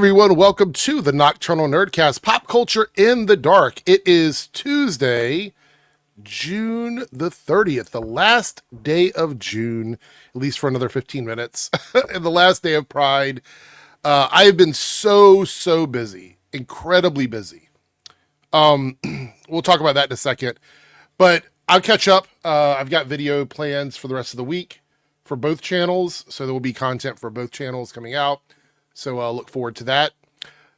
everyone, welcome to the Nocturnal Nerdcast, Pop Culture in the Dark. It is Tuesday, June the 30th, the last day of June, at least for another 15 minutes, and the last day of Pride. I have been so busy, incredibly busy. We'll talk about that in a second, but I'll catch up. I've got video plans for the rest of the week for both channels, so there will be content for both channels coming out. So I'll look forward to that.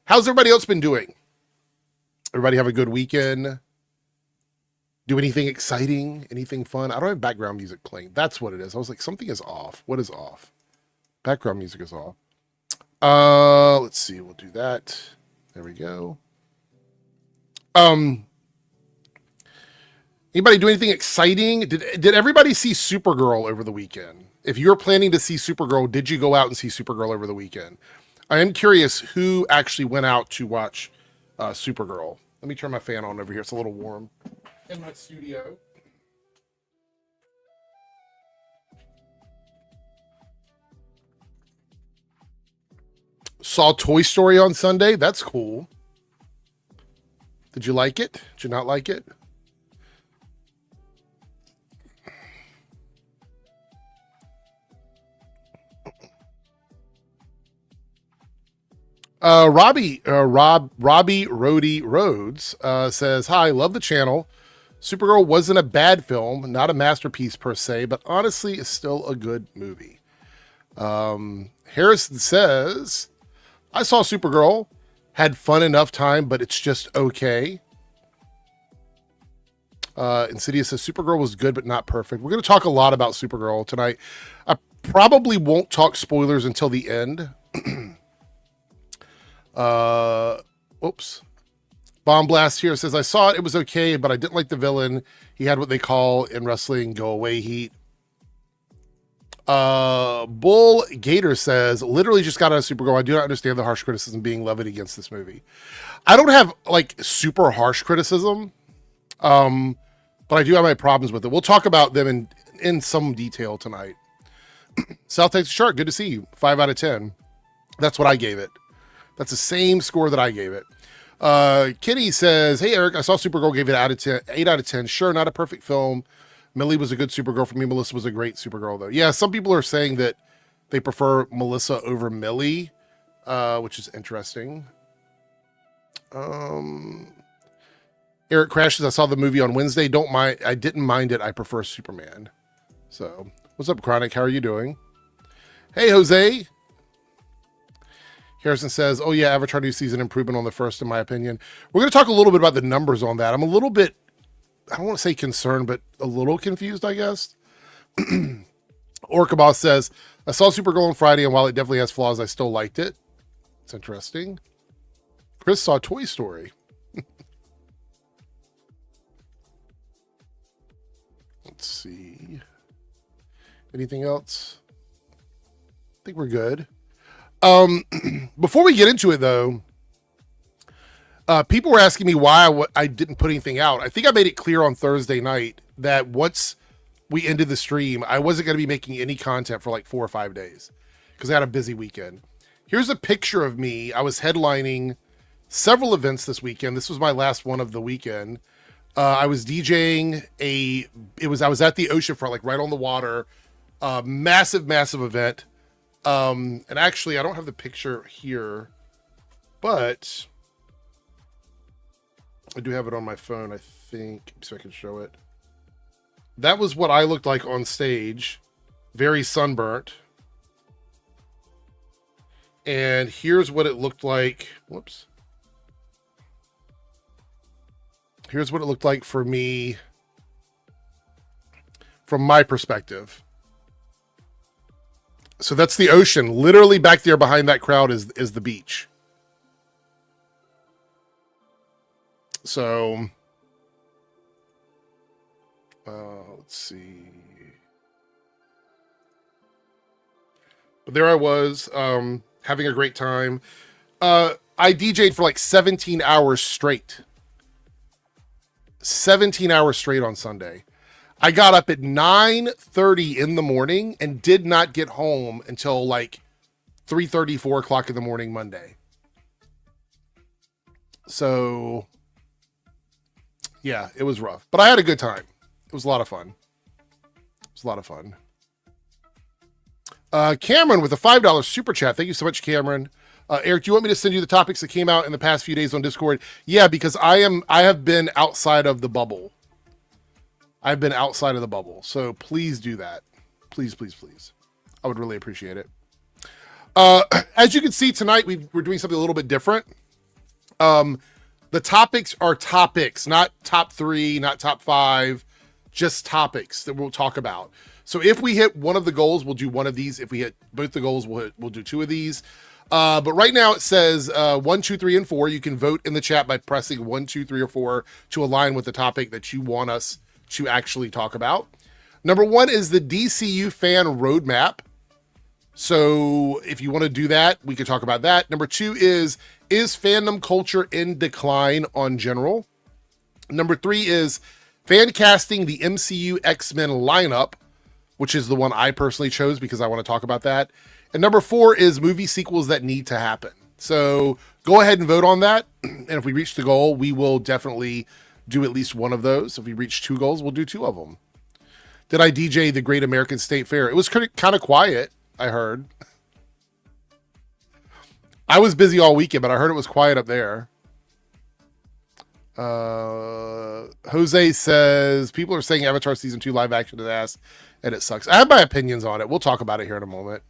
How's everybody else been doing? Everybody have a good weekend? Do anything exciting? Anything fun? I don't have background music playing. That's what it is. I was like, something is off. What is off? Background music is off. Let's see. We'll do that. There we go. Anybody do anything exciting? Did everybody see Supergirl over the weekend? If you're planning to see Supergirl, did you go out and see Supergirl over the weekend? I am curious who actually went out to watch Supergirl. Let me turn my fan on over here. It's a little warm in my studio. Saw Toy Story on Sunday. That's cool. Did you like it? Did you not like it? Robbie Rhodey Rhodes says, "Hi, love the channel. Supergirl wasn't a bad film, not a masterpiece per se, but honestly is still a good movie." Harrison says, "I saw Supergirl, had fun enough time, but it's just okay." Insidious says, "Supergirl was good, but not perfect." We're going to talk a lot about Supergirl tonight. I probably won't talk spoilers until the end. Oops. Bomb Blast here says, "I saw it. It was okay, but I didn't like the villain. He had what they call in wrestling go away heat." Bull Gator says, "Literally just got out of Supergirl. I do not understand the harsh criticism being levied against this movie." I don't have like super harsh criticism, but I do have my problems with it. We'll talk about them in some detail tonight. South Texas Shark, good to see you. 5 out of 10. That's what I gave it. That's the same score that I gave it. Kitty says, "Hey, Eric, I saw Supergirl, gave it 8 out of 10. Sure, not a perfect film. Millie was a good Supergirl for me. Melissa was a great Supergirl, though." Yeah, some people are saying that they prefer Melissa over Millie, which is interesting. Eric Crashes, "I saw the movie on Wednesday. I didn't mind it. I prefer Superman." So, what's up, Chronic? How are you doing? Hey, Jose. Harrison says, "Oh yeah, Avatar new season improvement on the first, in my opinion." We're going to talk a little bit about the numbers on that. I'm a little bit, I don't want to say concerned, but a little confused, I guess. Orcaboss says, "I saw Supergirl on Friday, and while it definitely has flaws, I still liked it." It's interesting. Chris saw Toy Story. Let's see. Anything else? I think we're good. Before we get into it, though, people were asking me why I didn't put anything out. I think I made it clear on Thursday night that once we ended the stream, I wasn't going to be making any content for like 4 or 5 days because I had a busy weekend. Here's a picture of me. I was headlining several events this weekend. This was my last one of the weekend. I was DJing I was at the oceanfront, like right on the water, massive event. And actually I don't have the picture here, but I do have it on my phone, I think, so I can show it. That was what I looked like on stage, very sunburnt. And here's what it looked like. Whoops. Here's what it looked like for me from my perspective. So that's the ocean. Literally back there behind that crowd is the beach. So, let's see. But there I was, having a great time. I DJ'd for like 17 hours straight. 17 hours straight on Sunday. I got up at 9:30 in the morning and did not get home until like 3:30, 4 o'clock in the morning Monday. So yeah, it was rough, but I had a good time. It was a lot of fun. It was a lot of fun. Cameron with a $5 super chat. Thank you so much, Cameron. Eric, do you want me to send you the topics that came out in the past few days on Discord? Yeah, because I have been outside of the bubble. I've been outside of the bubble. So please do that. Please, please, please. I would really appreciate it. As you can see tonight, we're doing something a little bit different. The topics are topics, not top 3, not top 5, just topics that we'll talk about. So if we hit one of the goals, we'll do one of these. If we hit both the goals, we'll do 2 of these. But right now it says 1, 2, 3, and 4. You can vote in the chat by pressing 1, 2, 3, or 4 to align with the topic that you want us to actually talk about. Number 1 is the DCU fan roadmap. So if you want to do that, we can talk about that. Number 2 is fandom culture in decline on general? Number 3 is fan casting the MCU X-Men lineup, which is the one I personally chose because I want to talk about that. And number 4 is movie sequels that need to happen. So go ahead and vote on that. And if we reach the goal, we will definitely do at least one of those. If we reach 2 goals, we'll do 2 of them. Did I DJ the Great American State Fair? It was kind of quiet, I heard. I was busy all weekend, but I heard it was quiet up there. Jose says, people are saying Avatar Season 2 live action is ass, and it sucks. I have my opinions on it. We'll talk about it here in a moment.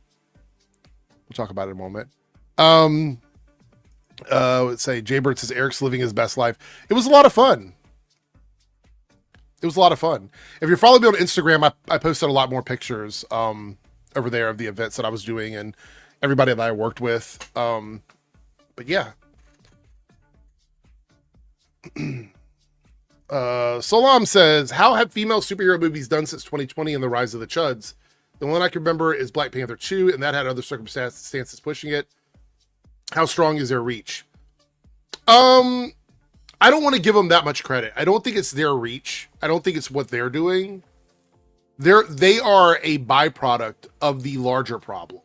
Let's say Jaybird says Eric's living his best life. It was a lot of fun. If you're following me on Instagram, I posted a lot more pictures over there of the events that I was doing and everybody that I worked with. But yeah. Salam says, how have female superhero movies done since 2020 and the rise of the Chuds? The one I can remember is Black Panther 2, and that had other circumstances pushing it. How strong is their reach? I don't want to give them that much credit. I don't think it's their reach. I don't think it's what they're doing. They are a byproduct of the larger problem,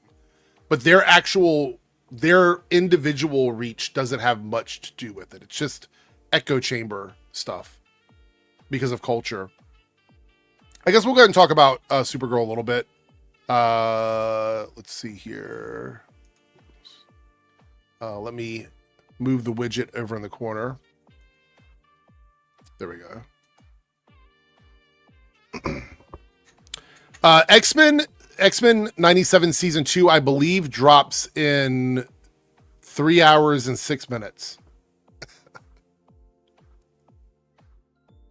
but their individual reach doesn't have much to do with it. It's just echo chamber stuff because of culture. I guess we'll go ahead and talk about Supergirl a little bit. Let's see here. Let me move the widget over in the corner. There we go. X-Men 97 season 2, I believe, drops in 3 hours and 6 minutes.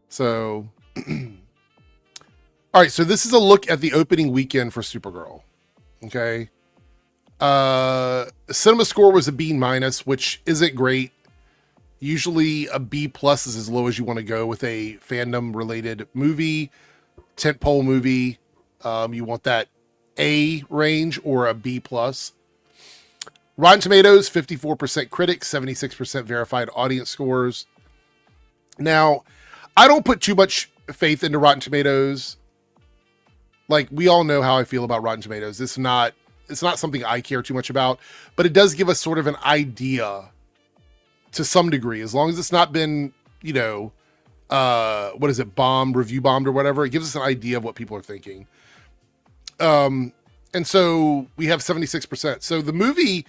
So, all right. So this is a look at the opening weekend for Supergirl. Okay. Cinema score was a B-, which isn't great. Usually a B+ is as low as you want to go with a fandom related movie, tentpole movie. You want that A range or a B+. Rotten Tomatoes, 54% critics, 76% verified audience scores. Now, I don't put too much faith into Rotten Tomatoes. Like, we all know how I feel about Rotten Tomatoes. It's not something I care too much about, but it does give us sort of an idea to some degree, as long as it's not been, review bombed or whatever. It gives us an idea of what people are thinking. And so we have 76%. So the movie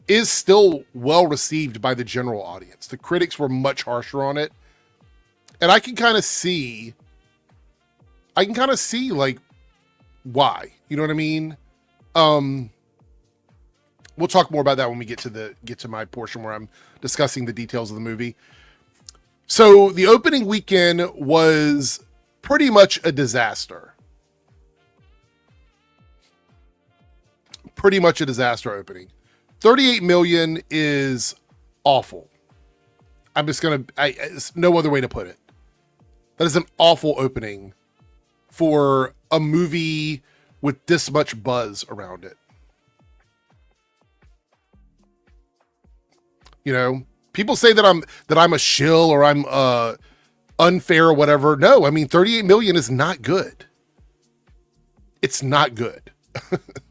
is still well received by the general audience. The critics were much harsher on it. And I can kind of see like why, you know what I mean? We'll talk more about that when we get to my portion where I'm discussing the details of the movie. So the opening weekend was pretty much a disaster. Pretty much a disaster opening. 38 million is awful. It's no other way to put it. That is an awful opening for a movie with this much buzz around it. People say that I'm a shill or I'm unfair or whatever. No, I mean 38 million is not good. It's not good,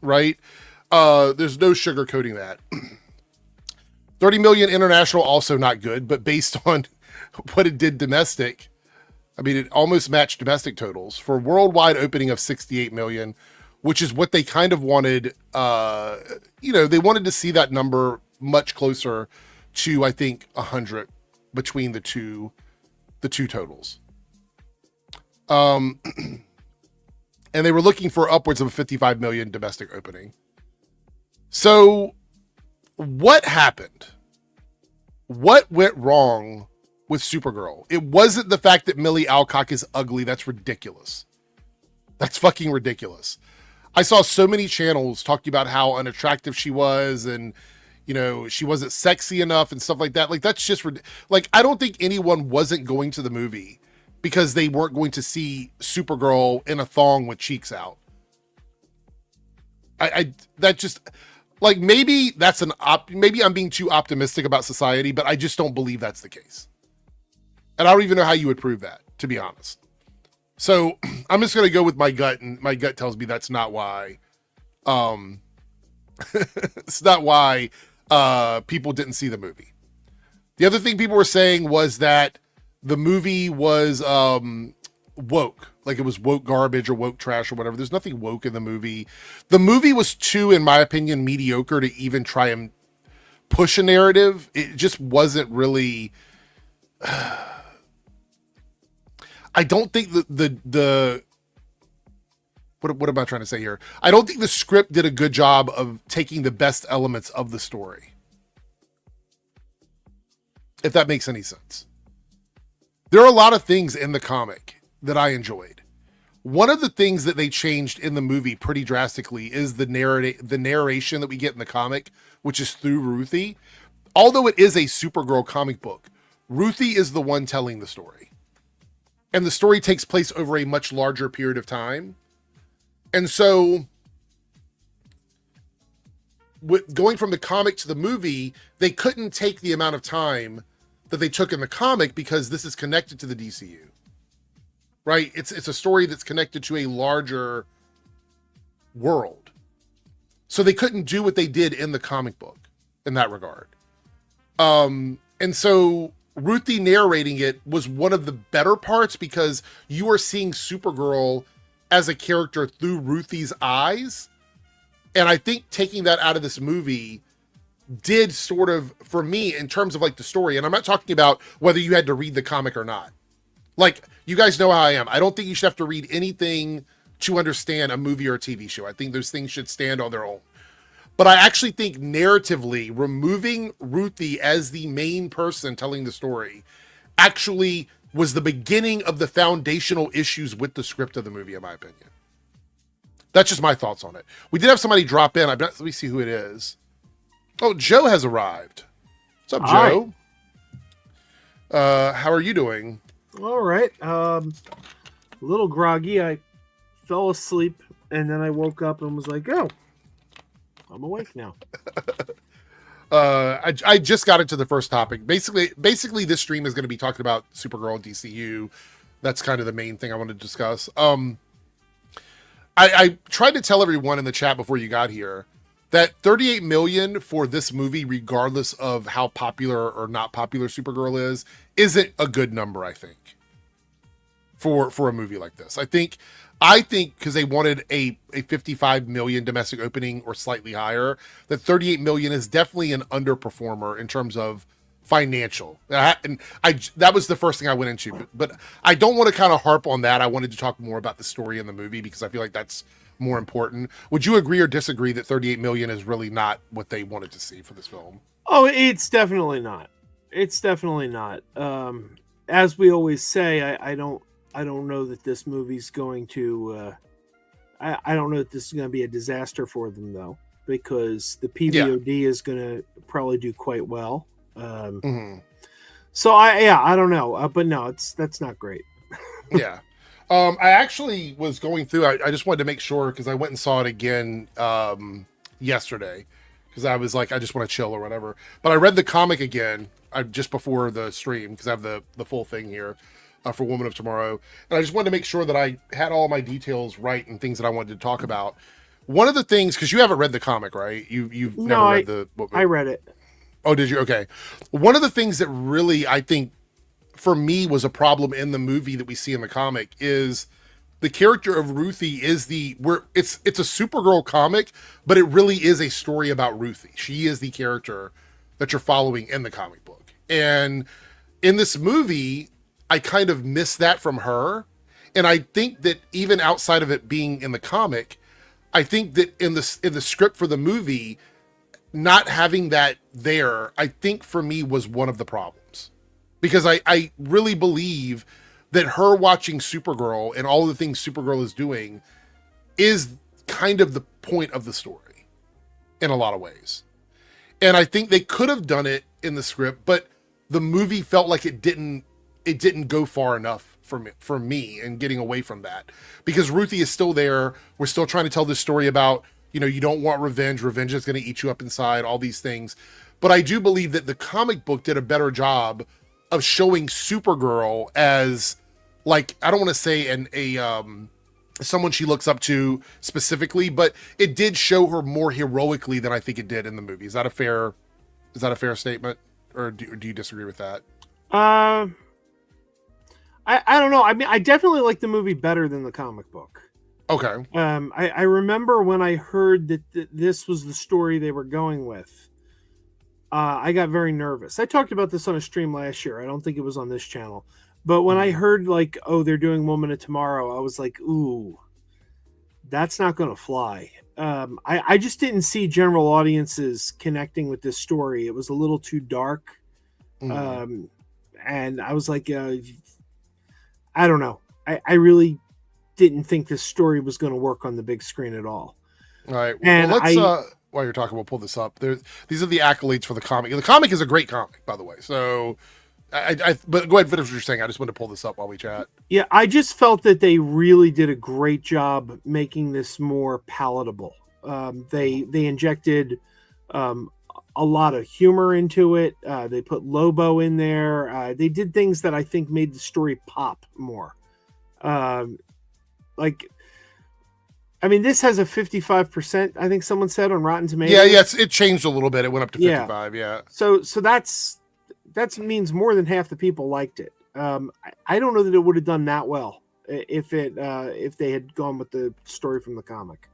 right? There's no sugarcoating that. 30 million international, also not good, but based on what it did domestic, I mean, it almost matched domestic totals for worldwide opening of 68 million, which is what they kind of wanted. They wanted to see that number much closer to, I think, 100 between the two totals. And they were looking for upwards of a 55 million domestic opening. So what happened? What went wrong with Supergirl? It wasn't the fact that Millie Alcock is ugly. That's ridiculous. That's fucking ridiculous. I saw so many channels talking about how unattractive she was and, she wasn't sexy enough and stuff like that. Like, that's just, I don't think anyone wasn't going to the movie because they weren't going to see Supergirl in a thong with cheeks out. Maybe maybe I'm being too optimistic about society, but I just don't believe that's the case. And I don't even know how you would prove that, to be honest. So I'm just going to go with my gut, and my gut tells me that's not why. It's not why people didn't see the movie. The other thing people were saying was that the movie was woke. Like, it was woke garbage or woke trash or whatever. There's nothing woke in the movie. The movie was too, in my opinion, mediocre to even try and push a narrative. It just wasn't really... I don't think the what am I trying to say here? I don't think the script did a good job of taking the best elements of the story. If that makes any sense. There are a lot of things in the comic that I enjoyed. One of the things that they changed in the movie pretty drastically is the narration that we get in the comic, which is through Ruthie. Although it is a Supergirl comic book, Ruthie is the one telling the story. And the story takes place over a much larger period of time. And so, going from the comic to the movie, they couldn't take the amount of time that they took in the comic because this is connected to the DCU. Right? It's a story that's connected to a larger world. So they couldn't do what they did in the comic book in that regard. And so Ruthie narrating it was one of the better parts because you are seeing Supergirl as a character through Ruthie's eyes. And I think taking that out of this movie did sort of, for me, in terms of like the story, and I'm not talking about whether you had to read the comic or not. Like, you guys know how I am. I don't think you should have to read anything to understand a movie or a TV show. I think those things should stand on their own. But I actually think narratively, removing Ruthie as the main person telling the story actually was the beginning of the foundational issues with the script of the movie, in my opinion. That's just my thoughts on it. We did have somebody drop in. Let me see who it is. Oh, Joe has arrived. What's up, Joe? How are you doing? All right. A little groggy. I fell asleep, and then I woke up and was like, oh, I'm awake now. I just got into the first topic. Basically, this stream is going to be talking about Supergirl and DCU. That's kind of the main thing I want to discuss. I tried to tell everyone in the chat before you got here that 38 million for this movie, regardless of how popular or not popular Supergirl isn't a good number, I think, for a movie like this. I think because they wanted a 55 million domestic opening or slightly higher, that 38 million is definitely an underperformer in terms of financial. And that was the first thing I went into, but I don't want to kind of harp on that. I wanted to talk more about the story in the movie because I feel like that's more important. Would you agree or disagree that 38 million is really not what they wanted to see for this film? Oh, it's definitely not. It's definitely not. As we always say, I don't know that this movie's going to. I don't know that this is going to be a disaster for them though, because the PVOD is going to probably do quite well. So I don't know, but no, that's not great. Yeah. I actually was going through. I just wanted to make sure because I went and saw it again yesterday because I was like, I just want to chill or whatever. But I read the comic again just before the stream because I have the full thing here for Woman of Tomorrow, and I just wanted to make sure that I had all my details right and things that I wanted to talk about. One of the things, because you haven't read the comic, right? You've never read the book. I read it. Oh, did you? Okay. One of the things that really, I think, for me was a problem in the movie that we see in the comic is the character of Ruthie is it's a Supergirl comic, but it really is a story about Ruthie. She is the character that you're following in the comic book. And in this movie, I kind of miss that from her. And I think that even outside of it being in the comic, I think that in the script for the movie, not having that there, I think for me was one of the problems. Because I really believe that her watching Supergirl and all the things Supergirl is doing is kind of the point of the story in a lot of ways. And I think they could have done it in the script, but the movie felt like it didn't go far enough for me and getting away from that. Because Ruthie is still there. We're still trying to tell this story about, you don't want revenge. Revenge is going to eat you up inside, all these things. But I do believe that the comic book did a better job of showing Supergirl as, like, I don't want to say someone she looks up to specifically, but it did show her more heroically than I think it did in the movie. Is that a fair statement, or do you disagree with that? I don't know. I mean, I definitely like the movie better than the comic book. Okay. I remember when I heard that this was the story they were going with. I got very nervous. I talked about this on a stream last year. I don't think it was on this channel. But when I heard, like, oh, they're doing Woman of Tomorrow, I was like, ooh, that's not going to fly. I just didn't see general audiences connecting with this story. It was a little too dark. And I was like, I don't know. I really didn't think this story was going to work on the big screen at all. All right. And well, let's while you're talking, we'll pull this up. These are the accolades for the comic. The comic is a great comic, by the way. So, but go ahead and finish what you're saying. I just want to pull this up while we chat. Yeah, I just felt that they really did a great job making this more palatable. They injected a lot of humor into it. They put Lobo in there. They did things that I think made the story pop more. I mean, this has a 55%, I think someone said, on Rotten Tomatoes. Yeah, it changed a little bit. It went up to 55, yeah. So that means more than half the people liked it. I don't know that it would have done that well if they had gone with the story from the comic.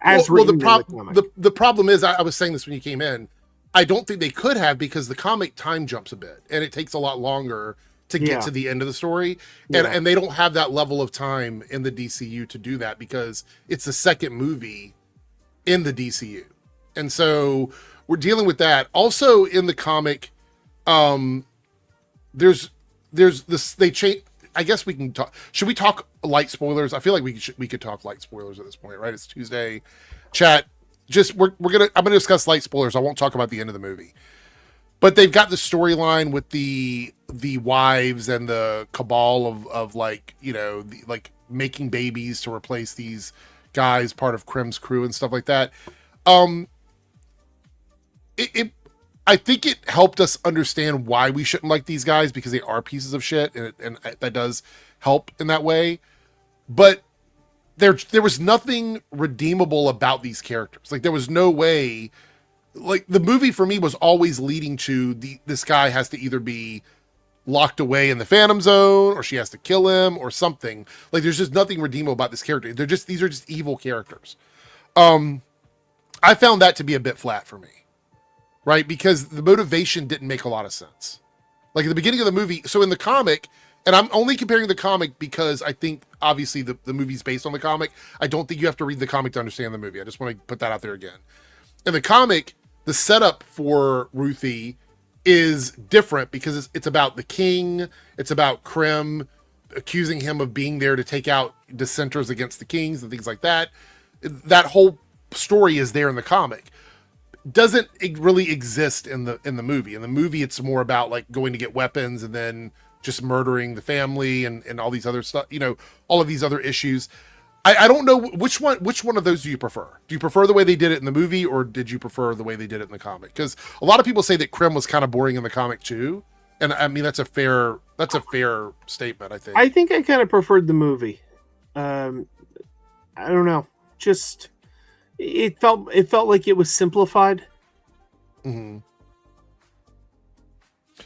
The problem is, I was saying this when you came in, I don't think they could have, because the comic time jumps a bit, and it takes a lot longer to get to the end of the story. And they don't have that level of time in the DCU to do that, because it's the second movie in the DCU. And so we're dealing with that. Also in the comic, there's this, they change. I guess we can talk. Should we talk light spoilers? I feel like we could talk light spoilers at this point, right? It's Tuesday. Chat. I'm gonna discuss light spoilers. I won't talk about the end of the movie. But they've got the storyline with the wives and the cabal of like, like making babies to replace these guys, part of Krim's crew and stuff like that. I think it helped us understand why we shouldn't like these guys, because they are pieces of shit, and that does help in that way. But there was nothing redeemable about these characters. Like, there was no way. Like, the movie for me was always leading to this guy has to either be locked away in the Phantom Zone, or she has to kill him, or something. Like, there's just nothing redeemable about this character. These are just evil characters. I found that to be a bit flat for me, right? Because the motivation didn't make a lot of sense. Like, at the beginning of the movie, so in the comic, and I'm only comparing the comic because I think obviously the movie's based on the comic. I don't think you have to read the comic to understand the movie. I just want to put that out there again. In the comic, the setup for Ruthie is different, because it's about the king. It's about Krim accusing him of being there to take out dissenters against the kings and things like that. That whole story is there in the comic. Doesn't really exist in the movie. In the movie, it's more about like going to get weapons and then just murdering the family and all these other stuff, all of these other issues. I don't know which one of those do you prefer? Do you prefer the way they did it in the movie, or did you prefer the way they did it in the comic? Because a lot of people say that Krim was kind of boring in the comic too, and I mean that's a fair statement. I think I kind of preferred the movie. I don't know, just it felt like it was simplified. Mm-hmm.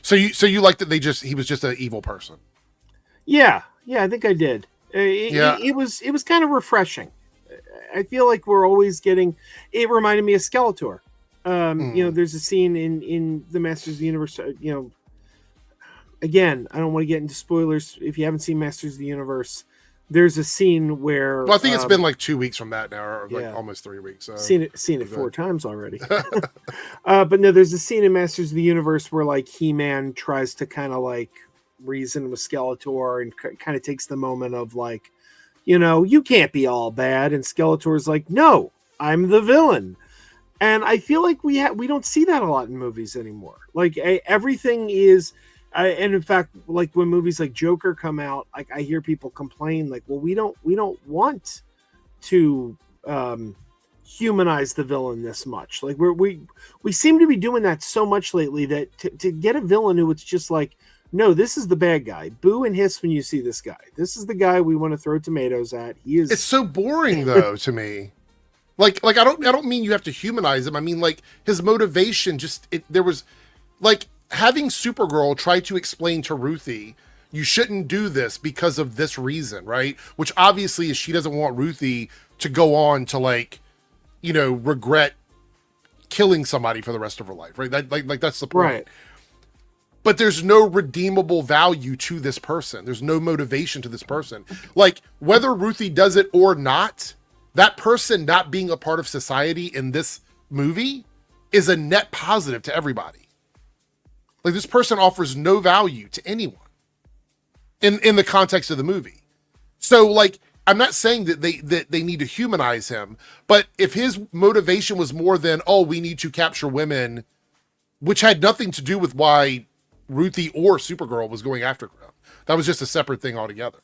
So you liked that he was just an evil person. Yeah, I think I did. Yeah. It was kind of refreshing. I feel like we're always getting. It reminded me of Skeletor. There's a scene in the Masters of the Universe. Again, I don't want to get into spoilers. If you haven't seen Masters of the Universe, there's a scene where. Well, I think it's been like 2 weeks from that now, or like almost 3 weeks. So. Seen it 4 times already. But no, there's a scene in Masters of the Universe where like He-Man tries to kind of like reason with Skeletor and kind of takes the moment of like, you can't be all bad, and Skeletor's like, no, I'm the villain. And I feel like we don't see that a lot in movies anymore. Like everything is, and in fact, like when movies like Joker come out, like I hear people complain, like, well, we don't want to humanize the villain this much. Like we seem to be doing that so much lately that to get a villain who it's just like, no, this is the bad guy. Boo and hiss when you see this guy. This is the guy we want to throw tomatoes at. He is. It's so boring though to me. Like I don't mean you have to humanize him. I mean like his motivation there was like having Supergirl try to explain to Ruthie, you shouldn't do this because of this reason, right? Which obviously is she doesn't want Ruthie to go on to like, regret killing somebody for the rest of her life, right? Like that's the point. Right. But there's no redeemable value to this person. There's no motivation to this person. Like whether Ruthie does it or not, that person not being a part of society in this movie is a net positive to everybody. Like this person offers no value to anyone in the context of the movie. So like, I'm not saying that they need to humanize him, but if his motivation was more than, oh, we need to capture women, which had nothing to do with why Ruthie or Supergirl was going after him. That was just a separate thing altogether.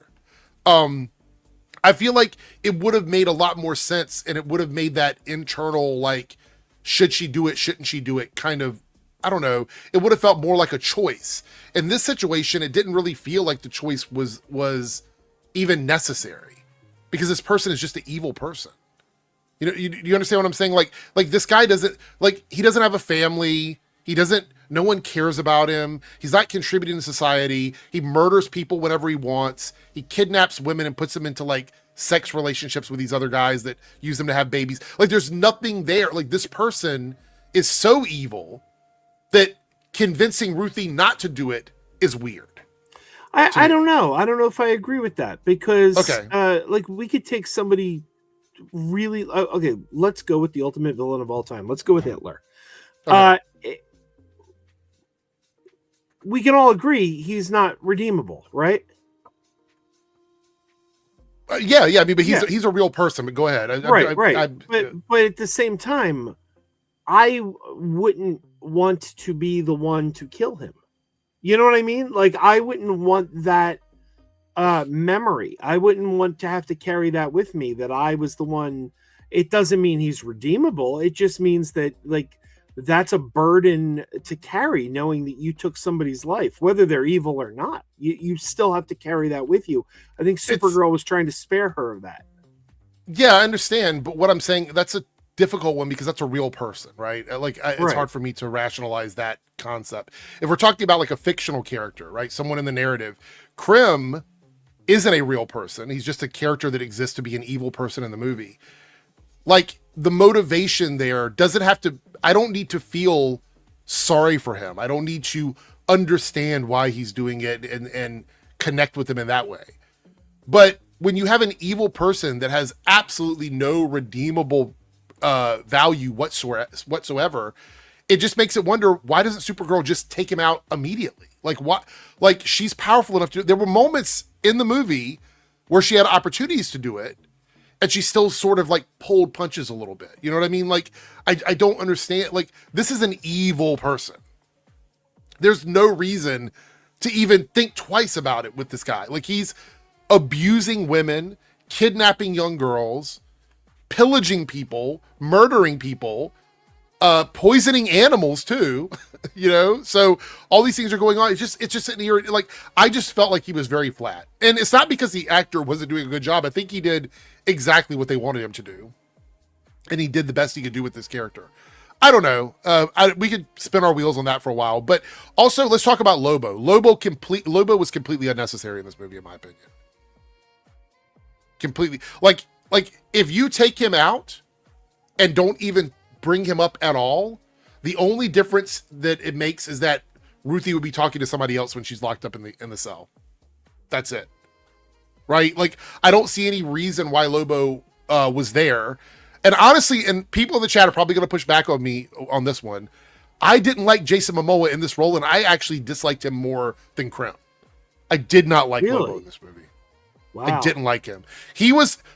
I feel like it would have made a lot more sense, and it would have made that internal, like, should she do it, shouldn't she do it, kind of, I don't know. It would have felt more like a choice. In this situation, it didn't really feel like the choice was even necessary, because this person is just an evil person. You understand what I'm saying? Like this guy doesn't, like, he doesn't have a family. No one cares about him. He's not contributing to society. He murders people whenever he wants. He kidnaps women and puts them into like sex relationships with these other guys that use them to have babies. Like there's nothing there. Like this person is so evil that convincing Ruthie not to do it is weird. I don't know. I don't know if I agree with that, because like we could take somebody really, okay, let's go with the ultimate villain of all time. Let's go with Hitler. Okay. We can all agree he's not redeemable, right? Yeah. I mean, but he's a real person. But go ahead. Right. But at the same time, I wouldn't want to be the one to kill him. You know what I mean? Like I wouldn't want that memory. I wouldn't want to have to carry that with me, that I was the one. It doesn't mean he's redeemable. It just means that like that's a burden to carry, knowing that you took somebody's life, whether they're evil or not. You still have to carry that with you. I think Supergirl was trying to spare her of that. Yeah, I understand. But what I'm saying, that's a difficult one because that's a real person, right? It's hard for me to rationalize that concept. If we're talking about like a fictional character, right? Someone in the narrative, Krim isn't a real person. He's just a character that exists to be an evil person in the movie. Like the motivation there doesn't have to, I don't need to feel sorry for him. I don't need to understand why he's doing it and connect with him in that way. But when you have an evil person that has absolutely no redeemable value whatsoever, it just makes it wonder, why doesn't Supergirl just take him out immediately? Like what? Like she's powerful enough to. There were moments in the movie where she had opportunities to do it, and she still sort of like pulled punches a little bit. You know what I mean? Like I don't understand. Like this is an evil person. There's no reason to even think twice about it with this guy. Like he's abusing women, kidnapping young girls, pillaging people, murdering people, poisoning animals too, so all these things are going on. It's just sitting here. Like, I just felt like he was very flat, and it's not because the actor wasn't doing a good job. I think he did exactly what they wanted him to do, and he did the best he could do with this character. I don't know. We could spin our wheels on that for a while, but also let's talk about Lobo. Lobo was completely unnecessary in this movie, in my opinion. Completely, like if you take him out and don't even bring him up at all, the only difference that it makes is that Ruthie would be talking to somebody else when she's locked up in the cell. That's it, right? Like I don't see any reason why Lobo was there. And honestly, and people in the chat are probably going to push back on me on this one. I didn't like Jason Momoa in this role, and I actually disliked him more than Krim. I did not like Lobo in this movie. Wow. I didn't like him.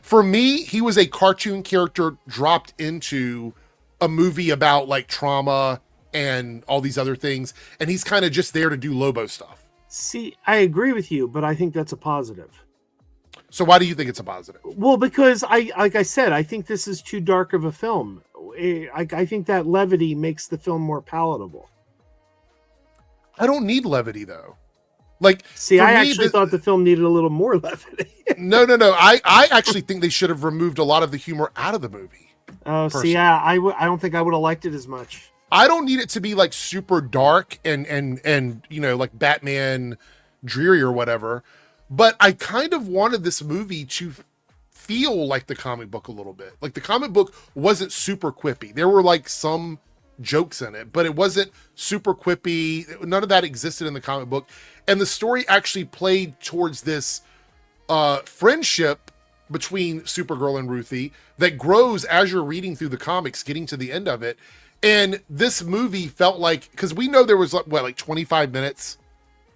For me, he was a cartoon character dropped into a movie about like trauma and all these other things, and he's kind of just there to do Lobo stuff. See, I agree with you, but I think that's a positive. So why do you think it's a positive? Well, because like I said, I think this is too dark of a film. I think that levity makes the film more palatable. I don't need levity though. Like, see, I actually thought the film needed a little more levity. No. I actually think they should have removed a lot of the humor out of the movie. Oh, see, yeah, I don't think I would have liked it as much. I don't need it to be like super dark and you know, like Batman dreary or whatever. But I kind of wanted this movie to feel like the comic book a little bit. Like the comic book wasn't super quippy. There were like some jokes in it, but it wasn't super quippy. None of that existed in the comic book. And the story actually played towards this friendship between Supergirl and Ruthie that grows as you're reading through the comics, getting to the end of it. And this movie felt like, because we know there was like 25 minutes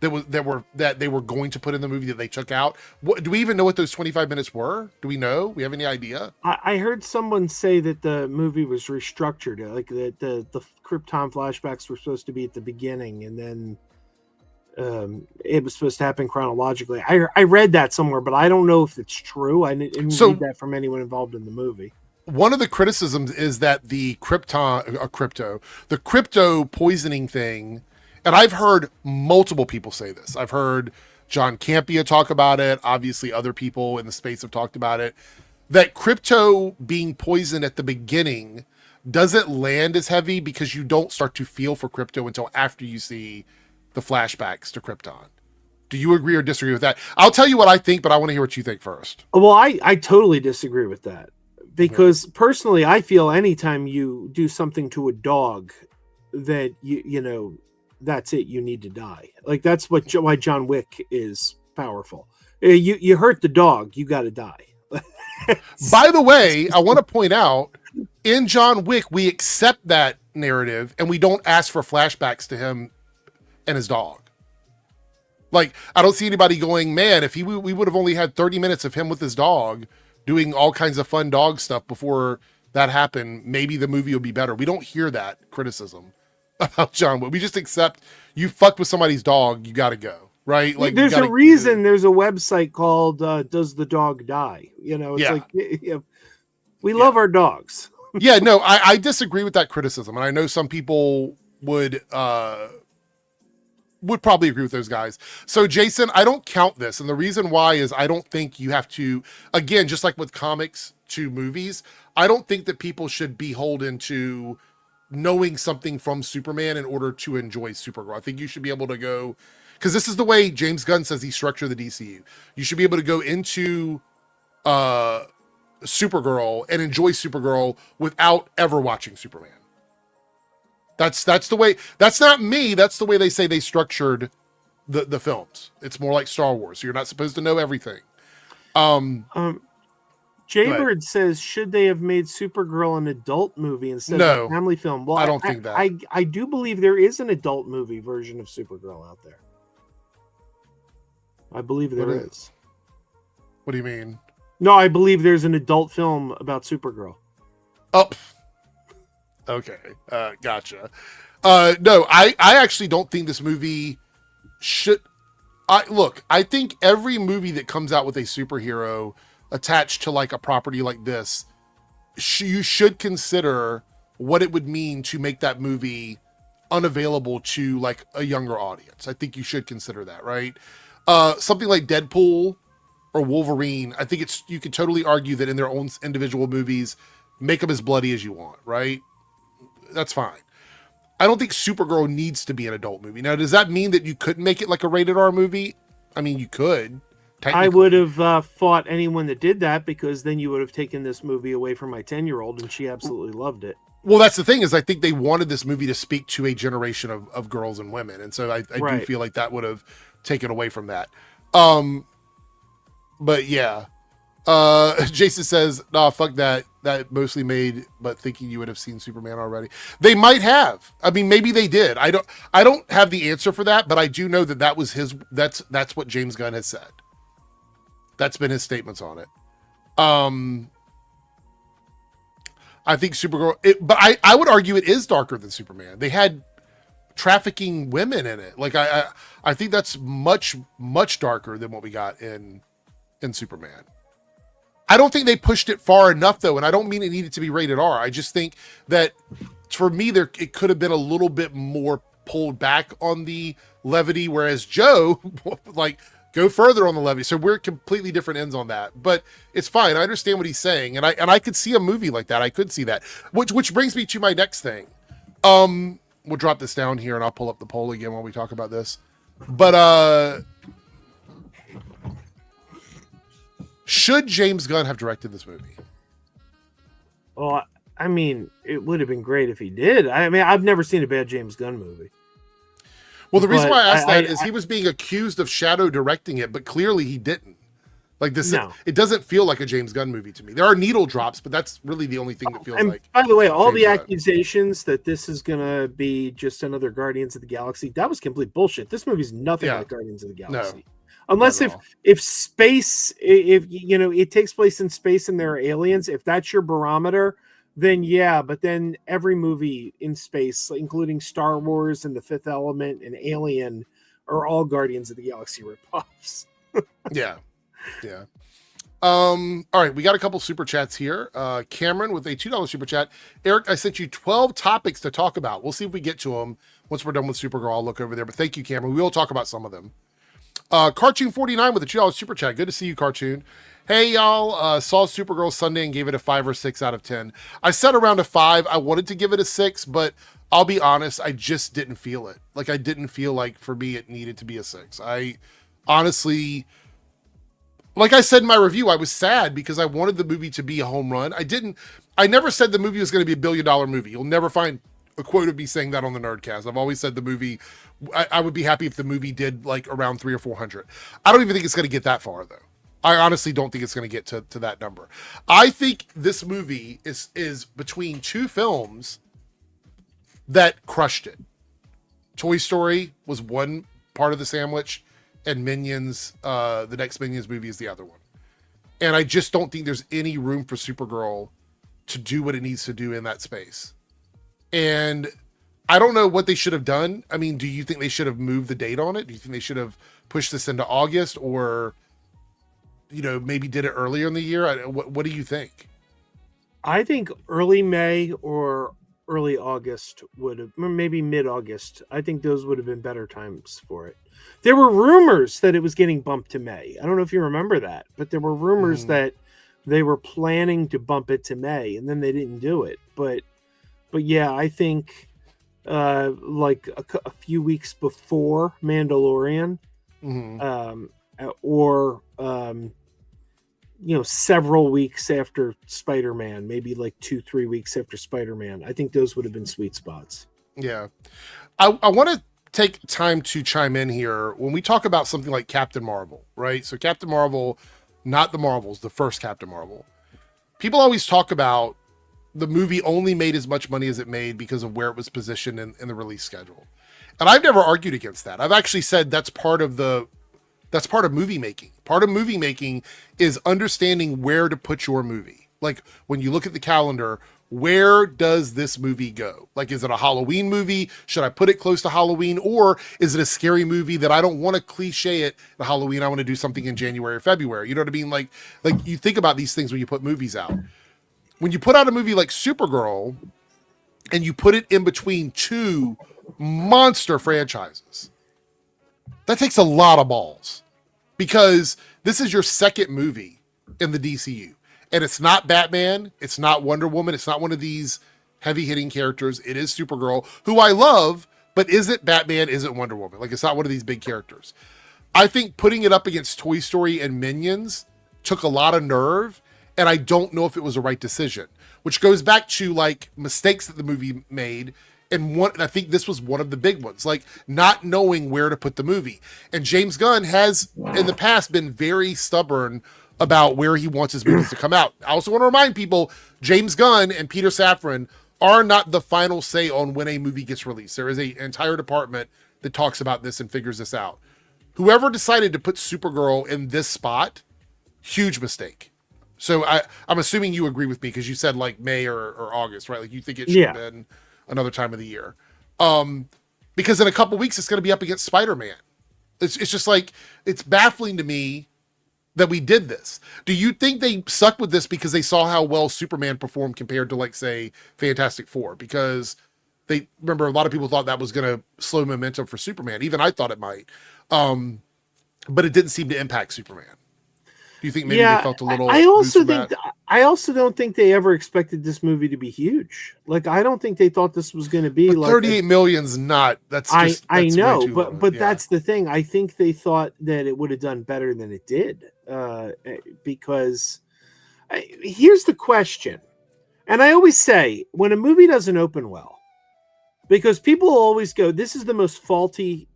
that they were going to put in the movie that they took out. Do we even know what those 25 minutes were? Do we know? We have any idea? I heard someone say that the movie was restructured, like that the Krypton flashbacks were supposed to be at the beginning, and then it was supposed to happen chronologically. I read that somewhere, but I don't know if it's true. I didn't read that from anyone involved in the movie. One of the criticisms is that the crypto poisoning thing. And I've heard multiple people say this. I've heard John Campea talk about it. Obviously, other people in the space have talked about it. That crypto being poisoned at the beginning doesn't land as heavy because you don't start to feel for crypto until after you see the flashbacks to Krypton. Do you agree or disagree with that? I'll tell you what I think, but I want to hear what you think first. Well, I totally disagree with that. Because personally, I feel anytime you do something to a dog that you know, that's it. You need to die. Like that's why John Wick is powerful. You hurt the dog, you got to die. By the way, I want to point out in John Wick, we accept that narrative and we don't ask for flashbacks to him and his dog. Like, I don't see anybody going, man, if we would have only had 30 minutes of him with his dog doing all kinds of fun dog stuff before that happened, maybe the movie will be better. We don't hear that criticism about John Wick. We just accept you fucked with somebody's dog, you got to go, right? Like, there's a reason there's a website called Does the Dog Die? You know, it's like we love our dogs. Yeah, no, I disagree with that criticism. And I know some people would probably agree with those guys. So Jason, I don't count this. And the reason why is I don't think you have to, again, just like with comics to movies, I don't think that people should be beholden to knowing something from Superman in order to enjoy Supergirl. I think you should be able to go, because this is the way James Gunn says he structured the DCU. You should be able to go into Supergirl and enjoy Supergirl without ever watching Superman. That's the way. That's not me. That's the way they say they structured the films. It's more like Star Wars. So you're not supposed to know everything. Jaybird says, should they have made Supergirl an adult movie instead of a family film? Well, I don't think that. I do believe there is an adult movie version of Supergirl out there. I believe there is. What do you mean? No, I believe there's an adult film about Supergirl. Oh, okay. Gotcha. No, I actually don't think this movie should. I think every movie that comes out with a superhero attached to like a property like this, you should consider what it would mean to make that movie unavailable to like a younger audience. I think you should consider that, right? Something like Deadpool or Wolverine, I think you could totally argue that in their own individual movies, make them as bloody as you want, right? that's fine. I don't think Supergirl needs to be an adult movie. Now, does that mean that you couldn't make it like a rated R movie? I mean, you could. I would have fought anyone that did that, because then you would have taken this movie away from my 10-year-old, and she absolutely loved it. Well, that's the thing, is I think they wanted this movie to speak to a generation of girls and women. And so I do feel like that would have taken away from that. But yeah, Jason says, nah, fuck that. That mostly made, but thinking you would have seen Superman already. They might have. I mean, maybe they did. I don't have the answer for that, but I do know that was that's what James Gunn has said. That's been his statements on it. I think Supergirl, but I would argue it is darker than Superman. They had trafficking women in it. Like I think that's much, much darker than what we got in Superman. I don't think they pushed it far enough, though, and I don't mean it needed to be rated R. I just think that for me, it could have been a little bit more pulled back on the levity, whereas Joe, like, go further on the levity. So we're completely different ends on that, but it's fine. I understand what he's saying, and I could see a movie like that. I could see that, which brings me to my next thing. We'll drop this down here, and I'll pull up the poll again while we talk about this. But should James Gunn have directed this movie? Well, I mean, it would have been great if he did. I mean, I've never seen a bad James Gunn movie. Well, the reason why I asked that is he was being accused of shadow directing it, but clearly he didn't. Like this, no. It doesn't feel like a James Gunn movie to me. There are needle drops, but that's really the only thing that feels like. By the way, all the accusations that this is going to be just another Guardians of the Galaxy, that was complete bullshit. This movie's nothing like Guardians of the Galaxy. No. Unless if space, if you know, it takes place in space and there are aliens, if that's your barometer, then yeah. But then every movie in space, including Star Wars and The Fifth Element and Alien, are all Guardians of the Galaxy ripoffs. Yeah. All right, we got a couple super chats here. Cameron with a $2 super chat. Eric, I sent you 12 topics to talk about. We'll see if we get to them once we're done with Supergirl. I'll look over there, but thank you, Cameron. We will talk about some of them. Cartoon 49 with a $2 super chat. Good to see you, Cartoon. Hey, y'all. Saw Supergirl Sunday and gave it a 5 or 6 out of 10. I set around a 5. I wanted to give it a 6, but I'll be honest, I just didn't feel it. Like, I didn't feel like, for me, it needed to be a 6. I honestly, like I said in my review, I was sad because I wanted the movie to be a home run. I never said the movie was going to be $1 billion movie. You'll never find a quote of me saying that on the Nerdcast. I've always said the movie, I would be happy if the movie did like around 300 or 400. I don't even think it's going to get that far, though. I honestly don't think it's going to get to that number. I think this movie is between two films that crushed it. Toy Story was one part of the sandwich, and Minions, the next Minions movie, is the other one. And I just don't think there's any room for Supergirl to do what it needs to do in that space. And I don't know what they should have done. I mean, do you think they should have moved the date on it? Do you think they should have pushed this into August, or, you know, maybe did it earlier in the year? What do you think? I think early May or early August would have, maybe mid-August. I think those would have been better times for it. There were rumors that it was getting bumped to May. I don't know if you remember that, but there were rumors that they were planning to bump it to May, and then they didn't do it. But yeah, I think like a few weeks before Mandalorian, or you know, several weeks after Spider-Man, maybe like 2-3 weeks after Spider-Man. I think those would have been sweet spots. Yeah, I want to take time to chime in here when we talk about something like Captain Marvel, right? So Captain Marvel, not the Marvels, the first Captain Marvel. People always talk about the movie only made as much money as it made because of where it was positioned in the release schedule. And I've never argued against that. I've actually said that's part of movie making. Part of movie making is understanding where to put your movie. Like when you look at the calendar, where does this movie go? Like, is it a Halloween movie? Should I put it close to Halloween? Or is it a scary movie that I don't want to cliche it the Halloween? I want to do something in January or February. You know what I mean? Like you think about these things when you put movies out. When you put out a movie like Supergirl and you put it in between two monster franchises, that takes a lot of balls, because this is your second movie in the DCU. And it's not Batman. It's not Wonder Woman. It's not one of these heavy hitting characters. It is Supergirl, who I love, but isn't Batman, isn't Wonder Woman. Like, it's not one of these big characters. I think putting it up against Toy Story and Minions took a lot of nerve, and I don't know if it was the right decision, which goes back to like mistakes that the movie made. And I think this was one of the big ones, like not knowing where to put the movie. And James Gunn has in the past been very stubborn about where he wants his movies to come out. I also want to remind people, James Gunn and Peter Safran are not the final say on when a movie gets released. There is an entire department that talks about this and figures this out. Whoever decided to put Supergirl in this spot, huge mistake. So I'm assuming you agree with me because you said like May or August, right? Like you think it should have been another time of the year. Because in a couple weeks, it's going to be up against Spider-Man. It's just like, it's baffling to me that we did this. Do you think they stuck with this because they saw how well Superman performed compared to like, say, Fantastic Four? Because they remember a lot of people thought that was going to slow momentum for Superman. Even I thought it might. But it didn't seem to impact Superman. Do you think maybe they felt a little? I also don't think they ever expected this movie to be huge. Like, I don't think they thought this was going to be like 38 million's not. That's just, I know, but that's the thing. I think they thought that it would have done better than it did, because here's the question, and I always say when a movie doesn't open well, because people will always go, "This is the most faulty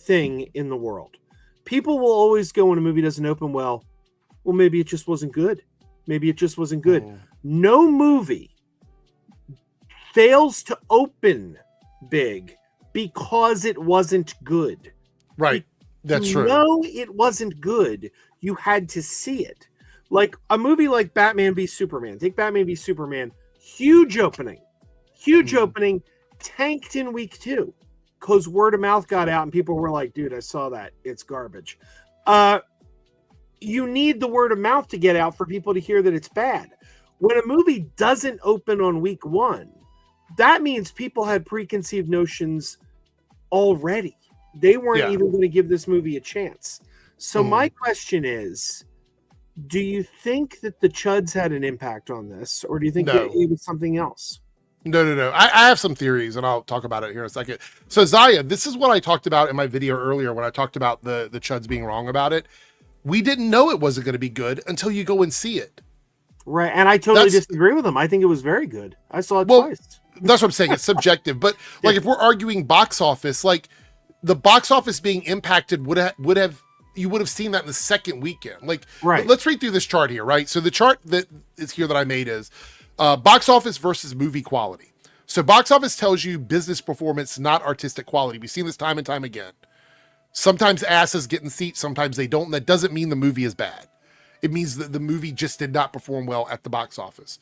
thing in the world." People will always go when a movie doesn't open well. Well, maybe it just wasn't good. Maybe it just wasn't good. No movie fails to open big because it wasn't good. Right. That's true. No, it wasn't good. You had to see it. Like a movie like Batman v Superman. Take Batman v Superman. Huge opening. Opening. Tanked in week 2 because word of mouth got out and people were like, dude, I saw that. It's garbage. You need the word of mouth to get out for people to hear that it's bad. When a movie doesn't open on week 1, that means people had preconceived notions already. They weren't even going to give this movie a chance. So my question is, do you think that the Chuds had an impact on this, or do you think it was something else? No. I have some theories, and I'll talk about it here in a second. So Zaya, this is what I talked about in my video earlier when I talked about the Chuds being wrong about it. We didn't know it wasn't going to be good until you go and see it. Right. And I totally disagree with him. I think it was very good. I saw it twice. That's what I'm saying. It's subjective. But like, if we're arguing box office, like the box office being impacted you would have seen that in the second weekend. Like, let's read through this chart here, right? So the chart that is here that I made is box office versus movie quality. So box office tells you business performance, not artistic quality. We've seen this time and time again. Sometimes asses get in seats, sometimes they don't. And that doesn't mean the movie is bad. It means that the movie just did not perform well at the box office.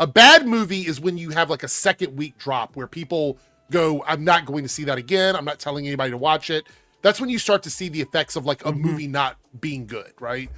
A bad movie is when you have like a second week drop where people go, I'm not going to see that again. I'm not telling anybody to watch it. That's when you start to see the effects of like a movie not being good, right?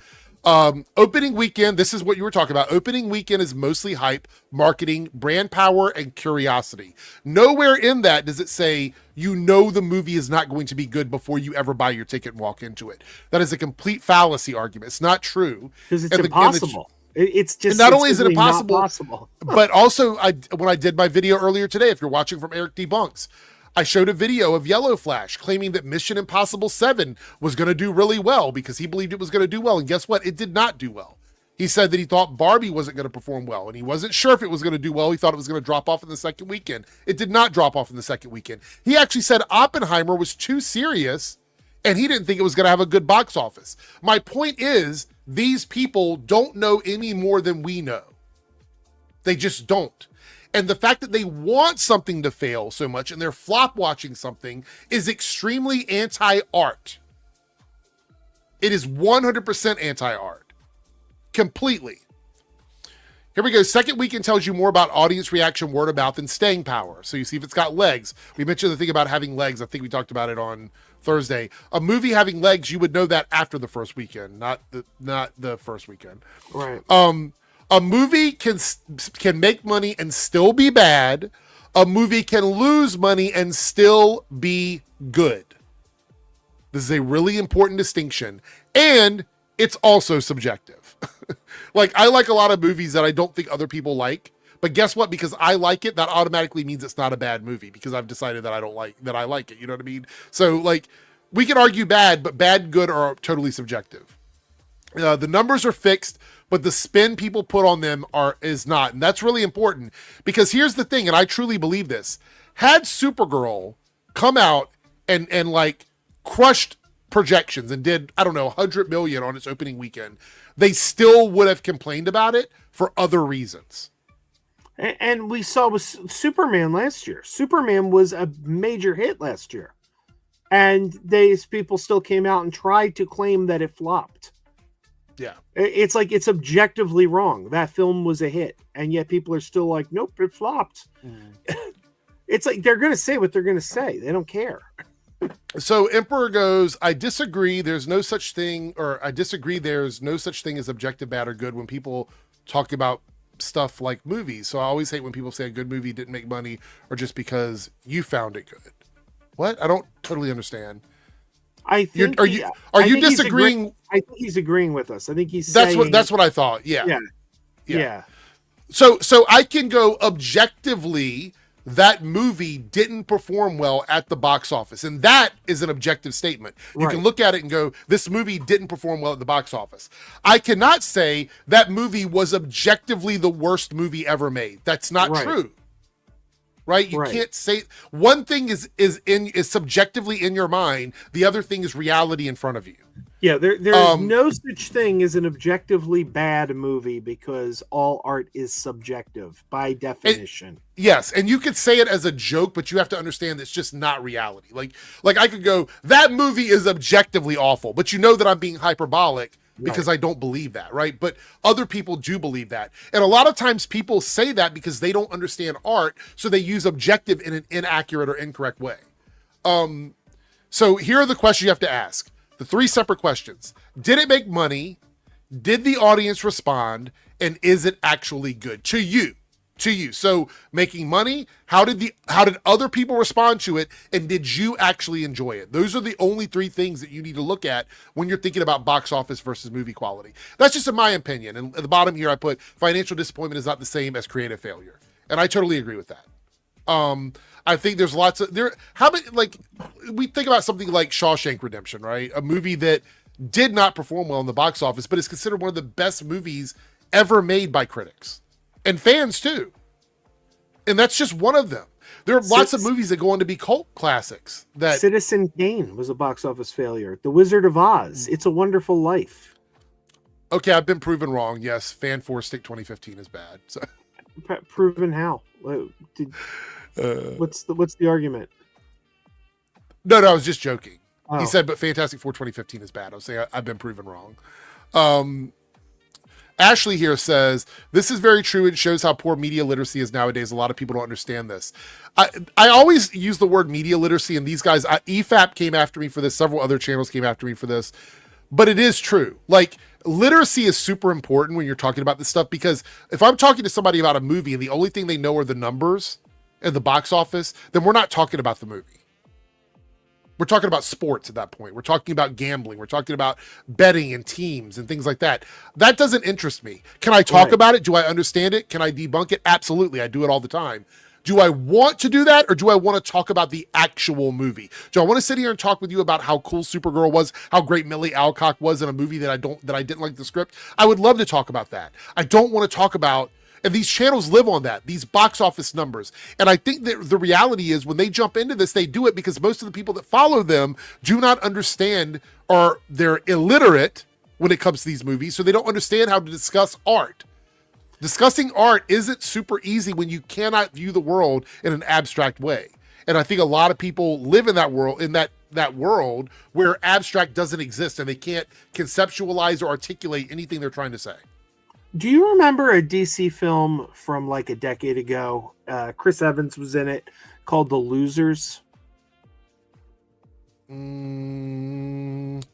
Opening weekend, this is what you were talking about. Opening weekend is mostly hype, marketing, brand power, and curiosity. Nowhere in that does it say you know the movie is not going to be good before you ever buy your ticket and walk into it. That is a complete fallacy argument. It's not true. Because it's impossible. It's just not only is it impossible, but also when I did my video earlier today, if you're watching from AirrickDebunks, I showed a video of Yellow Flash claiming that Mission Impossible 7 was going to do really well because he believed it was going to do well. And guess what? It did not do well. He said that he thought Barbie wasn't going to perform well, and he wasn't sure if it was going to do well. He thought it was going to drop off in the second weekend. It did not drop off in the second weekend. He actually said Oppenheimer was too serious, and he didn't think it was going to have a good box office. My point is, these people don't know any more than we know. They just don't. And the fact that they want something to fail so much and they're flop watching something is extremely anti-art. It is 100% anti-art. Completely. Here we go. Second weekend tells you more about audience reaction, word of mouth, and staying power. So you see if it's got legs. We mentioned the thing about having legs. I think we talked about it on Thursday. A movie having legs, you would know that after the first weekend, not the first weekend. Right. A movie can make money and still be bad. A movie can lose money and still be good. This is a really important distinction. And it's also subjective. Like, I like a lot of movies that I don't think other people like, But guess what? Because I like it, that automatically means it's not a bad movie because I've decided that I like it. You know what I mean? So like we can argue bad, but bad and good are totally subjective. The numbers are fixed, but the spin people put on them is not. And that's really important because here's the thing, and I truly believe this. Had Supergirl come out and like crushed projections and did, I don't know, 100 million on its opening weekend, they still would have complained about it for other reasons. And we saw with Superman last year. Superman was a major hit last year. And these people still came out and tried to claim that it flopped. Yeah. It's like it's objectively wrong. That film was a hit. And yet people are still like, nope, it flopped. It's like they're going to say what they're going to say. They don't care. So Emperor goes, I disagree. There's no such thing, or I disagree. There's no such thing as objective bad or good when people talk about stuff like movies. So I always hate when people say a good movie didn't make money or just because you found it good. What? I don't totally understand. I think are you disagreeing? I think he's agreeing with us. I think he's that's saying, what I thought. Yeah. So I can go objectively, that movie didn't perform well at the box office. And that is an objective statement. You can look at it and go, this movie didn't perform well at the box office. I cannot say that movie was objectively the worst movie ever made. That's not true. Right? You can't say one thing is subjectively in your mind. The other thing is reality in front of you. Yeah, there is no such thing as an objectively bad movie because all art is subjective by definition. Yes, and you could say it as a joke, but you have to understand it's just not reality. Like I could go, that movie is objectively awful, but you know that I'm being hyperbolic because I don't believe that, right? But other people do believe that. And a lot of times people say that because they don't understand art, so they use objective in an inaccurate or incorrect way. So here are the questions you have to ask. The 3 separate questions. Did it make money? Did the audience respond? And is it actually good to you? So making money, how did other people respond to it? And did you actually enjoy it? Those are the only 3 things that you need to look at when you're thinking about box office versus movie quality. That's just in my opinion. And at the bottom here, I put financial disappointment is not the same as creative failure. And I totally agree with that. I think there's lots of how many, like we think about something like Shawshank Redemption, right? A movie that did not perform well in the box office, but is considered one of the best movies ever made by critics and fans too. And that's just one of them. There are lots of movies that go on to be cult classics. That Citizen Kane was a box office failure. The Wizard of Oz, It's a Wonderful Life. Okay, I've been proven wrong. Yes, Fan Four Stick 2015 is bad. So proven how? What's the argument? No, I was just joking. Oh. He said, but Fantastic Four 2015 is bad. I was saying I've been proven wrong. Ashley here says, this is very true. It shows how poor media literacy is nowadays. A lot of people don't understand this. I always use the word media literacy, and these guys, EFAP came after me for this. Several other channels came after me for this. But it is true. Like, literacy is super important when you're talking about this stuff, because if I'm talking to somebody about a movie and the only thing they know are the numbers and the box office, then we're not talking about the movie. We're talking about sports at that point. We're talking about gambling. We're talking about betting and teams and things like that. That doesn't interest me. Can I talk about it? Do I understand it? Can I debunk it? Absolutely. I do it all the time. Do I want to do that, or do I want to talk about the actual movie? Do I want to sit here and talk with you about how cool Supergirl was, how great Millie Alcock was in a movie that I didn't like the script? I would love to talk about that. I don't want to talk about, and these channels live on that, these box office numbers. And I think that the reality is when they jump into this, they do it because most of the people that follow them do not understand, or they're illiterate when it comes to these movies, so they don't understand how to discuss art. Discussing art isn't super easy when you cannot view the world in an abstract way. And I think a lot of people live in that world, that world where abstract doesn't exist and they can't conceptualize or articulate anything they're trying to say. Do you remember a DC film from like a decade ago? Chris Evans was in it, called The Losers. It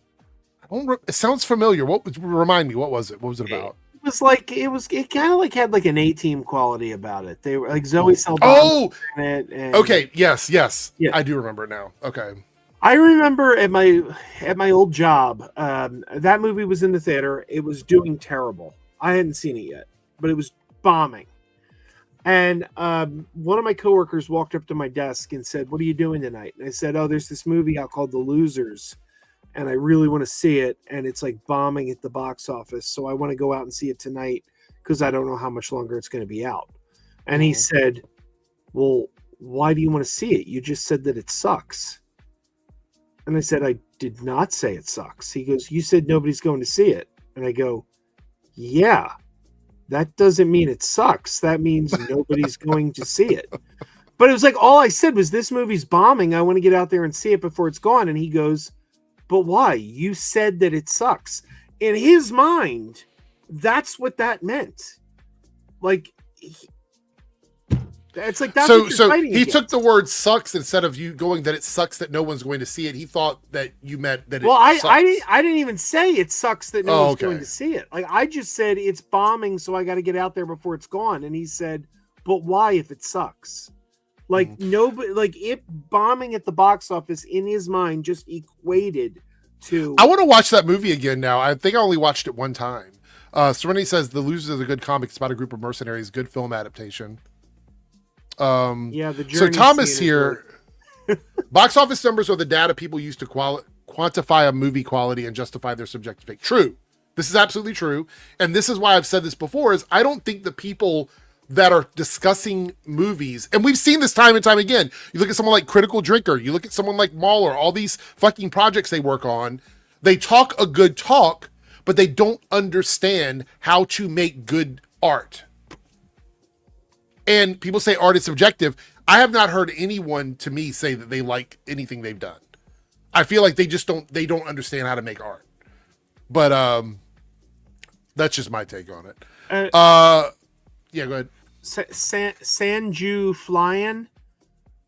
sounds familiar. Remind me, what was it? What was it about? It kind of like had like an A-Team quality about it. They were like Zoe Saldana. Oh, in it, and, okay. Yes. Yeah. I do remember it now. Okay. I remember at my old job, that movie was in the theater. It was doing terrible. I hadn't seen it yet, but it was bombing. And one of my coworkers walked up to my desk and said, "What are you doing tonight?" And I said, "Oh, there's this movie out called The Losers, and I really want to see it. And it's like bombing at the box office, so I want to go out and see it tonight because I don't know how much longer it's going to be out." And he said, "Well, why do you want to see it? You just said that it sucks." And I said, "I did not say it sucks." He goes, "You said nobody's going to see it." And I go, "Yeah, that doesn't mean it sucks. That means nobody's going to see it." But it was like, all I said was, "This movie's bombing. I want to get out there and see it before it's gone." And he goes, "But why? You said that it sucks." In his mind, that's what that meant. Like, it's like that's what so fighting he against. took the word "sucks" instead of you going that it sucks that no one's going to see it. He thought that you meant that. Well, it sucks. I didn't even say it sucks that no one's okay. going to see it. Like, I just said it's bombing, so I got to get out there before it's gone. And he said, "But why if it sucks?" Like nobody, like it bombing at the box office in his mind just equated to. I want to watch that movie again now. I think I only watched it one time. Serenity says The Losers is a good comic. It's about a group of mercenaries. Good film adaptation. Yeah, the so Journey Thomas scene is here. Box office numbers are the data people use to quantify a movie quality and justify their subjective fate. True. This is absolutely true. And this is why I've said this before, is I don't think the people that are discussing movies, and we've seen this time and time again. You look at someone like Critical Drinker, you look at someone like Mahler, all these fucking projects they work on, they talk a good talk, but they don't understand how to make good art. And people say art is subjective. I have not heard anyone to me say that they like anything they've done. I feel like they don't understand how to make art. But that's just my take on it. Yeah, go ahead. Sanju Flyan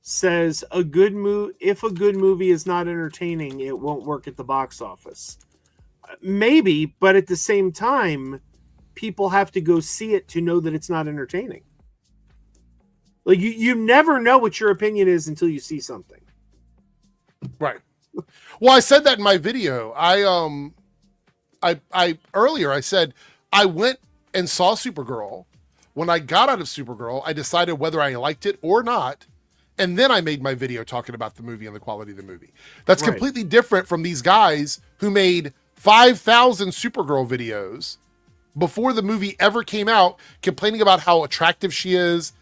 says if a good movie is not entertaining, it won't work at the box office. Maybe, but at the same time, people have to go see it to know that it's not entertaining. Like you never know what your opinion is until you see something. Right. Well, I said that in my video. I earlier I said I went and saw Supergirl. When I got out of Supergirl, I decided whether I liked it or not, and then I made my video talking about the movie and the quality of the movie. That's right. Completely different from these guys who made 5,000 Supergirl videos before the movie ever came out, complaining about how attractive she is,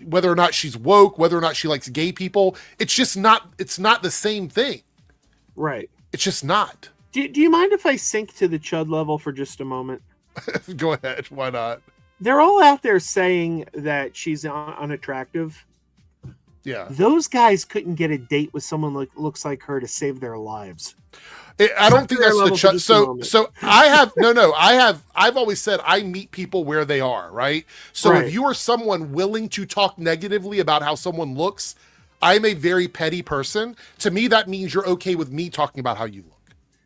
whether or not she's woke, whether or not she likes gay people. It's not the same thing. Right. It's just not. Do you mind if I sink to the chud level for just a moment? Go ahead. Why not? They're all out there saying that she's unattractive. Yeah. Those guys couldn't get a date with someone looks like her to save their lives. I don't think that's the chud. So I have I've always said I meet people where they are, right? So right. If you are someone willing to talk negatively about how someone looks, I'm a very petty person. To me, that means you're okay with me talking about how you look.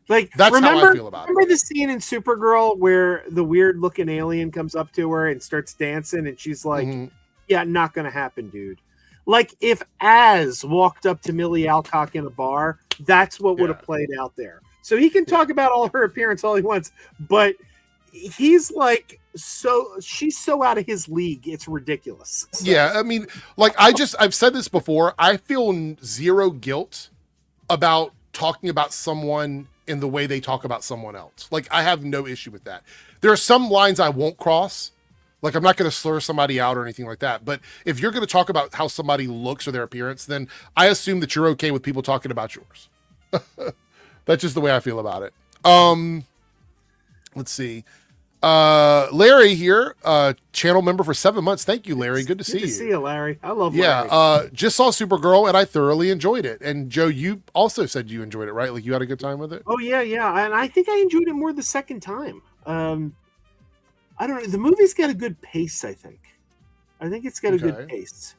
Like, that's how I feel about it. Remember the scene in Supergirl where the weird looking alien comes up to her and starts dancing and she's like, yeah, not going to happen, dude. Like if Az walked up to Millie Alcock in a bar, that's what would have played out there. So he can talk about all her appearance all he wants, but he's like, she's so out of his league. It's ridiculous. So. Yeah. I mean, like I've said this before. I feel zero guilt about talking about someone in the way they talk about someone else. Like I have no issue with that. There are some lines I won't cross. Like I'm not going to slur somebody out or anything like that. But if you're going to talk about how somebody looks or their appearance, then I assume that you're okay with people talking about yours. That's just the way I feel about it. Let's see. Larry here, channel member for 7 months. Thank you, Larry. Good to see you. Good to see you, Larry. I love Larry. Yeah. Just saw Supergirl and I thoroughly enjoyed it. And Joe, you also said you enjoyed it, right? Like you had a good time with it? Oh yeah. Yeah. And I think I enjoyed it more the second time. I don't know. The movie's got a good pace, I think. It's got a good pace.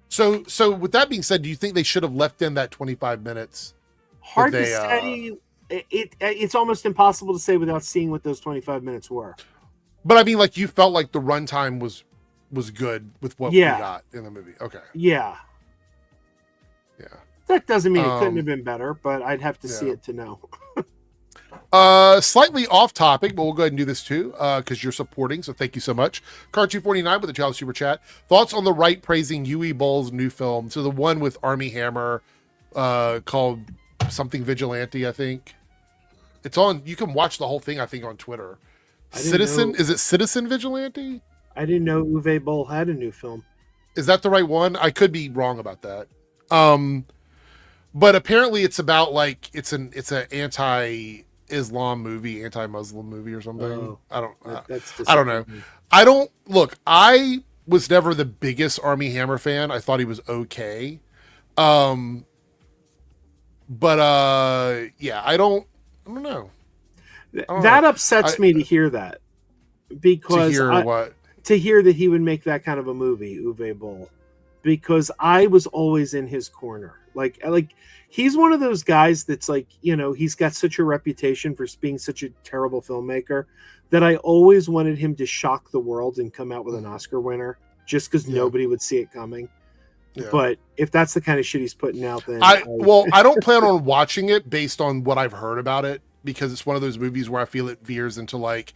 So with that being said, do you think they should have left in that 25 minutes? Hard to say. It's almost impossible to say without seeing what those 25 minutes were. But I mean, like you felt like the runtime was good with what we got in the movie. Okay. Yeah. Yeah. That doesn't mean it couldn't have been better, but I'd have to see it to know. Slightly off topic, but we'll go ahead and do this too, because you're supporting, so thank you so much. Car249 with a $2 super chat. Thoughts on the right praising Yui Bull's new film? So the one with Army Hammer, called something Vigilante, I think. It's on, you can watch the whole thing, I think, on Twitter. Citizen, is it Citizen Vigilante? I didn't know Uwe Boll had a new film. Is that the right one? I could be wrong about that. But apparently it's about like, it's an anti-Islam movie, anti-Muslim movie or something. Oh, I don't know. I was never the biggest Army Hammer fan. I thought he was okay. Yeah, I don't know. That upsets me to hear that, because to hear that he would make that kind of a movie, Uwe Boll, because I was always in his corner. Like he's one of those guys that's like, he's got such a reputation for being such a terrible filmmaker that I always wanted him to shock the world and come out with an Oscar winner, just because nobody would see it coming. Yeah. But if that's the kind of shit he's putting out, then I don't plan on watching it based on what I've heard about it, because it's one of those movies where I feel it veers into like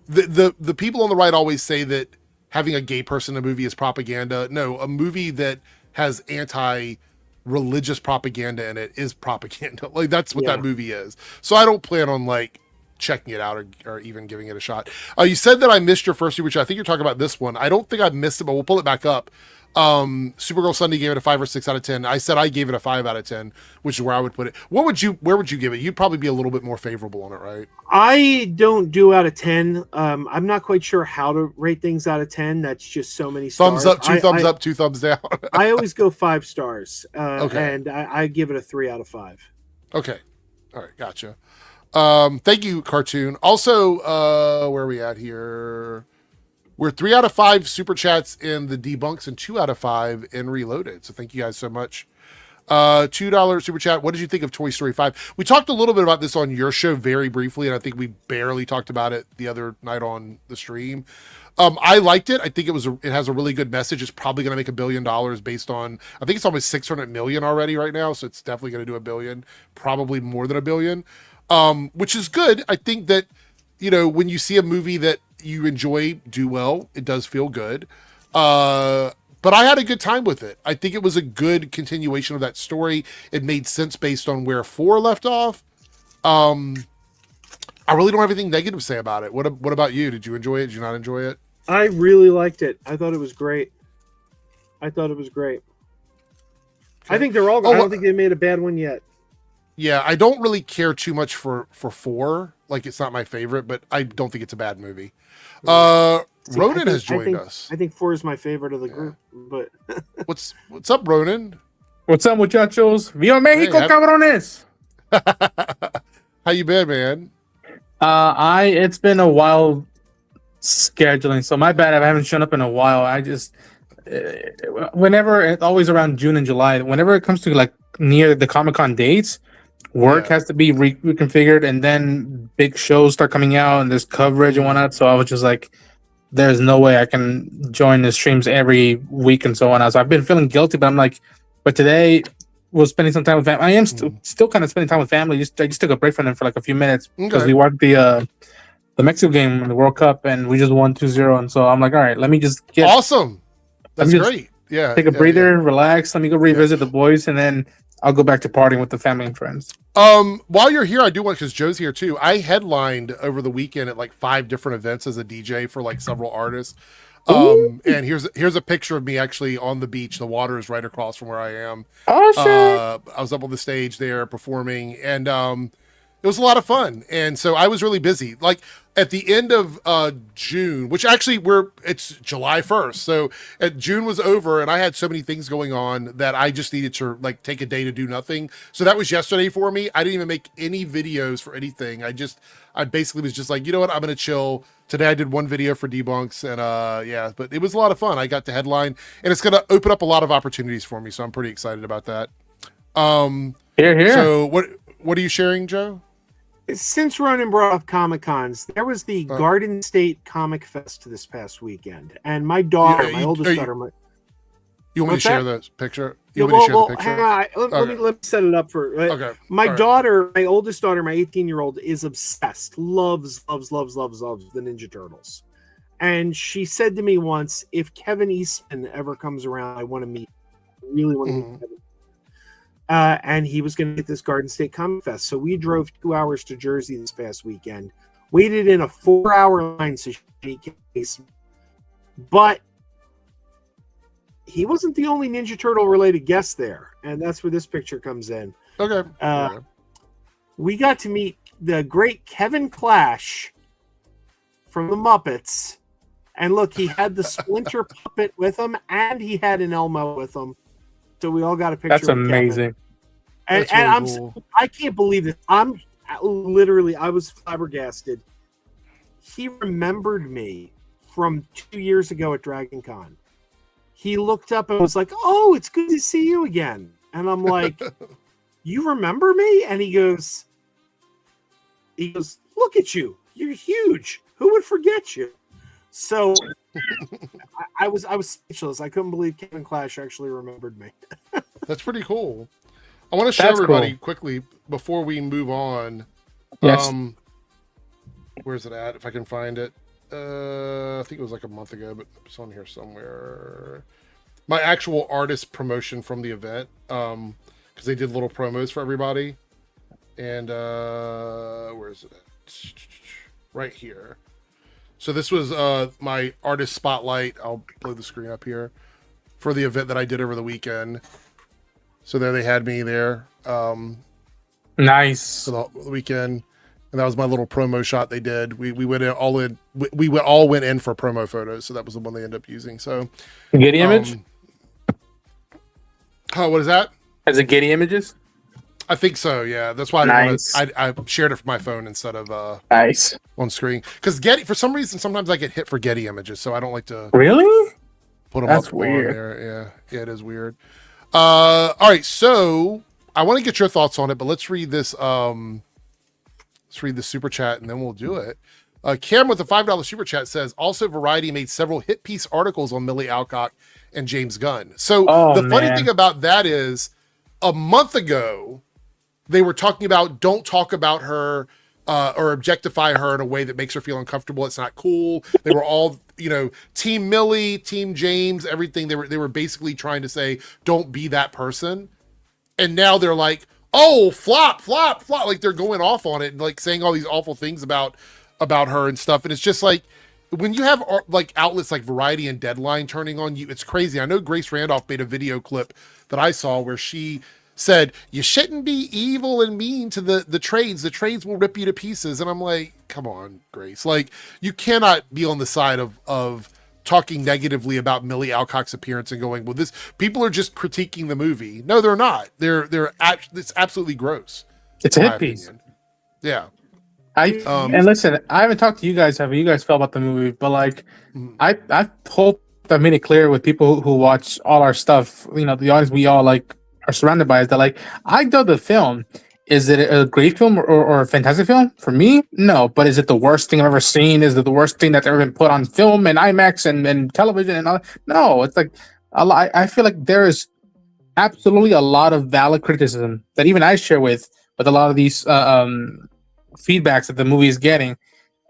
the people on the right always say that having a gay person in a movie is propaganda. No, a movie that has anti-religious propaganda in it is propaganda. Like that's what that movie is. So I don't plan on like checking it out or even giving it a shot. You said that I missed your first, which I think you're talking about this one. I don't think I missed it, but we'll pull it back up. Supergirl Sunday gave it a 5 or 6 out of 10. I said I gave it a 5 out of 10, which is where I would put it. Where would you give it? You'd probably be a little bit more favorable on it, right? I don't do out of 10. I'm not quite sure how to rate things out of 10. That's just so many stars. Thumbs up, thumbs up, 2 thumbs down. I always go 5 stars. Okay. And I give it a 3 out of 5. Okay. All right. Gotcha. Thank you, Cartoon. Also, where are we at here? We're 3 out of 5 super chats in the debunks and 2 out of 5 in Reloaded. So thank you guys so much. $2 super chat. What did you think of Toy Story 5? We talked a little bit about this on your show very briefly, and I think we barely talked about it the other night on the stream. I liked it. I think it has a really good message. It's probably going to make $1 billion based on, I think it's almost 600 million already right now. So it's definitely going to do $1 billion, probably more than $1 billion, which is good. I think that, when you see a movie that you enjoy do well, it does feel good. But I had a good time with it. I think it was a good continuation of that story. It made sense based on where 4 left off. I really don't have anything negative to say about it. What about you? Did you enjoy it? Did you not enjoy it? I really liked it. I thought it was great. I think they're all good. I don't think they made a bad one yet. Yeah, I don't really care too much for 4. Like, it's not my favorite, but I don't think it's a bad movie. Ronan has joined us. I think 4 is my favorite of the group. But what's up, Ronan? What's up, muchachos? Viva Mexico, cabrones! How you been, man? It's been a while scheduling, so my bad if I haven't shown up in a while. I just whenever, it's always around June and July, whenever it comes to like near the Comic-Con dates, work has to be reconfigured, and then big shows start coming out and there's coverage and whatnot. So I was just like, there's no way I can join the streams every week and so on. So I've been feeling guilty, but I'm like, but today was spending some time with family. I am still kind of spending time with family. I just took a break from them for like a few minutes because we watched the Mexico game in the World Cup and we just won 2-0. And so I'm like, all right, let me just get awesome. That's great. Yeah. Take a breather, relax. Let me go revisit the boys, and then I'll go back to partying with the family and friends. While you're here, I do want, because Joe's here too. I headlined over the weekend at like 5 different events as a DJ for like several artists. And here's a picture of me actually on the beach. The water is right across from where I am. Oh shit! I was up on the stage there performing, and it was a lot of fun. And so I was really busy. Like at the end of June, which actually it's July 1st. So June was over and I had so many things going on that I just needed to like take a day to do nothing. So that was yesterday for me. I didn't even make any videos for anything. I basically was just like, you know what? I'm going to chill. Today I did 1 video for Debunks, and but it was a lot of fun. I got to headline, and it's going to open up a lot of opportunities for me. So I'm pretty excited about that. Here. So what are you sharing, Joe? Since Ronan brought up Comic-Cons, there was the Garden State Comic Fest this past weekend, and my daughter, my oldest daughter, You want me What's to share that? the picture? Yeah, You want me to share the well, picture? hang on. Let me set it up for. Okay. My All right. daughter, my oldest daughter, my 18-year-old, is obsessed. Loves the Ninja Turtles. And she said to me once, if Kevin Eastman ever comes around, I want to meet. I really want to meet Kevin. And he was going to get this Garden State Comic Fest. So we drove 2 hours to Jersey this past weekend, waited in a 4-hour line so she could meet Kevin Eastman. But he wasn't the only Ninja Turtle related guest there, and that's where this picture comes in. Okay. We got to meet the great Kevin Clash from the Muppets, and look, he had the Splinter puppet with him, and he had an Elmo with him. So we all got a picture. That's with amazing. Kevin. And really cool. I can't believe this. I was flabbergasted. He remembered me from 2 years ago at Dragon Con. He looked up and was like, "Oh, it's good to see you again." And I'm like, "You remember me?" And he goes, "Look at you. You're huge. Who would forget you?" So I was speechless. I couldn't believe Kevin Clash actually remembered me. That's pretty cool. I want to show That's everybody cool. quickly before we move on. Yes. Where's it at? If I can find it. I think it was like a month ago, but it's on here somewhere. My actual artist promotion from the event, because they did little promos for everybody. And where is it at? Right here. So this was my artist spotlight. I'll blow the screen up here for the event that I did over the weekend. So there they had me there. Nice. For the weekend. And that was my little promo shot they did. We went in all in. We all went in for promo photos, so that was the one they ended up using. So Getty image? Oh, what is that? As a Getty images? I think so. Yeah, that's why Nice. I shared it from my phone instead of Nice. on screen. Because Getty, for some reason, sometimes I get hit for Getty images, so I don't like to Really? put them That's up weird. on there. Yeah, it is weird. All right, so I want to get your thoughts on it, but let's read this. Let's read the super chat and then we'll do it. Cam with the $5 super chat says, also Variety made several hit piece articles on Millie Alcock and James Gunn. So the funny thing about that is a month ago, they were talking about don't talk about her or objectify her in a way that makes her feel uncomfortable. It's not cool. They were all, Team Millie, Team James, everything. They were basically trying to say, don't be that person. And now they're like, oh, flop. Like they're going off on it and like saying all these awful things about her and stuff. And it's just like, when you have like outlets like Variety and Deadline turning on you, it's crazy. I know Grace Randolph made a video clip that I saw where she said, you shouldn't be evil and mean to the trades. The trades will rip you to pieces. And I'm like, come on, Grace. Like, you cannot be on the side of talking negatively about Millie Alcock's appearance and going, well, this people are just critiquing the movie. No, they're not. It's absolutely gross. It's a hit piece. Yeah. And listen, I haven't talked to you guys how you guys felt about the movie, but like, I hope I made it clear with people who watch all our stuff, the audience we all like are surrounded by, is that like, I dug the film. Is it a great film or a fantastic film? For me, no. But is it the worst thing I've ever seen? Is it the worst thing that's ever been put on film and IMAX and television and all? No, it's like I feel like there is absolutely a lot of valid criticism that even I share with a lot of these feedbacks that the movie is getting,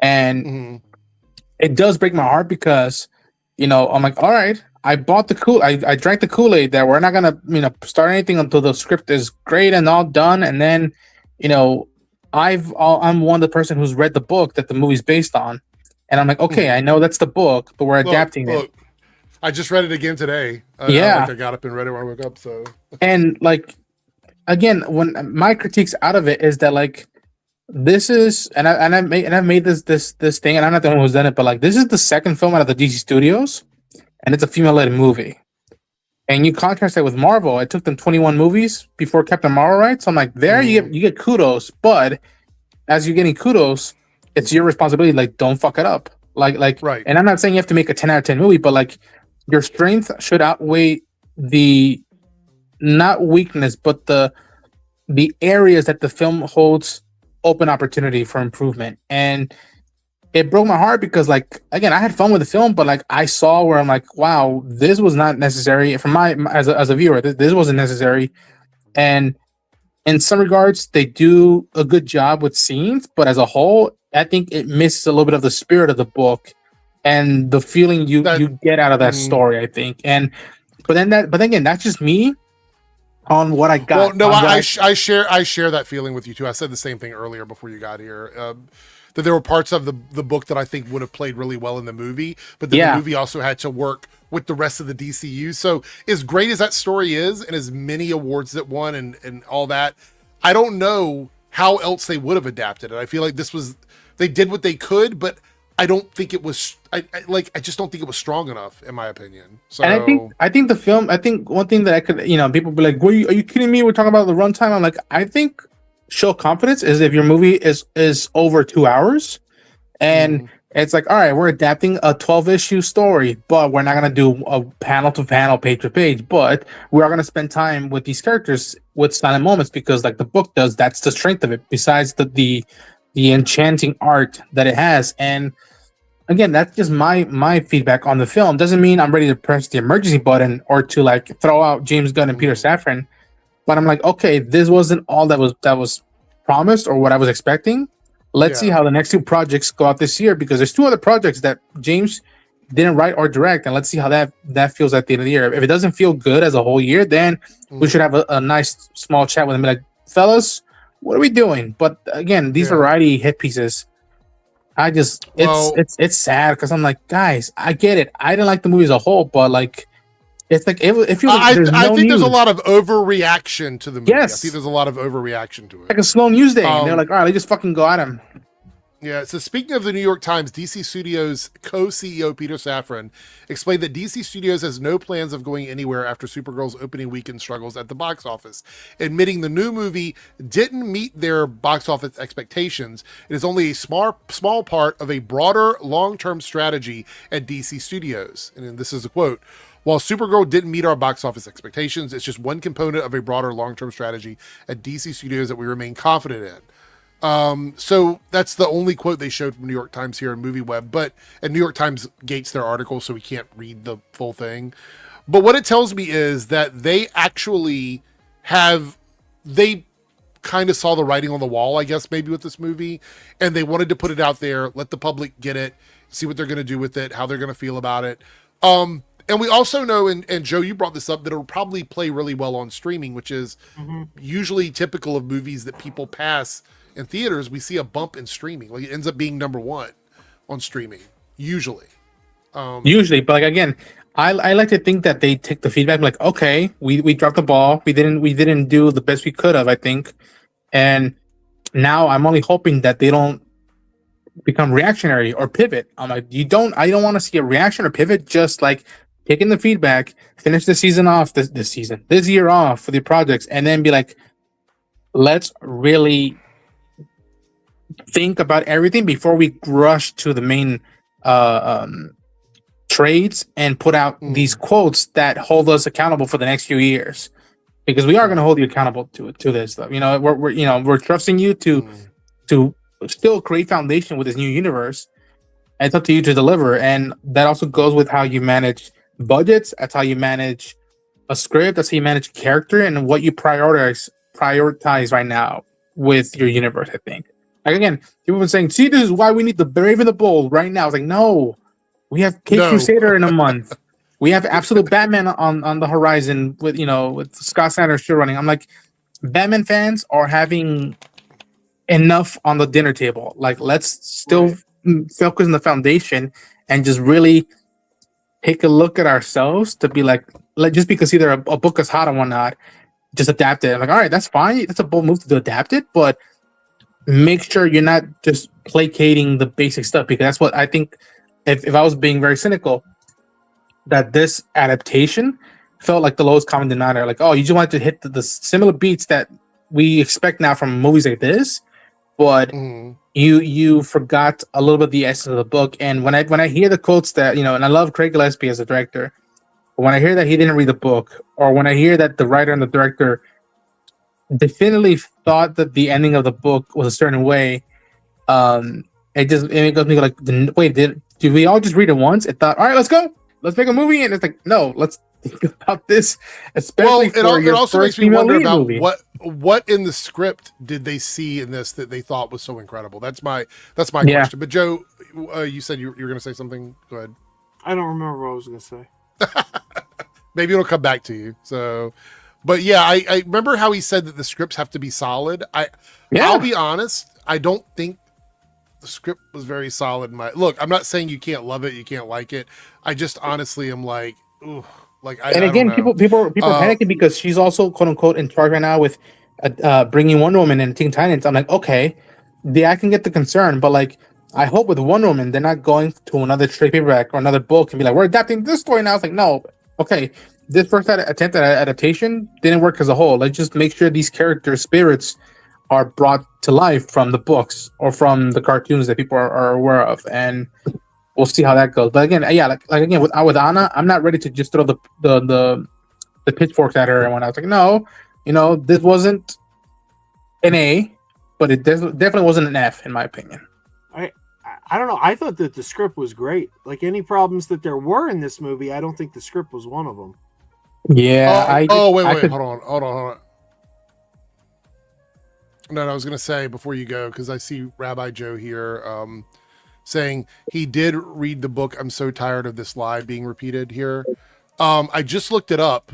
and it does break my heart because I'm like, all right, I bought the I drank the Kool-Aid that we're not gonna start anything until the script is great and all done, and then I'm one of the person who's read the book that the movie's based on, and I'm like, okay, I know that's the book, but we're adapting it. I just read it again today. I got up and read it when I woke up. So and like again, when my critiques out of it is that like, this is I've made this thing, and I'm not the one who's done it, but like, this is the second film out of the DC Studios, and it's a female-led movie. And you contrast that with Marvel. It took them 21 movies before Captain Marvel, right? So I'm like, you get kudos, but as you're getting kudos, it's your responsibility. Like, don't fuck it up. Like, right. And I'm not saying you have to make a 10 out of 10 movie, but like, your strength should outweigh the not weakness, but the areas that the film holds open opportunity for improvement. And it broke my heart because, like, again, I had fun with the film, but like I saw where I'm like, wow, this was not necessary from as a viewer. This wasn't necessary, and in some regards, they do a good job with scenes, but as a whole, I think it misses a little bit of the spirit of the book and the feeling you get out of that story. I think, but again, that's just me on what I got. Well, no, I share that feeling with you too. I said the same thing earlier before you got here. That there were parts of the book that I think would have played really well in the movie, but then the movie also had to work with the rest of the DCU. So as great as that story is, and as many awards it won, and all that, I don't know how else they would have adapted it. I feel like they did what they could, but I don't think it was. I just don't think it was strong enough, in my opinion. So, and I think the film. I think one thing that I could, people be like, "Are you kidding me? We're talking about the runtime." I'm like, I think show confidence is if your movie is over 2 hours, and it's like, all right, we're adapting a 12-issue story, but we're not gonna do a panel to panel, page to page, but we are gonna spend time with these characters with silent moments because, like the book does, that's the strength of it. Besides the enchanting art that it has, and again, that's just my feedback on the film. Doesn't mean I'm ready to press the emergency button or to like throw out James Gunn and Peter Safran. But I'm like, okay, this wasn't all that was promised or what I was expecting. Let's see how the next two projects go out this year, because there's two other projects that James didn't write or direct, and let's see how that feels at the end of the year. If it doesn't feel good as a whole year, then we should have a nice small chat with him, like, fellas, what are we doing? But again, these variety hit pieces, it's sad because I'm like, guys, I get it. I didn't like the movie as a whole, but like, it's like if you, I think there's a lot of overreaction to the movie. Yes. I think there's a lot of overreaction to it. Like a slow news day, and they're like, all right, let's just fucking go at him. Yeah, so speaking of the New York Times, DC Studios co-CEO Peter Safran explained that DC Studios has no plans of going anywhere after Supergirl's opening weekend struggles at the box office, admitting the new movie didn't meet their box office expectations. It is only a small part of a broader long-term strategy at DC Studios. And this is a quote. While Supergirl didn't meet our box office expectations, it's just one component of a broader long-term strategy at DC Studios that we remain confident in. So that's the only quote they showed from New York Times here in MovieWeb, and New York Times gates their article, so we can't read the full thing. But what it tells me is that they actually they kind of saw the writing on the wall, I guess, maybe with this movie, and they wanted to put it out there, let the public get it, see what they're going to do with it, how they're going to feel about it. And we also know, and Joe, you brought this up, that it'll probably play really well on streaming, which is usually typical of movies that people pass in theaters. We see a bump in streaming. Like, it ends up being number one on streaming, usually. Usually, but like, again, I like to think that they take the feedback, like, okay, we dropped the ball. We didn't do the best we could have, I think. And now I'm only hoping that they don't become reactionary or pivot. I'm like, I don't want to see a reaction or pivot, just like taking the feedback, finish the season off this year off for the projects, and then be like, let's really think about everything before we rush to the main trades and put out these quotes that hold us accountable for the next few years, because we are going to hold you accountable to this stuff. We're trusting you to still create foundation with this new universe, and it's up to you to deliver. And that also goes with how you manage budgets. That's how you manage a script. That's how you manage character and what you prioritize right now with your universe, I think. Like, again, people have been saying, see, this is why we need the Brave and the Bold right now. It's like, no, we have Caped Crusader in a month. We have Absolute Batman on the horizon with Scott Snyder still running. I'm like, Batman fans are having enough on the dinner table. Like, let's still focus on the foundation and just really take a look at ourselves to be like just because either a book is hot and whatnot, just adapt it. I'm like, all right, that's fine. That's a bold move to adapt it, but make sure you're not just placating the basic stuff, because that's what I think. If I was being very cynical, that this adaptation felt like the lowest common denominator. Like, oh, you just wanted to hit the similar beats that we expect now from movies like this, but you forgot a little bit the essence of the book. And when I hear the quotes that, and I love Craig Gillespie as a director, but when I hear that he didn't read the book, or when I hear that the writer and the director definitively thought that the ending of the book was a certain way, it goes me like, wait, did we all just read it once? It thought, all right, let's go, let's make a movie, and it's like, no, let's think about this, especially it also makes me wonder about movie. what in the script did they see in this that they thought was so incredible. That's my question. But Joe, you said you were going to say something. Go ahead. I don't remember what I was going to say. Maybe it'll come back to you. So, but yeah, I remember how he said that the scripts have to be solid. I'll be honest, I don't think the script was very solid. Look, I'm not saying you can't love it, you can't like it. I just honestly am like, ooh, like I. And again, people panicking because she's also quote unquote in charge right now with bringing Wonder Woman and Teen Titans. I'm like, okay, I can get the concern, but like, I hope with Wonder Woman they're not going to another trade paperback or another book and be like, we're adapting this story now. It's like, no, okay, this first attempt at adaptation didn't work as a whole. Let's just make sure these characters' spirits are brought to life from the books or from the cartoons that people are aware of, and we'll see how that goes. But again, yeah, like again with Anna, I'm not ready to just throw the pitchforks at her. And when I was like, no, this wasn't an A, but it definitely wasn't an F in my opinion. I don't know. I thought that the script was great. Like any problems that there were in this movie, I don't think the script was one of them. Yeah. Wait, hold on. No, I was going to say before you go, because I see Rabbi Joe here saying he did read the book. I'm so tired of this lie being repeated here. I just looked it up,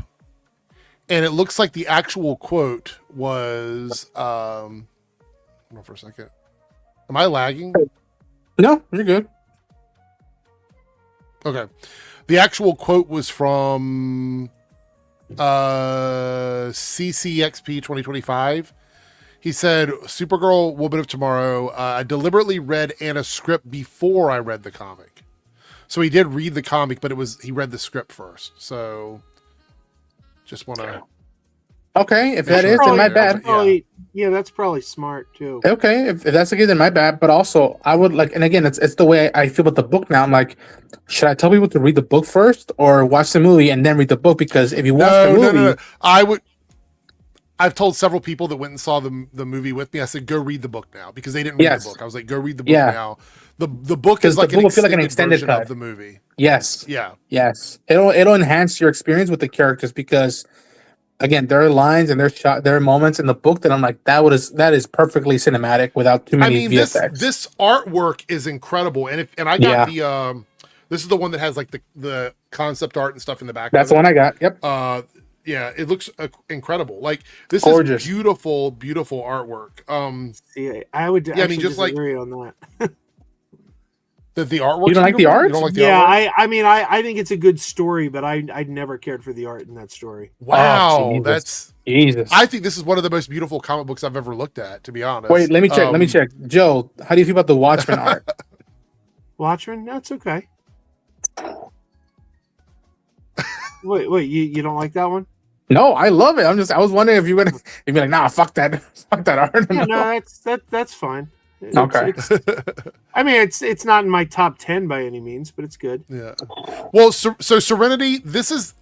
and it looks like the actual quote was. Hold on for a second. Am I lagging? No, you're good. Okay. The actual quote was from CCXP 2025. He said, Supergirl, Woman of Tomorrow, I deliberately read Anna's script before I read the comic. So he did read the comic, but he read the script first. So just want to... Okay, if that is, then my bad. Yeah, that's probably smart too. Okay, if that's the case, then my bad. But also, I would like, and again, it's the way I feel about the book now. I'm like, should I tell people to read the book first or watch the movie and then read the book? Because if you watch the movie, no. I've told several people that went and saw the movie with me. I said, go read the book now because they didn't read the book. I was like, go read the book now. The book is like an extended version of the movie. Yes. Yeah. Yes. It'll enhance your experience with the characters because. Again, there are lines and there are moments in the book that I'm like, that is perfectly cinematic without too many VFX. This artwork is incredible, and I got the this is the one that has like the concept art and stuff in the back. That's the one I got. Yep. Yeah, it looks incredible. Like this Gorgeous. is beautiful artwork. I would disagree on that. The artwork. You don't like the art? You don't like the artwork? I think it's a good story, but I never cared for the art in that story. Wow, that's Jesus. I think this is one of the most beautiful comic books I've ever looked at. To be honest. Wait, let me check. Joe, how do you feel about the Watchmen art? Watchmen? That's okay. Wait, you don't like that one? No, I love it. I was wondering if you'd be like, nah, fuck that art. Yeah, no, that's fine. Okay. It's not in my top 10 by any means, but it's good. Yeah. Well, so Serenity, this is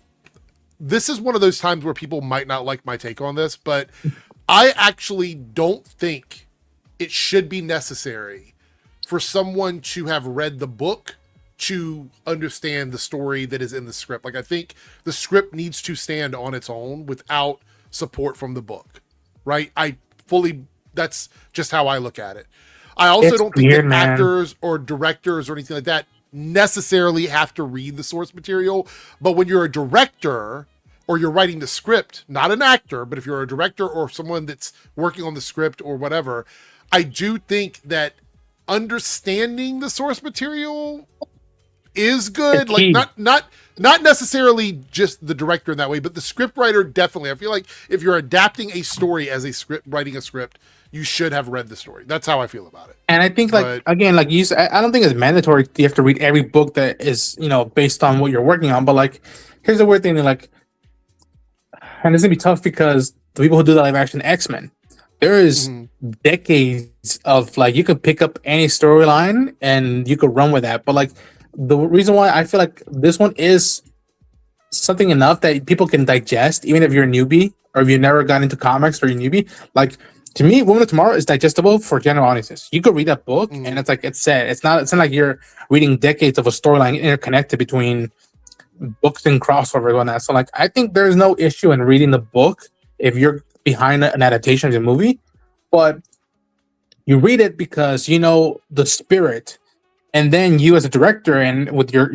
one of those times where people might not like my take on this, but I actually don't think it should be necessary for someone to have read the book to understand the story that is in the script. Like, I think the script needs to stand on its own without support from the book, right? That's just how I look at it. I also don't think that actors or directors or anything like that necessarily have to read the source material. But when you're a director or you're writing the script, not an actor, but if you're a director or someone that's working on the script or whatever, I do think that understanding the source material is good. Like not necessarily just the director in that way, but the script writer definitely. I feel like if you're adapting a story as a script, writing a script, you should have read the story. That's how I feel about it. And I think, again, like you said, I don't think it's mandatory you have to read every book that is, based on what you're working on. But like, here's the weird thing, like, and it's gonna be tough because the people who do the live action X-Men, there is decades of like you could pick up any storyline and you could run with that. But like the reason why I feel like this one is something enough that people can digest, even if you're a newbie or if you never got into comics or you're a newbie, like to me, Woman of Tomorrow is digestible for general audiences. You could read that book, Mhm. and it's like it's said. It's not like you're reading decades of a storyline interconnected between books and crossover and that. So like, I think there's no issue in reading the book if you're behind an adaptation of the movie, but you read it because you know the spirit, and then you as a director and with your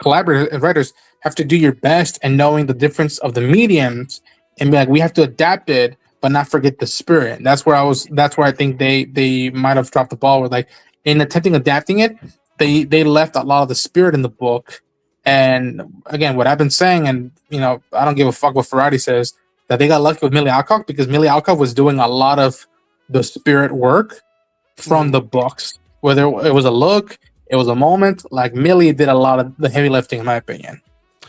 collaborators and writers have to do your best and knowing the difference of the mediums and be like, we have to adapt it but not forget the spirit. That's where I think they might have dropped the ball with, like, in attempting adapting it, they left a lot of the spirit in the book. And again, what I've been saying, and I don't give a fuck what Ferrari says, that they got lucky with Millie Alcock because Millie Alcock was doing a lot of the spirit work from the books, whether it was a look, it was a moment. Like, Millie did a lot of the heavy lifting, in my opinion.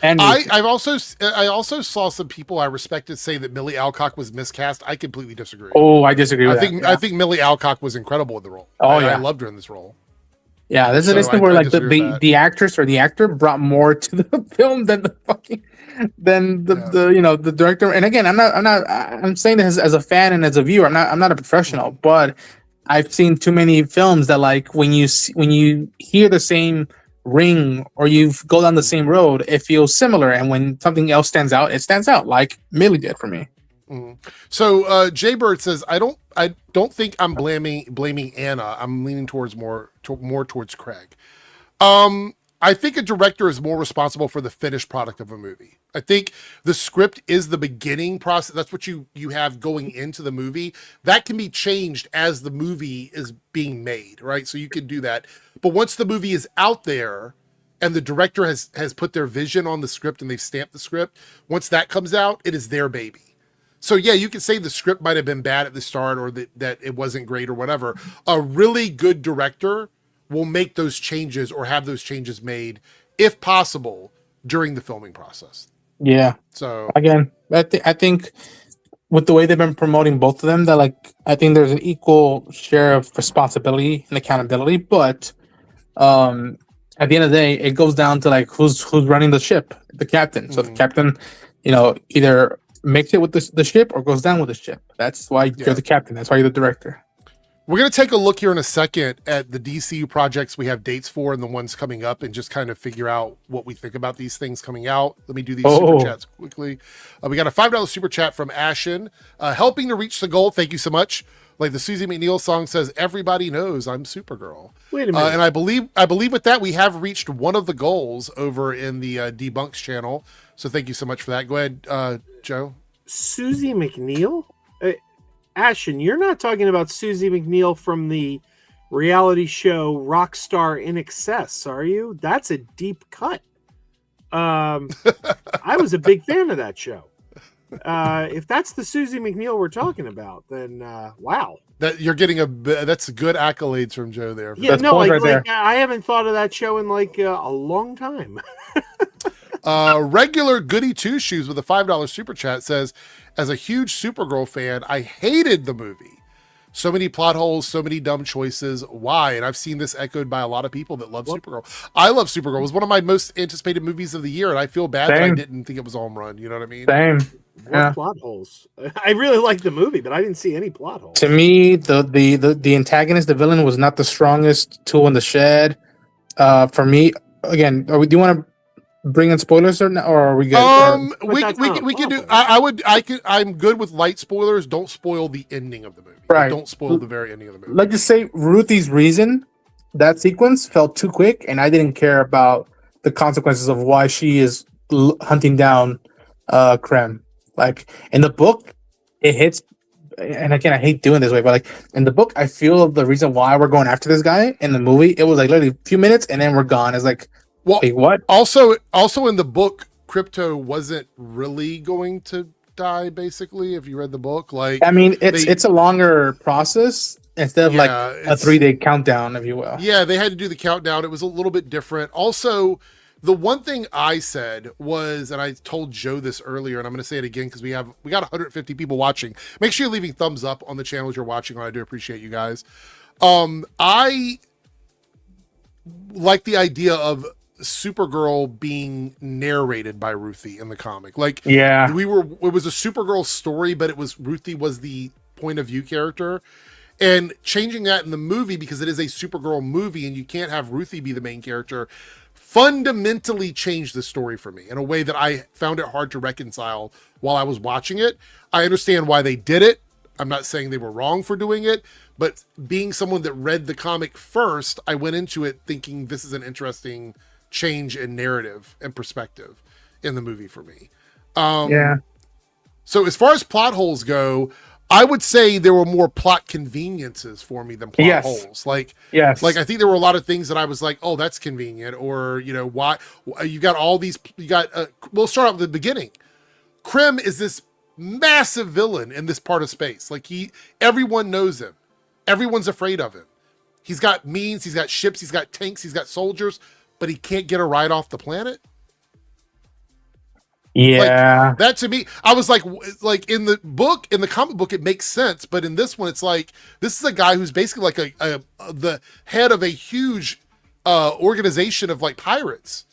And I also saw some people I respected say that Millie Alcock was miscast. I completely disagree. I disagree with that. I think Millie Alcock was incredible in the role. I loved her in this role. Yeah, there's an instance where like the actress or the actor brought more to the film than the director. And again, I'm saying this as a fan and as a viewer. I'm not a professional, but I've seen too many films that, like, when you hear the same ring or you go down the same road, it feels similar, and when something else stands out, it stands out, like Millie did for me. So Jay Bird says, I don't think I'm blaming Anna. I'm leaning towards more towards Craig. I think a director is more responsible for the finished product of a movie. I think the script is the beginning process. That's what you have going into the movie. That can be changed as the movie is being made, right? So you can do that. But once the movie is out there and the director has put their vision on the script and they've stamped the script, once that comes out, it is their baby. So yeah, you could say the script might have been bad at the start or that it wasn't great or whatever. A really good director will make those changes or have those changes made, if possible, during the filming process. Yeah. So again, I think with the way they've been promoting both of them, that, like, I think there's an equal share of responsibility and accountability. But at the end of the day, it goes down to, like, who's running the ship, the captain. So the captain, either makes it with the ship or goes down with the ship. That's why you're the captain. That's why you're the director. We're going to take a look here in a second at the DCU projects we have dates for and the ones coming up, and just kind of figure out what we think about these things coming out. Let me do these super chats quickly. We got a $5 super chat from Ashen, helping to reach the goal. Thank you so much. Like the Susie McNeil song says, everybody knows I'm Supergirl. Wait a minute. And I believe with that, we have reached one of the goals over in the Debunks channel. So thank you so much for that. Go ahead, Joe. Susie McNeil? Ashen, you're not talking about Susie McNeil from the reality show Rockstar in Excess, are you? That's a deep cut. I was a big fan of that show. If that's the Susie McNeil we're talking about, then wow. That you're getting that's good accolades from Joe there. Yeah, that's no, right I haven't thought of that show in a long time. Regular Goody Two Shoes with a $5 super chat says, as a huge Supergirl fan, I hated the movie. So many plot holes, so many dumb choices. Why? And I've seen this echoed by a lot of people that love Supergirl. I love Supergirl. It was one of my most anticipated movies of the year, and I feel bad that I didn't think it was a home run. You know what I mean? Same. What plot holes? I really liked the movie, but I didn't see any plot holes. To me, the antagonist, the villain, was not the strongest tool in the shed. For me, again, do you want to bring in spoilers or are we good? We can do. I'm good with light spoilers. Don't spoil the ending of the movie. Right. Don't spoil the very ending of the movie. Let's just say Ruthie's reason, that sequence felt too quick, and I didn't care about the consequences of why she is hunting down Krem. Like, in the book, it hits. And again, I hate doing this way, but like in the book, I feel the reason why we're going after this guy. In the movie, it was like literally a few minutes, and then we're gone. It's like, well, wait, what? Also in the book, Krypto wasn't really going to die. Basically, if you read the book, like, I mean, it's a longer process instead of like a 3-day countdown, if you will. Yeah, they had to do the countdown. It was a little bit different. Also, the one thing I said was, and I told Joe this earlier, and I'm going to say it again because we got 150 people watching. Make sure you're leaving thumbs up on the channels you're watching on. I do appreciate you guys. I like the idea of Supergirl being narrated by Ruthie in the comic. Like, yeah, it was a Supergirl story, but Ruthie was the point of view character. And changing that in the movie, because it is a Supergirl movie and you can't have Ruthie be the main character, fundamentally changed the story for me in a way that I found it hard to reconcile while I was watching it. I understand why they did it. I'm not saying they were wrong for doing it, but being someone that read the comic first, I went into it thinking this is an interesting change in narrative and perspective in the movie for me. So as far as plot holes go, I would say there were more plot conveniences for me than plot holes. Like I think there were a lot of things that I was like, oh, that's convenient. Or, why you got all these, we'll start off at the beginning. Krim is this massive villain in this part of space. Like everyone knows him. Everyone's afraid of him. He's got means, he's got ships, he's got tanks, he's got soldiers, but he can't get a ride off the planet. Yeah, like, that to me, I was like in the comic book, it makes sense, but in this one, it's like this is a guy who's basically like the head of a huge organization of like pirates,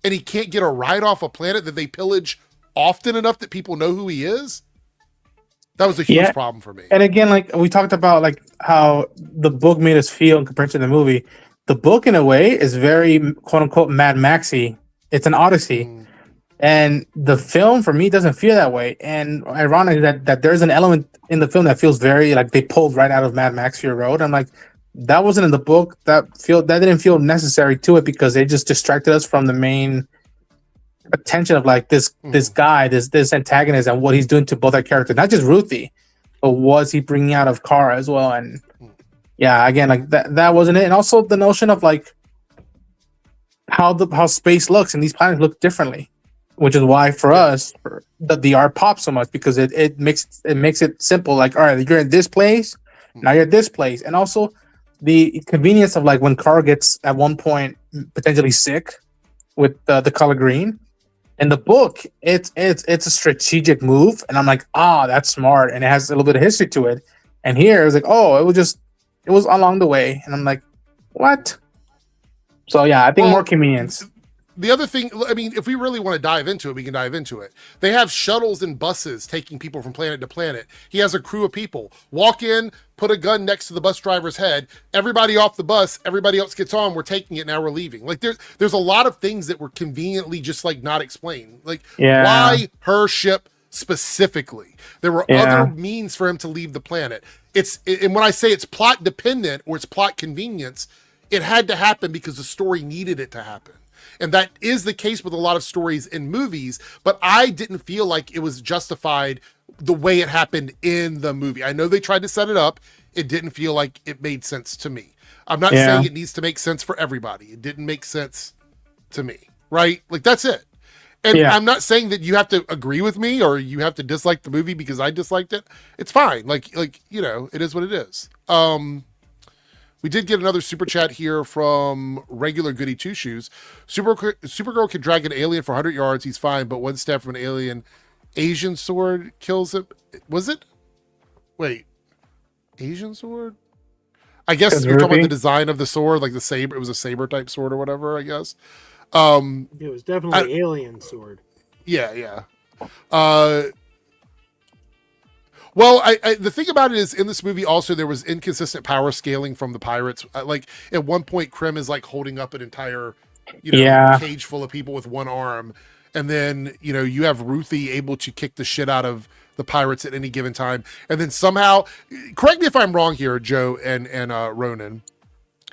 and he can't get a ride off a planet that they pillage often enough that people know who he is. That was a huge problem for me. And again, like we talked about, like how the book made us feel compared to the movie. The book, in a way, is very quote unquote Mad Maxy. It's an odyssey. And the film, for me, doesn't feel that way. And ironic that there's an element in the film that feels very like they pulled right out of Mad Max Fury Road. I'm like, that wasn't in the book. That didn't feel necessary to it because they just distracted us from the main attention of like this guy, this antagonist, and what he's doing to both our characters. Not just Ruthie, but what's he bringing out of Kara as well. And yeah, again, like that wasn't it. And also the notion of like how space looks and these planets look differently. Which is why for us the art pops so much, because it makes it simple. Like, all right, you're in this place, now you're at this place, and also the convenience of like when Kara gets at one point potentially sick with the color green. In the book, it's a strategic move, and I'm like, that's smart, and it has a little bit of history to it. And here it was like, it was along the way, and I'm like, what? So yeah, I think more convenience. The other thing, I mean, if we really want to dive into it, we can dive into it. They have shuttles and buses taking people from planet to planet. He has a crew of people. Walk in, put a gun next to the bus driver's head. Everybody off the bus, everybody else gets on. We're taking it, now we're leaving. Like there's a lot of things that were conveniently just like not explained. Like why her ship specifically? There were other means for him to leave the planet. And when I say it's plot dependent or it's plot convenience, it had to happen because the story needed it to happen. And that is the case with a lot of stories in movies, but I didn't feel like it was justified the way it happened in the movie. I know they tried to set it up. It didn't feel like it made sense to me. I'm not saying it needs to make sense for everybody. It didn't make sense to me, right? Like, that's it. And I'm not saying that you have to agree with me or you have to dislike the movie because I disliked it. It's fine. Like, it is what it is. We did get another super chat here from regular Goody Two Shoes. Supergirl can drag an alien for 100 yards. He's fine, but one step from an alien Asian sword kills him. Was it? Wait, Asian sword? I guess you're talking about the design of the sword, like the saber. It was a saber type sword or whatever, I guess. It was definitely alien sword. Yeah. Well, the thing about it is, in this movie also there was inconsistent power scaling from the pirates. Like at one point, Krim is like holding up an entire, cage full of people with one arm, and then you have Ruthie able to kick the shit out of the pirates at any given time, and then somehow, correct me if I'm wrong here, Joe and Ronan,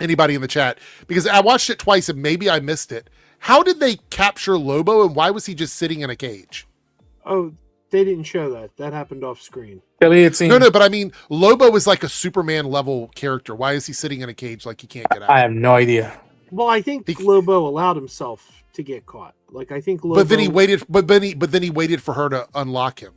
anybody in the chat, because I watched it twice and maybe I missed it. How did they capture Lobo, and why was he just sitting in a cage? Oh, they didn't show that. That happened off screen. No, but I mean, Lobo is like a Superman level character. Why is he sitting in a cage like he can't get out? I have no idea. Well, I think Lobo allowed himself to get caught. Like, I think Lobo... But then he waited. But then he waited for her to unlock him.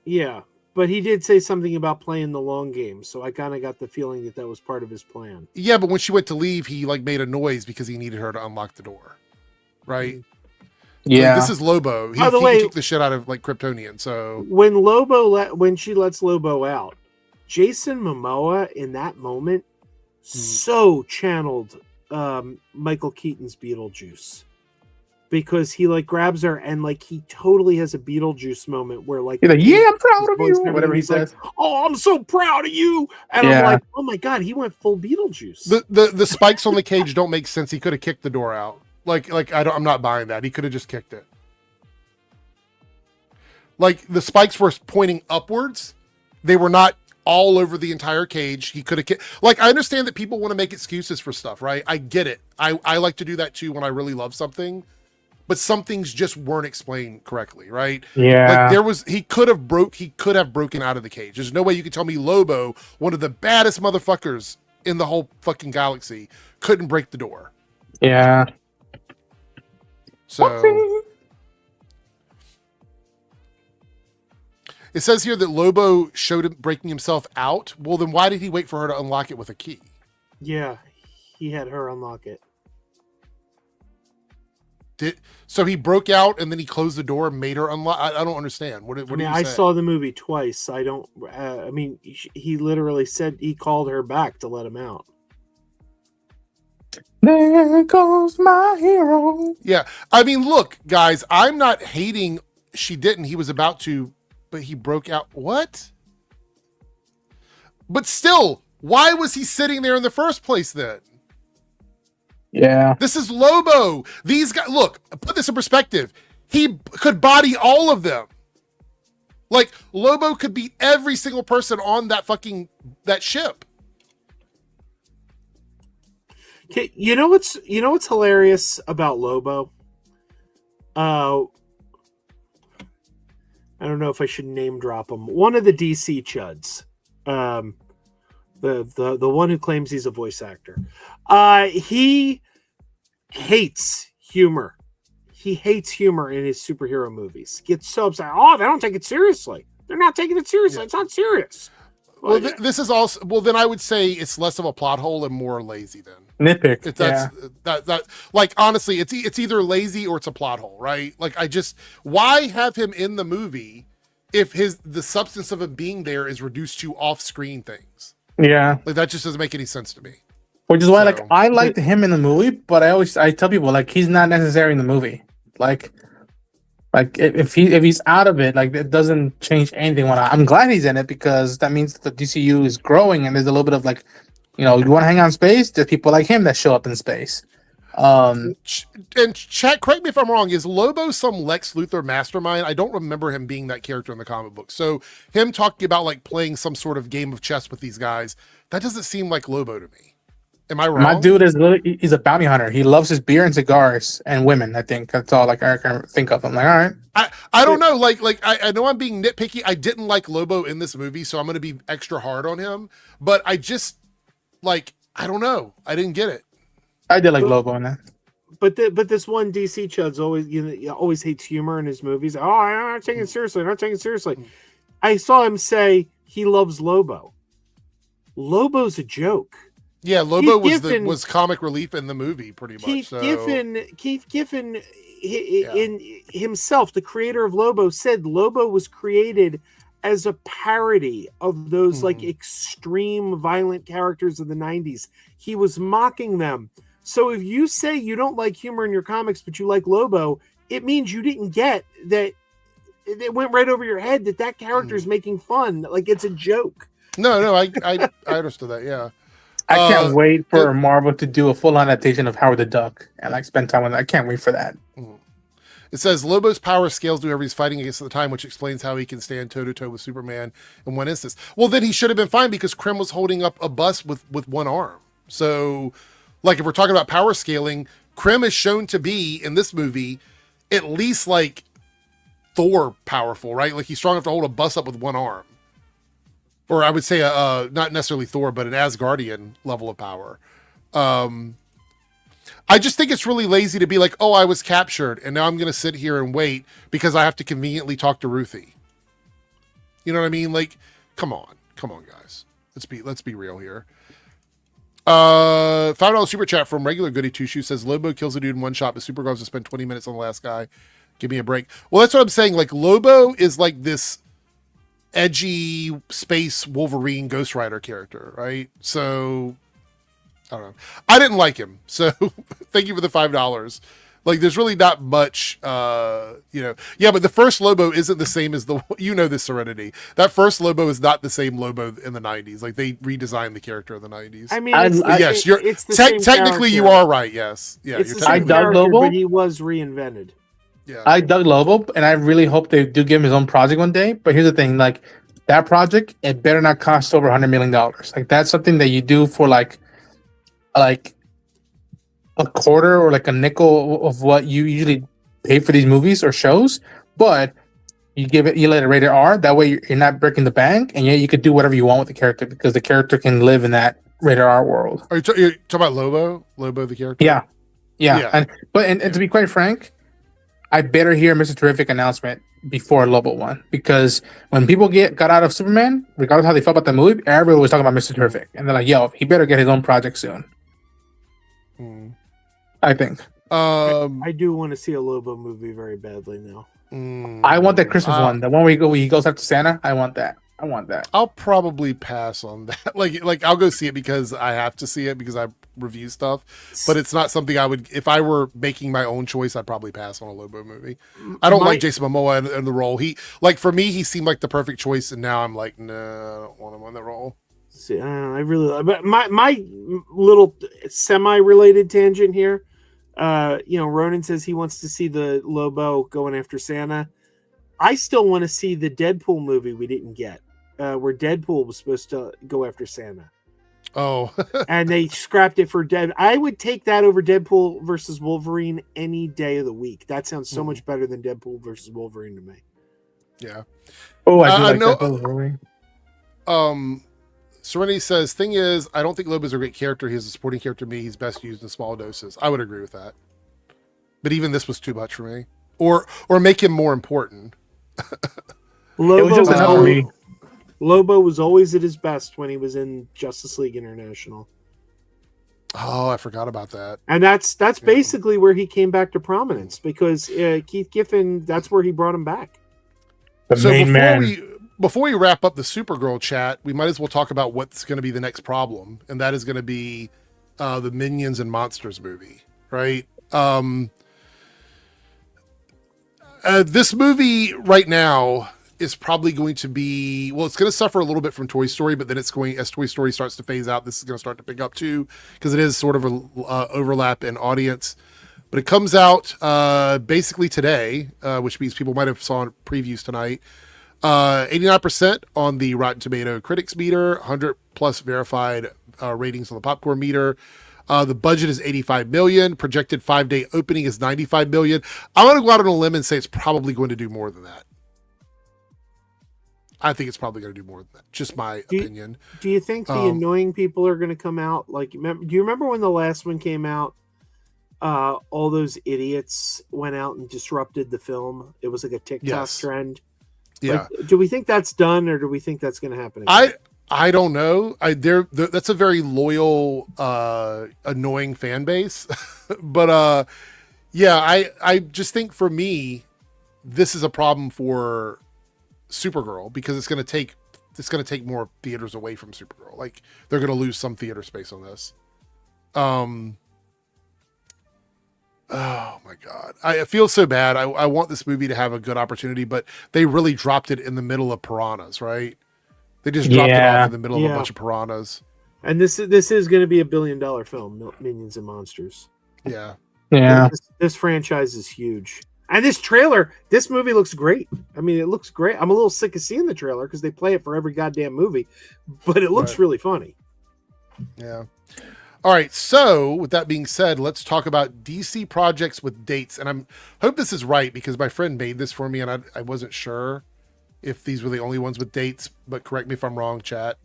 Yeah, but he did say something about playing the long game, so I kind of got the feeling that was part of his plan. Yeah, but when she went to leave, he like made a noise because he needed her to unlock the door, right? Yeah, like, this is Lobo. He can kick the shit out of like Kryptonian. So when she lets Lobo out, Jason Momoa in that moment so channeled Michael Keaton's Beetlejuice. because he like grabs her and like he totally has a Beetlejuice moment where like, He's like, the yeah, cape I'm proud his of voice you, and everything, whatever he he's like, says. oh, I'm so proud of you, and I'm Yeah. like, oh my god, he went full Beetlejuice. The spikes on the cage don't make sense. He could have kicked the door out. Like I'm not buying that. He could have just kicked it. Like the spikes were pointing upwards. They were not all over the entire cage. He could have like, I understand that people want to make excuses for stuff, right? I get it. I like to do that too when I really love something, but some things just weren't explained correctly, right? Yeah. Like he could have broken out of the cage. There's no way you could tell me Lobo, one of the baddest motherfuckers in the whole fucking galaxy, couldn't break the door. Yeah. So it says here that Lobo showed him breaking himself out. Well, then why did he wait for her to unlock it with a key? Yeah, he had her unlock it. So he broke out and then he closed the door and made her unlock. I don't understand. What do you say? I saw the movie twice. I don't. I mean, he literally said he called her back to let him out. There goes my hero. Yeah, I mean, look, guys, I'm not hating. She didn't. He was about to, but he broke out. What? But still, why was he sitting there in the first place then? Yeah. This is Lobo. These guys, look, put this in perspective. He could body all of them. Like, Lobo could beat every single person on that ship. Okay, you know what's hilarious about Lobo? I don't know if I should name drop him. One of the DC chuds, the one who claims he's a voice actor. He hates humor. He hates humor in his superhero movies. Gets so upset. Oh, they don't take it seriously. They're not taking it seriously. Yeah. It's not serious. Well, this is also. Well, then I would say it's less of a plot hole and more lazy. Then nitpick. That like honestly, it's either lazy or it's a plot hole, right? Like why have him in the movie if the substance of him being there is reduced to off-screen things? Yeah, like that just doesn't make any sense to me. Which is why, I liked him in the movie, but I tell people he's not necessary in the movie. Like if he's out of it, it doesn't change anything. I'm glad he's in it because that means the DCU is growing and there's a little bit of you want to hang out in space. There's people like him that show up in space. And chat, correct me if I'm wrong. Is Lobo some Lex Luthor mastermind? I don't remember him being that character in the comic book. So him talking about playing some sort of game of chess with these guys, that doesn't seem like Lobo to me. Am I wrong? My dude he's a bounty hunter. He loves his beer and cigars and women. I think that's all I can think of. I'm like, all right. I don't know. I know I'm being nitpicky. I didn't like Lobo in this movie, so I'm going to be extra hard on him. But I just I don't know. I didn't get it. I did like Lobo in that. But this one DC chud's always hates humor in his movies. Oh, I'm not taking it seriously. I'm not taking it seriously. I saw him say he loves Lobo. Lobo's a joke. Yeah, Lobo was comic relief in the movie, pretty much. Keith Giffen in himself, the creator of Lobo, said Lobo was created as a parody of those extreme violent characters of the 90s. He was mocking them. So if you say you don't like humor in your comics, but you like Lobo, it means you didn't get that. It went right over your head that character is making fun. It's a joke. No, I understood that. Yeah. I can't wait for Marvel to do a full adaptation of Howard the Duck and spend time with it. I can't wait for that. It says Lobo's power scales to whoever he's fighting against at the time, which explains how he can stand toe-to-toe with Superman in one instance. Well, then he should have been fine because Krim was holding up a bus with one arm. So, if we're talking about power scaling, Krim is shown to be, in this movie, at least Thor powerful, right? He's strong enough to hold a bus up with one arm. Or I would say, not necessarily Thor, but an Asgardian level of power. I just think it's really lazy to be oh, I was captured, and now I'm going to sit here and wait because I have to conveniently talk to Ruthie. You know what I mean? Come on, guys. Let's be real here. $5 super chat from regular Goody Two Shoes says Lobo kills a dude in one shot, but Supergirl has to spend 20 minutes on the last guy. Give me a break. Well, that's what I'm saying. Lobo is this edgy space Wolverine Ghost Rider character, right? So I don't know. I didn't like him. So thank you for the $5. Like, there's really not much, Yeah, but the first Lobo isn't the same as this Serenity. That first Lobo is not the same Lobo in the 90s. Like, they redesigned the character in the 90s. I mean, yes, it's the same technically you character. are right. Yes, yeah, It's you're the same I dug character, Lobo. but he was reinvented. Yeah, I dug Lobo, and I really hope they do give him his own project one day. But here's the thing: like that project, it better not cost over $100 million. Like that's something that you do for like a quarter or like a nickel of what you usually pay for these movies or shows. But you let it rated R. That way, you're not breaking the bank, and yet you could do whatever you want with the character because the character can live in that rated R world. Are you talking about Lobo? Lobo the character? Yeah. Yeah. And to be quite frank, I better hear Mr. Terrific announcement before Lobo one, because when people got out of Superman, regardless of how they felt about the movie, everybody was talking about Mr. Terrific, and they're like, "Yo, he better get his own project soon." I think. I do want to see a Lobo movie very badly now. I want that Christmas one, the one where he goes after Santa. I want that. I'll probably pass on that. Like I'll go see it because I have to see it because I review stuff, but it's not something I would. If I were making my own choice, I'd probably pass on a Lobo movie. I don't like Jason Momoa in the role. For me, he seemed like the perfect choice, and now I'm like, no, I don't want him on the role. See, I really, but my little semi-related tangent here. Ronan says he wants to see the Lobo going after Santa. I still want to see the Deadpool movie we didn't get, where Deadpool was supposed to go after Santa. Oh, and they scrapped it for Dead. I would take that over Deadpool versus Wolverine any day of the week. That sounds so much better than Deadpool versus Wolverine to me. Yeah. Oh, I do like Deadpool. Serenity says, thing is, I don't think Lobo's a great character. He's a supporting character to me. He's best used in small doses. I would agree with that. But even this was too much for me. Or make him more important. Lobo was always at his best when he was in Justice League International. Oh, I forgot about that. And that's basically where he came back to prominence, because Keith Giffen, that's where he brought him back. Before we wrap up the Supergirl chat, we might as well talk about what's going to be the next problem, and that is going to be the Minions and Monsters movie, right? This movie right now is probably going to be, it's going to suffer a little bit from Toy Story, but then as Toy Story starts to phase out, this is going to start to pick up too, because it is sort of an overlap in audience. But it comes out basically today, which means people might have saw previews tonight. 89% on the Rotten Tomato critics meter, 100 plus verified ratings on the popcorn meter. The budget is $85 million. Projected 5-day opening is $95 million. I'm going to go out on a limb and say it's probably going to do more than that. I think it's probably going to do more than that. Just my opinion. Do you think the annoying people are going to come out? Like, do you remember when the last one came out? All those idiots went out and disrupted the film. It was like a TikTok trend. Yeah. Like, do we think that's done, or do we think that's going to happen again? I don't know. That's a very loyal, annoying fan base. But I just think for me, this is a problem for Supergirl, because it's going to take more theaters away from Supergirl. Like, they're going to lose some theater space on this. Oh my God. I feel so bad. I want this movie to have a good opportunity, but they really dropped it in the middle of Piranhas, right? They just dropped it off in the middle of a bunch of Piranhas. And this is going to be $1 billion film, Minions and Monsters. Yeah. Yeah. This franchise is huge. And this movie looks great. I mean, it looks great. I'm a little sick of seeing the trailer because they play it for every goddamn movie, but it looks really funny. Yeah. All right. So with that being said, let's talk about DC projects with dates. And hope this is right, because my friend made this for me and I wasn't sure if these were the only ones with dates, but correct me if I'm wrong, chat.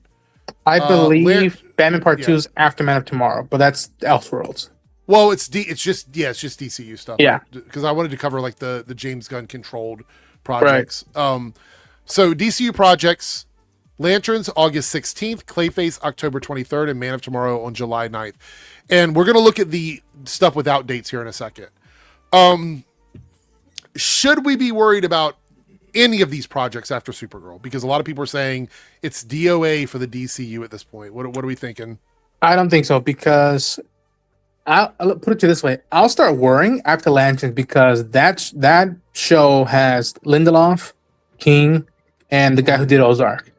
I believe Batman Part 2 is after Man of Tomorrow, but that's Elseworlds. Well, it's just DCU stuff. Yeah. Because I wanted to cover like the James Gunn controlled projects. Right. So DCU projects: Lanterns, August 16th, Clayface, October 23rd, and Man of Tomorrow on July 9th. And we're going to look at the stuff without dates here in a second. Should we be worried about any of these projects after Supergirl? Because a lot of people are saying it's DOA for the DCU at this point. What are we thinking? I don't think so, because I'll put it to you this way: I'll start worrying after Lanterns because that show has Lindelof, King, and the guy who did Ozark.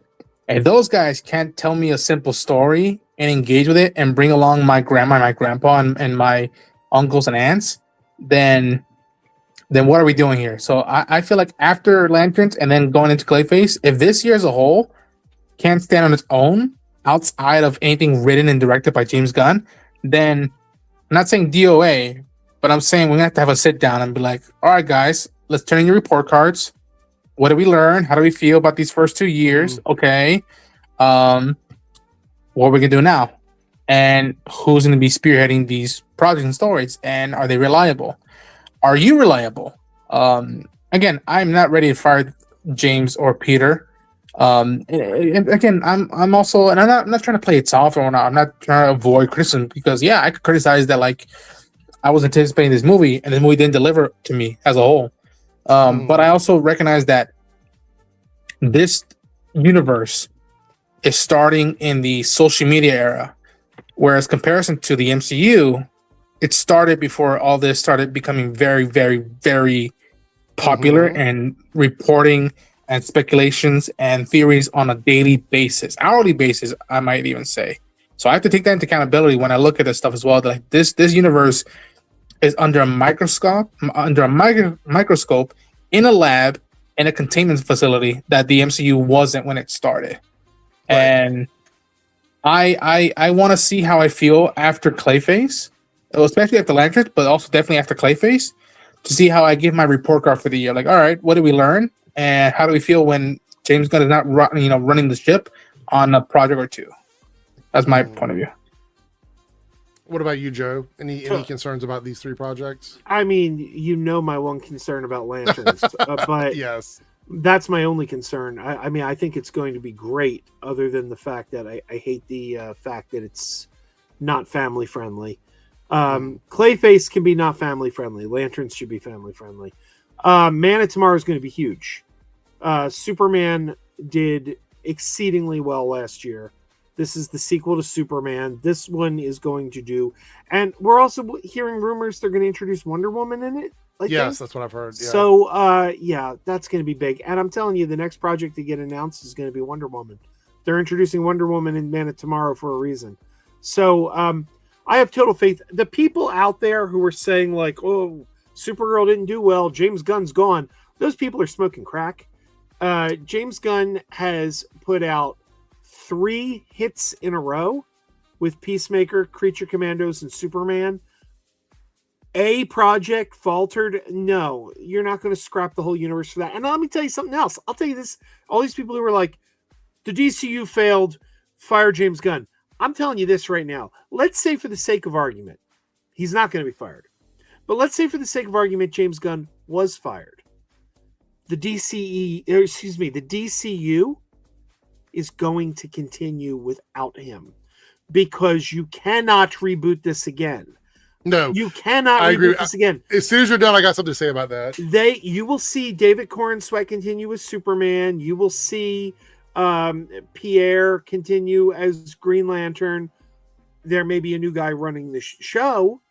If those guys can't tell me a simple story and engage with it and bring along my grandma, my grandpa, and my uncles and aunts, then what are we doing here? So I feel like after Lanterns and then going into Clayface, if this year as a whole can't stand on its own outside of anything written and directed by James Gunn, then I'm not saying DOA, but I'm saying we're gonna have to have a sit down and be like, all right, guys, let's turn in your report cards. What did we learn? How do we feel about these first 2 years? Okay. What are we gonna do now? And who's gonna be spearheading these projects and stories? And are they reliable? Are you reliable? Again, I'm not ready to fire James or Peter. And again, I'm also, and I'm not trying to play it soft or not. I'm not trying to avoid criticism because I could criticize that like I was anticipating this movie and the movie didn't deliver to me as a whole. But I also recognize that this universe is starting in the social media era, whereas comparison to the MCU, it started before all this started becoming very, very, very popular and reporting and speculations and theories on a daily basis, hourly basis, I might even say. So I have to take that into accountability when I look at this stuff as well. Like this universe is under a microscope, microscope in a lab in a containment facility that the MCU wasn't when it started. Right. And I want to see how I feel after Clayface, especially after Lanterns, but also definitely after Clayface, to see how I give my report card for the year. Like, all right, what did we learn, and how do we feel when James Gunn is not running the ship on a project or two? That's my point of view. What about you, Joe? Any concerns about these 3 projects? I mean, my one concern about Lanterns, but yes, that's my only concern. I mean, I think it's going to be great, other than the fact that I hate the fact that it's not family friendly. Clayface can be not family friendly. Lanterns should be family friendly. Man of Tomorrow is going to be huge. Superman did exceedingly well last year. This is the sequel to Superman. This one is going to do, and we're also hearing rumors they're going to introduce Wonder Woman in it. Yes, that's what I've heard. Yeah. So, that's going to be big. And I'm telling you, the next project to get announced is going to be Wonder Woman. They're introducing Wonder Woman in Man of Tomorrow for a reason. So, I have total faith. The people out there who are saying like, "Oh, Supergirl didn't do well. James Gunn's gone." Those people are smoking crack. James Gunn has put out 3 hits in a row with Peacemaker, Creature Commandos, and Superman. A project faltered. No, you're not going to scrap the whole universe for that. And let me tell you something else. I'll tell you this. All these people who were like, the DCU failed, fire James Gunn. I'm telling you this right now. Let's say for the sake of argument, he's not going to be fired. But let's say for the sake of argument, James Gunn was fired. The DCU is going to continue without him because you cannot reboot this again. No, you cannot reboot this again. As soon as you're done, I got something to say about that. You will see David Corenswet continue as Superman. You will see Pierre continue as Green Lantern. There may be a new guy running the show,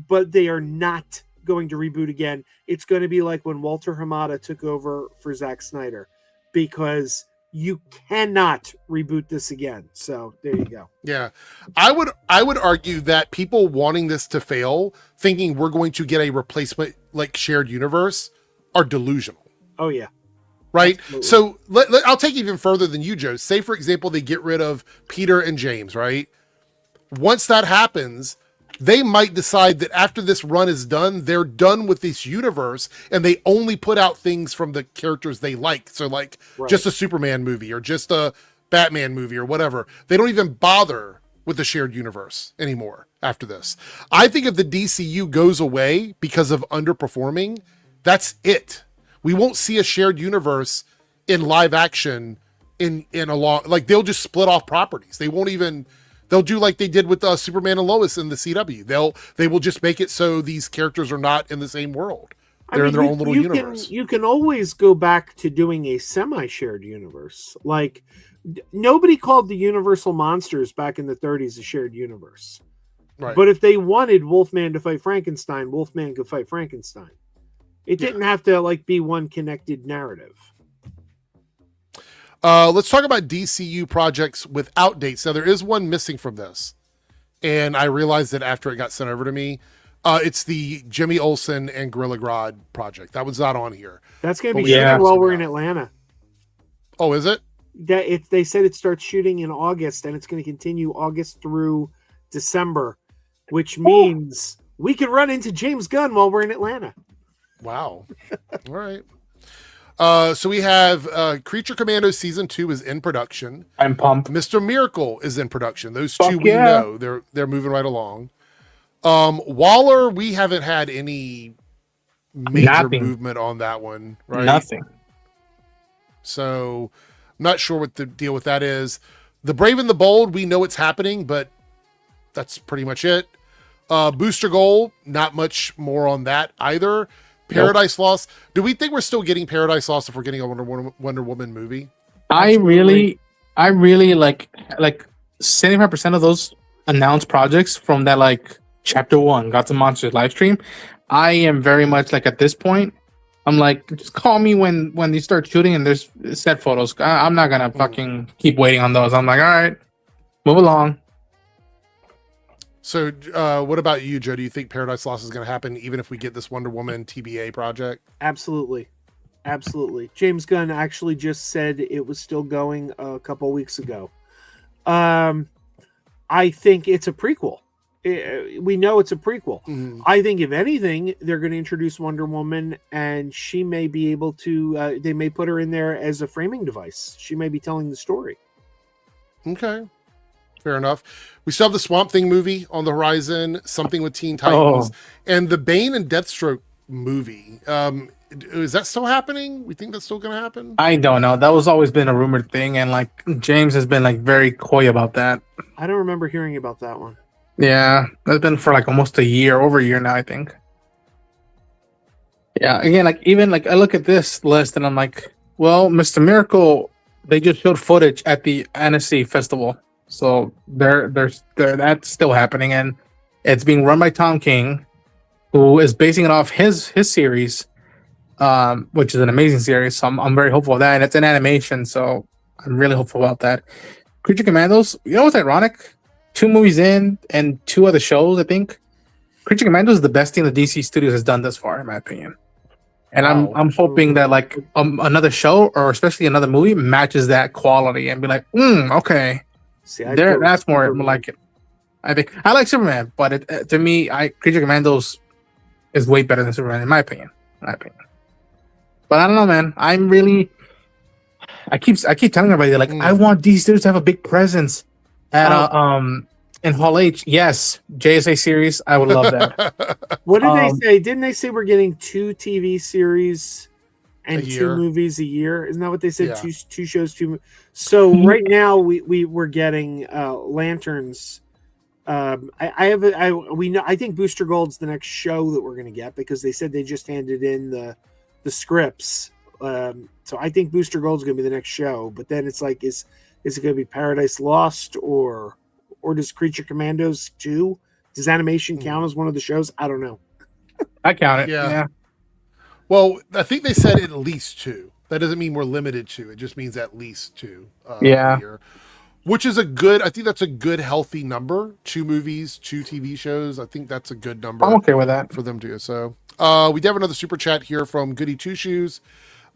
but they are not going to reboot again. It's going to be like when Walter Hamada took over for Zack Snyder, because you cannot reboot this again. So there you go. Yeah. I would argue that people wanting this to fail, thinking we're going to get a replacement like shared universe, are delusional. Oh yeah. Right. Absolutely. So I'll take even further than you, Joe. Say, for example, they get rid of Peter and James, right? Once that happens, they might decide that after this run is done, they're done with this universe and they only put out things from the characters they like. So like just a Superman movie or just a Batman movie or whatever. They don't even bother with the shared universe anymore after this. I think if the DCU goes away because of underperforming, that's it. We won't see a shared universe in live action in a long, like they'll just split off properties. They won't even, they'll do like they did with Superman and Lois in the CW. They will just make it so these characters are not in the same world. They're in their own little universe. You can always go back to doing a semi-shared universe. Like nobody called the Universal Monsters back in the 30s a shared universe. Right. But if they wanted Wolfman to fight Frankenstein, Wolfman could fight Frankenstein. It didn't have to like be one connected narrative. Let's talk about DCU projects without dates. Now, there is one missing from this, and I realized it after it got sent over to me. It's the Jimmy Olsen and Gorilla Grodd project. That was not on here. That's going to be But shooting yeah. while we're in Atlanta. Oh, is it? They said it starts shooting in August, and it's going to continue August through December, which means we could run into James Gunn while we're in Atlanta. Wow. All right. So we have Creature Commandos season 2 is in production. I'm pumped. Mr. Miracle is in production. Those Fuck two we yeah. know they're moving right along. Waller, we haven't had any major Nothing. movement on that one, right? Nothing. So I'm not sure what the deal with that is. The Brave and the Bold, we know it's happening, but that's pretty much it. Booster Goal, not much more on that either. Paradise Lost. Do we think we're still getting Paradise Lost if we're getting a Wonder Woman movie? I really like 75% of those announced projects from that like chapter 1 Gods and Monsters live stream. I am very much like at this point, I'm like, just call me when you start shooting and there's set photos. I'm not gonna fucking keep waiting on those. I'm like, all right, move along. So what about you, Joe? Do you think Paradise Lost is going to happen even if we get this Wonder Woman TBA project? Absolutely. James Gunn actually just said it was still going a couple weeks ago. I think it's a prequel. We know it's a prequel. Mm-hmm. I think if anything, they're going to introduce Wonder Woman, and she may be able to. They may put her in there as a framing device. She may be telling the story. Okay. Fair enough. We still have the Swamp Thing movie on the horizon, something with Teen Titans, and the Bane and Deathstroke movie. Is that still happening? We think that's still going to happen? I don't know. That was always been a rumored thing, and like James has been like very coy about that. I don't remember hearing about that one. Yeah, that's been for like almost a year, over a year now, I think. Yeah, again, like even like I look at this list and I'm like, well, Mr. Miracle, they just showed footage at the Annecy Festival. So that's still happening, and it's being run by Tom King, who is basing it off his series, which is an amazing series. So I'm very hopeful of that, and it's an animation, so I'm really hopeful about that. Creature Commandos, you know what's ironic? 2 movies in and 2 other shows, I think. Creature Commandos is the best thing the DC Studios has done thus far, in my opinion. And I'm hoping that like another show or especially another movie matches that quality and be like, okay. See, That's more like it. I think I like Superman, but to me, Creature Commandos is way better than Superman in my opinion. But I don't know, man. I keep telling everybody like I want these dudes to have a big presence at in Hall H. Yes, JSA series. I would love that. What did they say? Didn't they say we're getting 2 TV series and 2 movies a year? Isn't that what they said? Yeah. Two shows, 2. So right now we're getting Lanterns. I think Booster Gold's the next show that we're going to get because they said they just handed in the scripts. So I think Booster Gold's going to be the next show. But then it's like, is it going to be Paradise Lost or does Creature Commandos 2? Does animation count as one of the shows? I don't know. I count it. Yeah. Well, I think they said at least 2. That doesn't mean we're limited to. It just means at least 2. A year, which is I think that's a good, healthy number. 2 movies, 2 TV shows. I think that's a good number. I'm okay with that. For them to. So we do have another super chat here from Goody Two Shoes.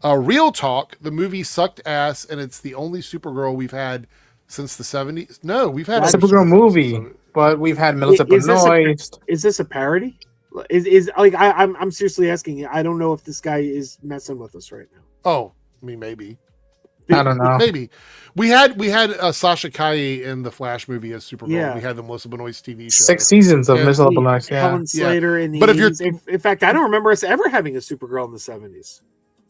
Real talk, the movie sucked ass, and it's the only Supergirl we've had since the 70s. No, we've had a Supergirl movie, but we've had Melissa Benoist. Is this a parody? Is like I'm seriously asking. I don't know if this guy is messing with us right now. Oh, I mean, maybe. I don't know. Maybe we had Sasha Calle in the Flash movie as Supergirl. Yeah. We had the Melissa Benoist TV show. 6 seasons of Melissa Benoist. Yeah. Helen Slater in the. But if 80s. In fact, I don't remember us ever having a Supergirl in the 70s.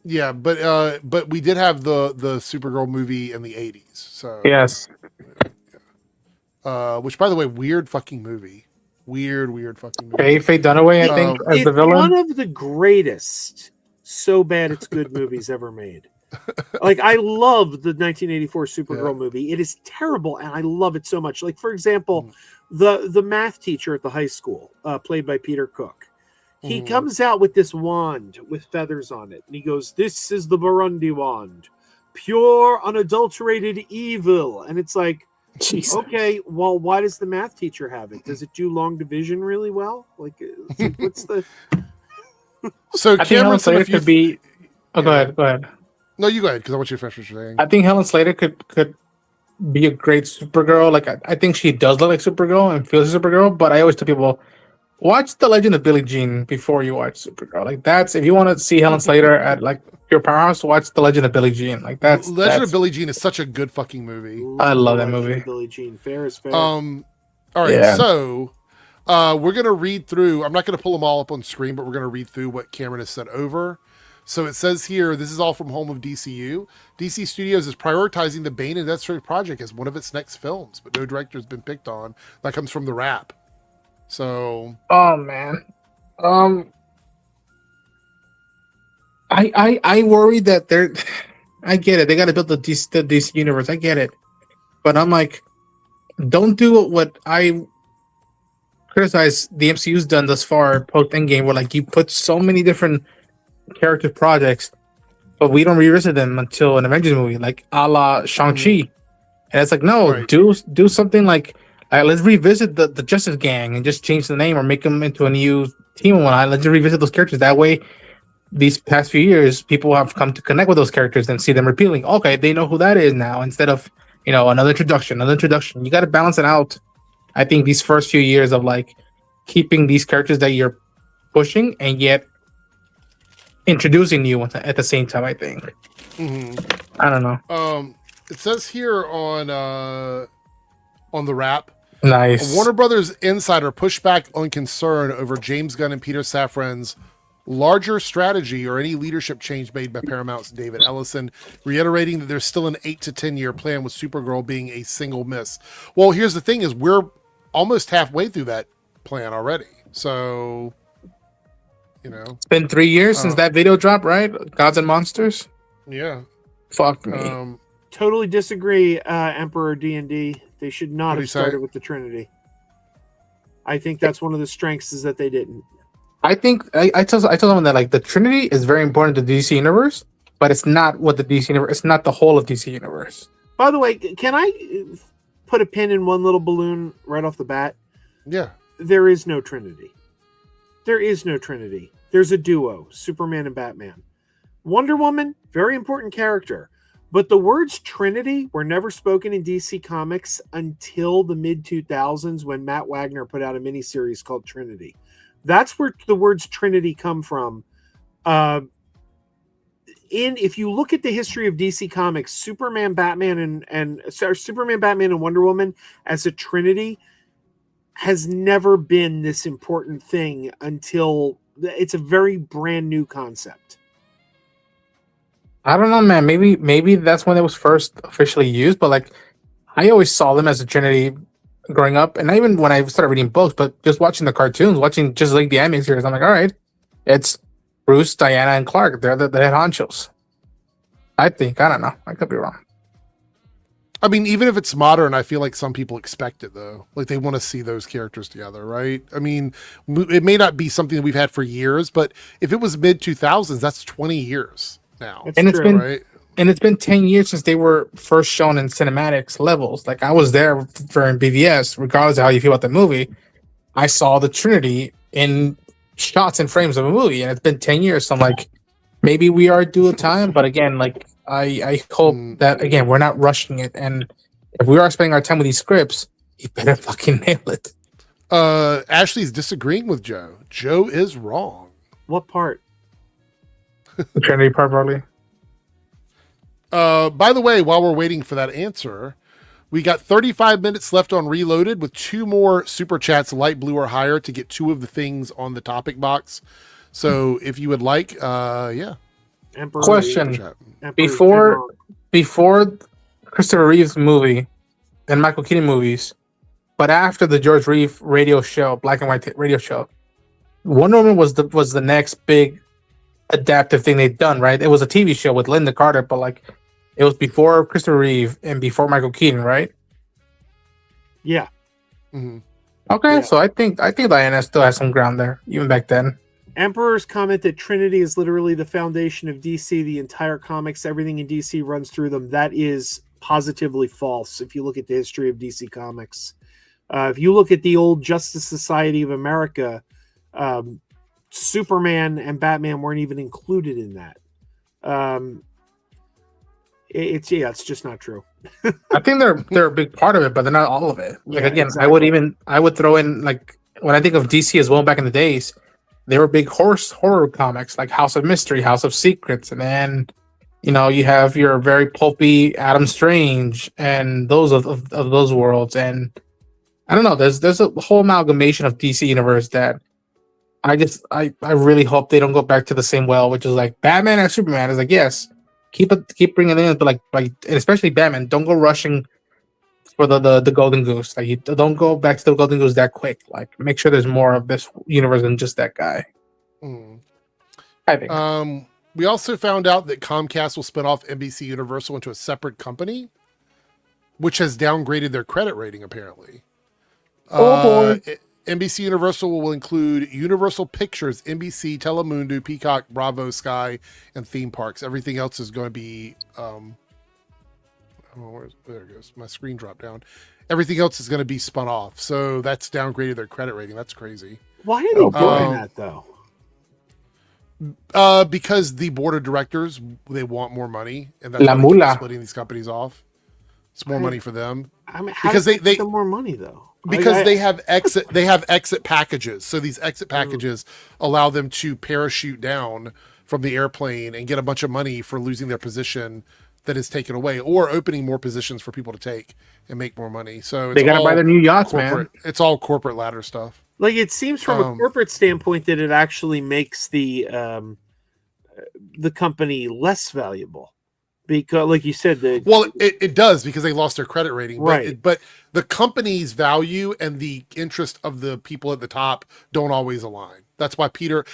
Yeah, but we did have the Supergirl movie in the 80s. So yes. Which, by the way, weird fucking movie. Weird fucking movie. Faye Dunaway, I think, as the villain. One of the greatest, so bad it's good movies ever made. Like, I love the 1984 Supergirl Yeah. movie. It is terrible, and I love it so much. Like, for example, Mm. the math teacher at the high school, played by Peter Cook, he Mhm. comes out with this wand with feathers on it, and he goes, "This is the Burundi wand, pure, unadulterated evil." And it's like, Jesus. okay, well, why does the math teacher have it? Does it do long division really well? Like, it's like what's the? So I think Cameron, Helen some Slater of you could be. Oh, go Yeah. ahead. Go ahead. No, you go ahead because I want you to finish what you're saying. I think Helen Slater could be a great Supergirl. Like I think she does look like Supergirl and feels like Supergirl. But I always tell people, watch The Legend of Billie Jean before you watch Supergirl. Like that's if you want to see Helen Slater at like your powerhouse, watch The Legend of Billie Jean. Like Legend of Billie Jean is such a good fucking movie. I love that Legend of movie. Billie Jean. Fair is fair. All right, Yeah. so we're gonna read through. I'm not gonna pull them all up on screen, but we're gonna read through what Cameron has sent over. So it says here, this is all from Home of DCU. DC Studios is prioritizing the Bane and Deathstroke project as one of its next films, but no director has been picked on. That comes from The Wrap. So, Oh man. I worry that they're. I get it. They got to build the DC universe. I get it, but I'm like, don't do what I criticize the MCU's done thus far post Endgame, where like you put so many different character projects, but we don't revisit them until an Avengers movie, like a la Shang-Chi. And it's like, no, Right. do something like let's revisit the Justice Gang and just change the name or make them into a new team and whatnot. Let's just revisit those characters. That way, these past few years, people have come to connect with those characters and see them repealing. Okay, they know who that is now instead of another introduction. You got to balance it out. I think these first few years of like keeping these characters that you're pushing and yet introducing new ones at the same time. I think. mhm. I don't know. It says here on The Wrap, Nice. a Warner Brothers insider pushed back on concern over James Gunn and Peter Safran's larger strategy or any leadership change made by Paramount's David Ellison, reiterating that there's still an 8 to 10 year plan with Supergirl being a single miss. Well, here's the thing is we're almost halfway through that plan already. So, It's been 3 years since that video dropped, right? Gods and Monsters. yeah. Fuck me. Totally disagree, Emperor D&D. They should not What'd he have started say? with the Trinity. I think that's one of the strengths is that they didn't. I think I told someone that like the Trinity is very important to the DC universe, but it's not what the DC universe. It's not the whole of DC universe. By the way, can I put a pin in one little balloon right off the bat? Yeah. There is no Trinity. There is no Trinity. There's a duo, Superman and Batman. Wonder Woman, very important character. But the words Trinity were never spoken in DC Comics until the mid-2000s when Matt Wagner put out a miniseries called Trinity. That's where the words Trinity come from. If you look at the history of DC Comics, Superman, Batman, and Wonder Woman as a Trinity has never been this important thing until it's a very brand new concept. I don't know, man. Maybe that's when it was first officially used, but like I always saw them as a Trinity growing up, and even when I started reading books, but just watching the cartoons, watching just like the anime series, I'm like, all right, it's Bruce, Diana, and Clark. They're the head honchos. I think. I don't know. I could be wrong. I mean, even if it's modern, I feel like some people expect it though. Like they want to see those characters together, right? I mean, it may not be something that we've had for years, but if it was mid 2000s, that's 20 years now. That's And it's true. been Right? and it's been 10 years since they were first shown in cinematics levels. Like I was there for BVS, regardless of how you feel about the movie. I saw the Trinity in shots and frames of a movie, and it's been 10 years. So I'm like, maybe we are due a time, but again, like I hope that again we're not rushing it, and if we are spending our time with these scripts, you better fucking nail it. Ashley's disagreeing with Joe. Joe is wrong. What part? The Trinity part, probably. By the way, while we're waiting for that answer, we got 35 minutes left on Reloaded with 2 more super chats, light blue or higher, to get 2 of the things on the topic box. So if you would like, yeah. Emperor Question. Super chat. Emperor's Before Christopher Reeve's movie and Michael Keaton movies, but after the George Reeve radio show, black and white radio show, Wonder Woman was the next big adaptive thing they've done, right? It was a TV show with Linda Carter, but like it was before Christopher Reeve and before Michael Keaton, right? Yeah. Mhm. Okay, Yeah. so I think Diana still has some ground there, even back then. Emperor's comment that Trinity is literally the foundation of DC, the entire comics, everything in DC runs through them. That is positively false. If you look at the history of DC Comics, if you look at the old Justice Society of America, Superman and Batman weren't even included in that. It's just not true. I think they're a big part of it, but they're not all of it. Like Yeah, again, exactly. I would throw in, like, when I think of DC as well back in the days, they were big horror comics like House of Mystery, House of Secrets, and then you have your very pulpy Adam Strange and those of those worlds. And I don't know, there's a whole amalgamation of DC universe that I really hope they don't go back to the same well, which is like Batman and Superman. Is like, yes, keep bringing it in, but like and especially Batman, don't go rushing for the golden goose. Like, you don't go back to the golden goose that quick. Like, make sure there's more of this universe than just that guy. Mm. I think. We also found out that Comcast will spin off NBC Universal into a separate company, which has downgraded their credit rating, apparently. Oh, boy. NBC Universal will include Universal Pictures, NBC, Telemundo, Peacock, Bravo, Sky, and theme parks. Everything else is going to be... there it goes. My screen dropped down. Everything else is going to be spun off. So that's downgraded their credit rating. That's crazy. Why are they doing that, though? Because the board of directors, they want more money, and that's La why they keep mula. splitting these companies off. It's more money for them. I mean, how Because does they that get them more money, though? because they have exit packages. So these exit packages allow them to parachute down from the airplane and get a bunch of money for losing their position that is taken away, or opening more positions for people to take and make more money. So They gotta buy their new yachts, man. It's all corporate ladder stuff. Like, it seems from a corporate standpoint that it actually makes the company less valuable, because, like you said, it does, because they lost their credit rating, right? But the company's value and the interest of the people at the top don't always align. That's why David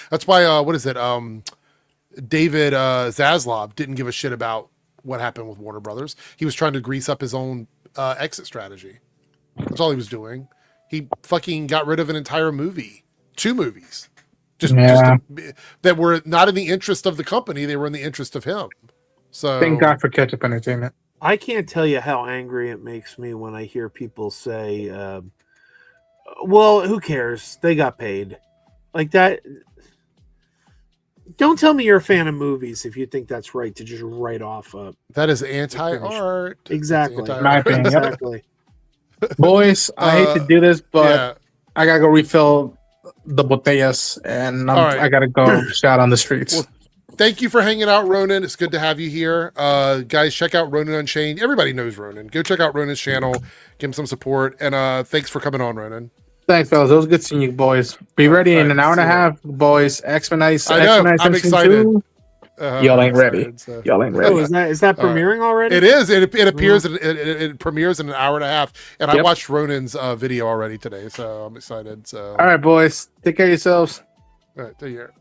Zaslav didn't give a shit about what happened with Warner Brothers. He was trying to grease up his own exit strategy. That's all he was doing. He fucking got rid of an entire movie, 2 movies, that were not in the interest of the company. They were in the interest of him. So thank God for Ketchup Entertainment. I can't tell you how angry it makes me when I hear people say, well, who cares? They got paid. Like that. Don't tell me you're a fan of movies if you think that's right to just write off. That is anti-art. Exactly. My opinion. Exactly. Boys, I hate to do this, but I gotta go refill the botellas, and I gotta go shout on the streets. Well, thank you for hanging out, Ronan. It's good to have you here. Guys, check out Ronan Unchained. Everybody knows Ronan. Go check out Ronan's channel. Give him some support. And thanks for coming on, Ronan. Thanks, fellas. It was good seeing you, boys. Be ready in an hour and a half, boys. X-Men Ice. I know. I'm excited. Y'all ain't ready. Y'all ain't ready. Oh, is that premiering already? It is. It appears. It premieres in an hour and a half. And I watched Ronan's video already today, so I'm excited. So all right, boys. Take care of yourselves. All right, take care.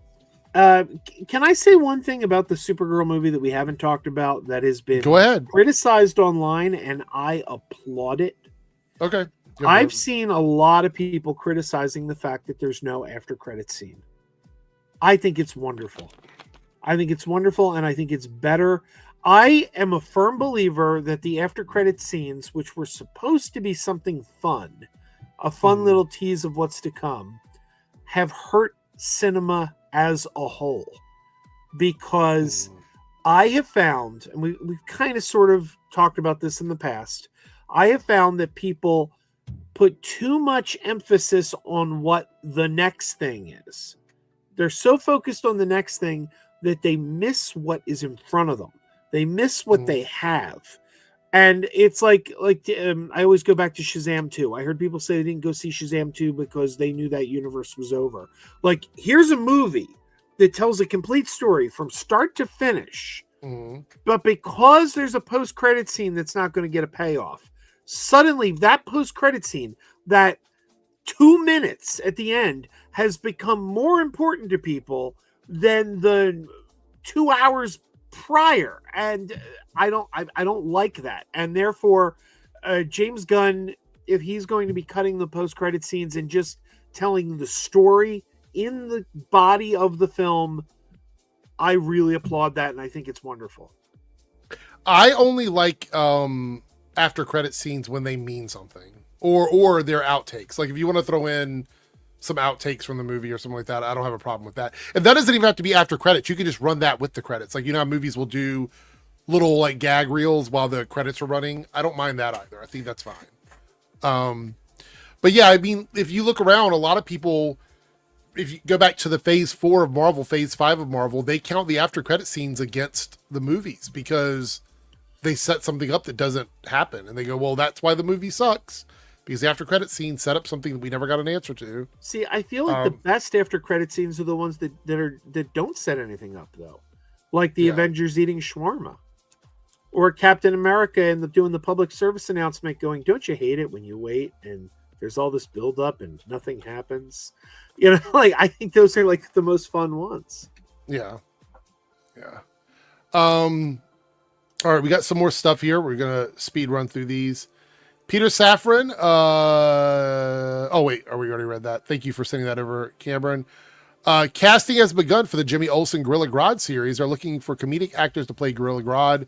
Can I say one thing about the Supergirl movie that we haven't talked about that has been criticized online, and I applaud it? Okay. I've seen a lot of people criticizing the fact that there's no after credit scene. I think it's wonderful. And I think it's better. I am a firm believer that the after credit scenes, which were supposed to be something fun, a fun little tease of what's to come, have hurt cinema as a whole. Because I have found, and we've kind of sort of talked about this in the past, I have found that people put too much emphasis on what the next thing is. They're so focused on the next thing that they miss what is in front of them. They miss what they have. And it's like I always go back to Shazam 2. I heard people say they didn't go see Shazam 2 because they knew that universe was over. Like, here's a movie that tells a complete story from start to finish. But because there's a post-credit scene that's not going to get a payoff, suddenly that post-credit scene, that 2 minutes at the end, has become more important to people than the 2 hours prior, and I don't like that, and therefore James Gunn, if he's going to be cutting the post-credit scenes and just telling the story in the body of the film, I really applaud that, and I think it's wonderful. I only like after credit scenes when they mean something, or they're outtakes. Like if you want to throw in some outtakes from the movie or something like that, I don't have a problem with that. And that doesn't even have to be after credits. You can just run that with the credits. Like, you know how movies will do little like gag reels while the credits are running. I don't mind that either. I think that's fine. But yeah, I mean, if you look around, a lot of people, if you go back to the phase 4 of Marvel, phase 5 of Marvel, they count the after credit scenes against the movies because they set something up that doesn't happen. And they go, well, that's why the movie sucks. Because the after credit scene set up something that we never got an answer to. See, I feel like the best after credit scenes are the ones that don't set anything up, though, like the Avengers eating shawarma, or Captain America and doing the public service announcement, going, "Don't you hate it when you wait and there's all this build up and nothing happens?" You know, like I think those are like the most fun ones. Yeah. All right, we got some more stuff here. We're gonna speed run through these. Peter Safran. Oh wait, we already read that. Thank you for sending that over, Cameron. Casting has begun for the Jimmy Olsen Gorilla Grodd series. They're looking for comedic actors to play Gorilla Grodd.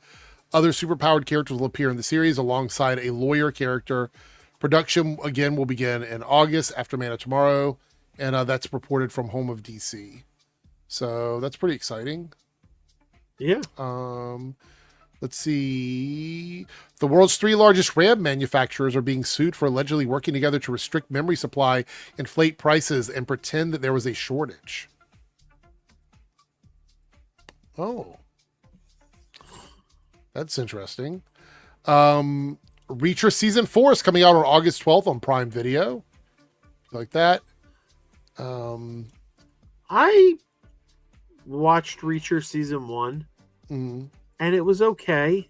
Other superpowered characters will appear in the series alongside a lawyer character. Production again will begin in August after Man of Tomorrow, and that's reported from Home of DC. So that's pretty exciting. Yeah. Let's see. The world's 3 largest RAM manufacturers are being sued for allegedly working together to restrict memory supply, inflate prices, and pretend that there was a shortage. Oh. That's interesting. Reacher Season 4 is coming out on August 12th on Prime Video. Like that. I watched Reacher Season 1. Mm-hmm. And it was okay,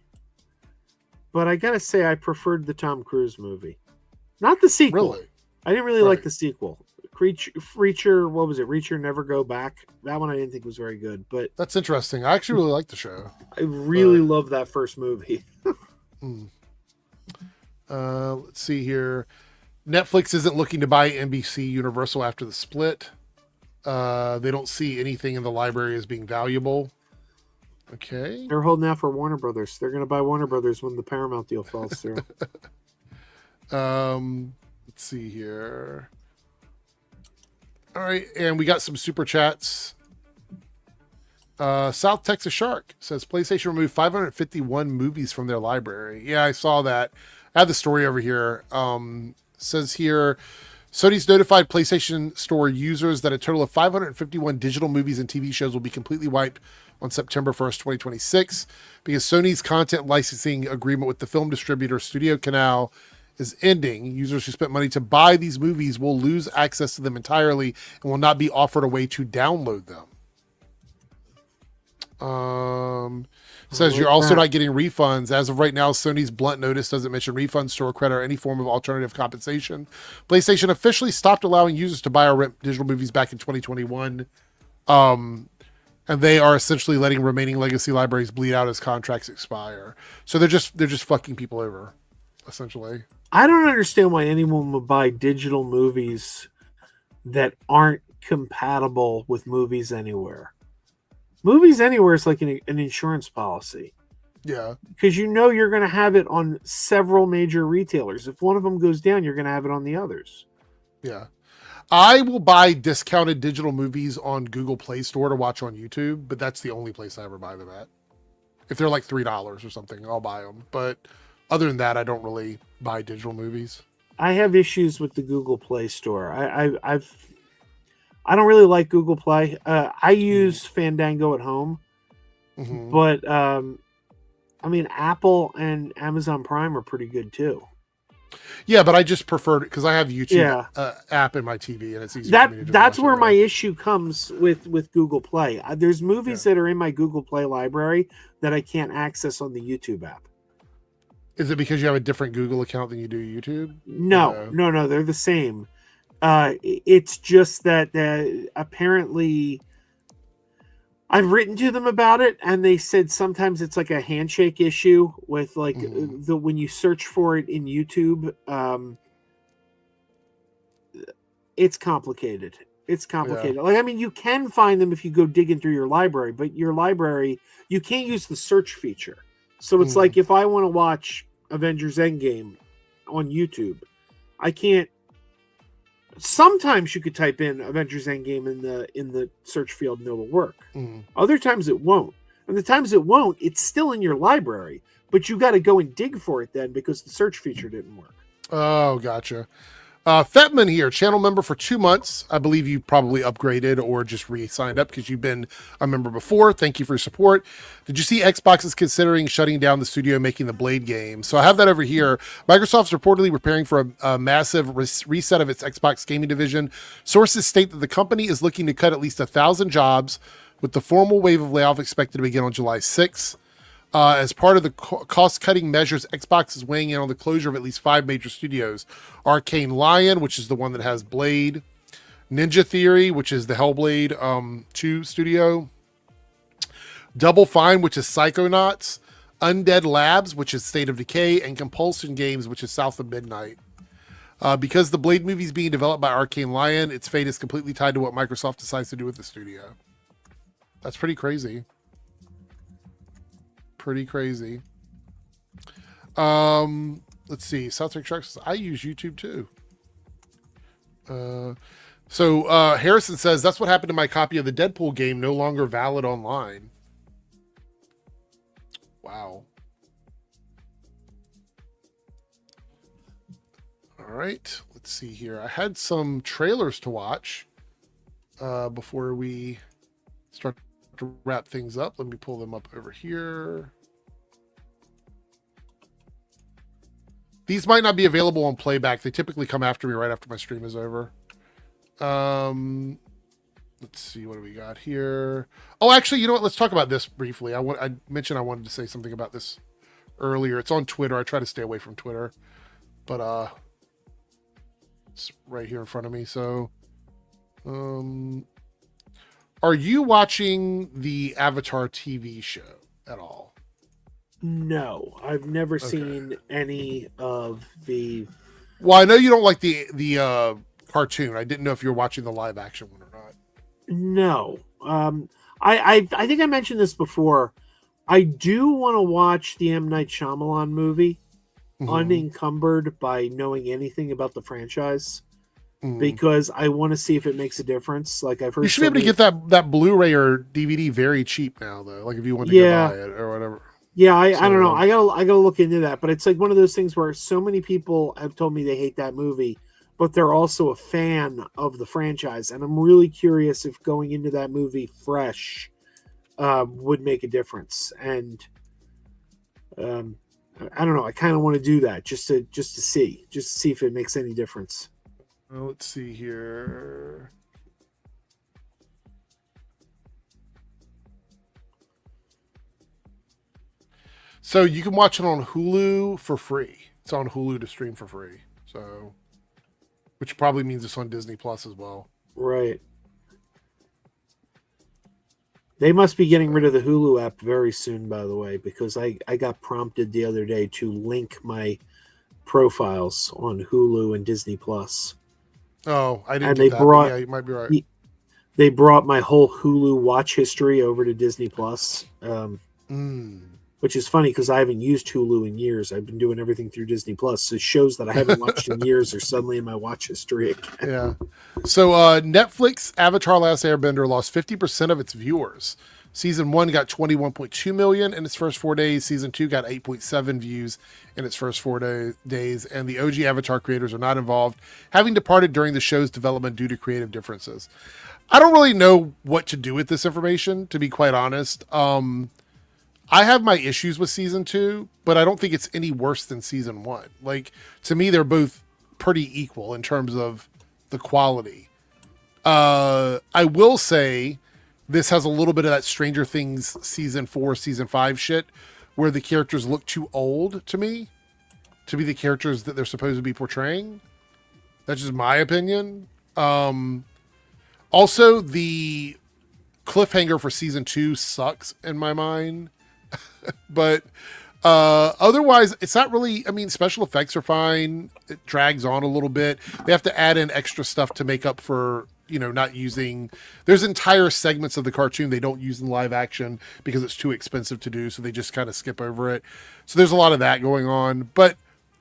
but I gotta say I preferred the Tom Cruise movie, not the sequel. Really? I didn't really like the sequel. Reacher, what was it? Reacher Never Go Back. That one I didn't think was very good, but that's interesting. I actually really like the show. I really love that first movie. Let's see here. Netflix isn't looking to buy NBC Universal after the split. They don't see anything in the library as being valuable. Okay. They're holding out for Warner Brothers. They're going to buy Warner Brothers when the Paramount deal falls through. Let's see here. All right, and we got some super chats. South Texas Shark says PlayStation removed 551 movies from their library. Yeah, I saw that. I have the story over here. Says here, Sony's notified PlayStation Store users that a total of 551 digital movies and TV shows will be completely wiped on September 1st, 2026, because Sony's content licensing agreement with the film distributor Studio Canal is ending. Users who spent money to buy these movies will lose access to them entirely and will not be offered a way to download them. Says you're also not getting refunds. As of right now, Sony's blunt notice doesn't mention refunds, store credit, or any form of alternative compensation. PlayStation officially stopped allowing users to buy or rent digital movies back in 2021. And they are essentially letting remaining legacy libraries bleed out as contracts expire. So they're just fucking people over, essentially. I don't understand why anyone would buy digital movies that aren't compatible with Movies Anywhere. Movies Anywhere is like an insurance policy. Yeah. Because you know you're going to have it on several major retailers. If one of them goes down, you're going to have it on the others. Yeah. I will buy discounted digital movies on Google Play Store to watch on YouTube, but that's the only place I ever buy them at. If they're like $3 or something, I'll buy them. But other than that, I don't really buy digital movies. I have issues with the Google Play Store. I don't really like Google Play. I use Fandango at home, but I mean, Apple and Amazon Prime are pretty good too. Yeah, but I just prefer it because I have YouTube app in my TV, and it's easy. That's where my issue comes with Google Play. There's movies that are in my Google Play library that I can't access on the YouTube app. Is it because you have a different Google account than you do YouTube? No, they're the same. It's just that apparently I've written to them about it, and they said sometimes it's like a handshake issue with like when you search for it in YouTube. It's complicated. It's complicated. Yeah. Like, I mean, you can find them if you go digging through your library, but your library, you can't use the search feature. So it's like if I want to watch Avengers Endgame on YouTube, I can't. Sometimes you could type in Avengers Endgame in the search field and it'll work. Other times it won't. And the times it won't, it's still in your library, but you got to go and dig for it then because the search feature didn't work. Oh, gotcha. Fetman here, channel member for 2 months. I believe you probably upgraded or just re-signed up because you've been a member before. Thank you for your support. Did you see Xbox is considering shutting down the studio making the Blade game? So I have that over here. Microsoft's reportedly preparing for a massive reset of its Xbox gaming division. Sources state that the company is looking to cut at least 1,000 jobs, with the formal wave of layoff expected to begin on July 6th. As part of the cost-cutting measures, Xbox is weighing in on the closure of at least 5 major studios. Arcane Lion, which is the one that has Blade. Ninja Theory, which is the Hellblade 2 studio. Double Fine, which is Psychonauts. Undead Labs, which is State of Decay. And Compulsion Games, which is South of Midnight. Because the Blade movie is being developed by Arcane Lion, its fate is completely tied to what Microsoft decides to do with the studio. That's pretty crazy. Pretty crazy. Let's see. South Trek Shark says, I use YouTube too. So Harrison says, that's what happened to my copy of the Deadpool game, no longer valid online. Wow. All right. Let's see here. I had some trailers to watch before we start to wrap things up. Let me pull them up over here. These might not be available on playback. They typically come after me right after my stream is over. Let's see, what do we got here? Oh, actually, you know what? Let's talk about this briefly. I mentioned I wanted to say something about this earlier. It's on Twitter. I try to stay away from Twitter, but it's right here in front of me. So, are you watching the Avatar TV show at all? No, I've never seen any of the. Well, I know you don't like the cartoon. I didn't know if you were watching the live action one or not. No, I think I mentioned this before. I do want to watch the M. Night Shyamalan movie, unencumbered by knowing anything about the franchise, because I want to see if it makes a difference. Like I've heard, you should be able to get that Blu-ray or DVD very cheap now, though. Like if you want to go buy it or whatever. Yeah, I don't know. I gotta look into that. But it's like one of those things where so many people have told me they hate that movie, but they're also a fan of the franchise, and I'm really curious if going into that movie fresh would make a difference. And I don't know. I kind of want to do that just to see if it makes any difference. Well, let's see here. So you can watch it on Hulu for free. It's on Hulu to stream for free. So, which probably means it's on Disney Plus as well. Right. They must be getting rid of the Hulu app very soon, by the way, because I got prompted the other day to link my profiles on Hulu and Disney Plus. Oh, I didn't. And get that, yeah, you might be right. They brought my whole Hulu watch history over to Disney Plus. Which is funny because I haven't used Hulu in years. I've been doing everything through Disney Plus. So shows that I haven't watched in years are suddenly in my watch history again. Yeah. So Netflix Avatar Last Airbender lost 50% of its viewers. Season 1 got 21.2 million in its first 4 days. Season 2 got 8.7 views in its first 4 days. And the OG Avatar creators are not involved, having departed during the show's development due to creative differences. I don't really know what to do with this information, to be quite honest. I have my issues with season 2, but I don't think it's any worse than season 1. Like, to me, they're both pretty equal in terms of the quality. I will say this has a little bit of that Stranger Things season 4, season 5 shit, where the characters look too old to me to be the characters that they're supposed to be portraying. That's just my opinion. Also, the cliffhanger for season 2 sucks in my mind. But otherwise, it's not really. I mean, special effects are fine. It drags on a little bit. They have to add in extra stuff to make up for, not using. There's entire segments of the cartoon they don't use in live action because it's too expensive to do, so they just kind of skip over it. So there's a lot of that going on. But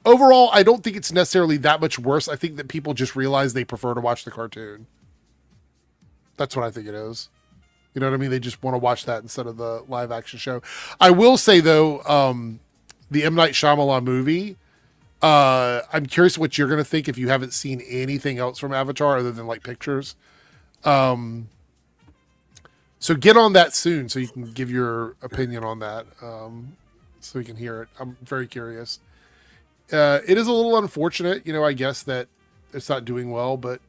overall, I don't think it's necessarily that much worse. I think that people just realize they prefer to watch the cartoon. That's what I think it is. You know what I mean? They just want to watch that instead of the live action show. I will say though, the M. Night Shyamalan movie, I'm curious what you're going to think if you haven't seen anything else from Avatar other than like pictures. So get on that soon so you can give your opinion on that. So we can hear it. I'm very curious. It is a little unfortunate, I guess that it's not doing well, but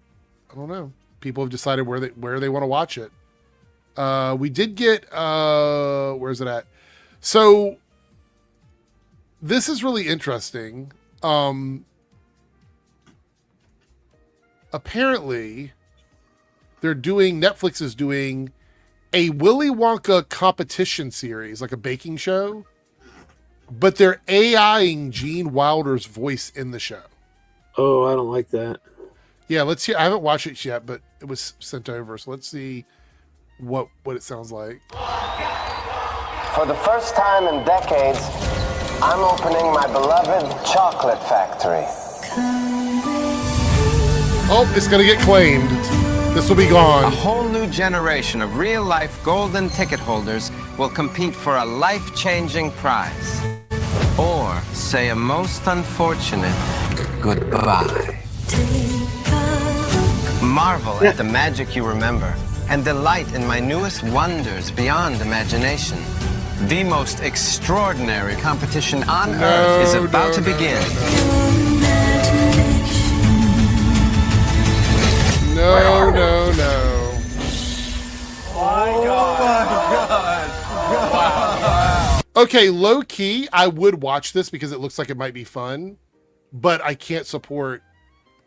I don't know. People have decided where they want to watch it. We did get, where's it at? So this is really interesting. Apparently Netflix is doing a Willy Wonka competition series, like a baking show, but they're AIing Gene Wilder's voice in the show. Oh, I don't like that. Yeah, let's hear. I haven't watched it yet, but it was sent over. So let's see what it sounds like. For the first time in decades, I'm opening my beloved chocolate factory. Oh, it's going to get claimed. This will be gone. A whole new generation of real-life golden ticket holders will compete for a life-changing prize. Or say a most unfortunate goodbye. Marvel at the magic you remember and delight in my newest wonders beyond imagination. The most extraordinary competition on Earth is about to begin. No. Okay, low key, I would watch this because it looks like it might be fun, but I can't support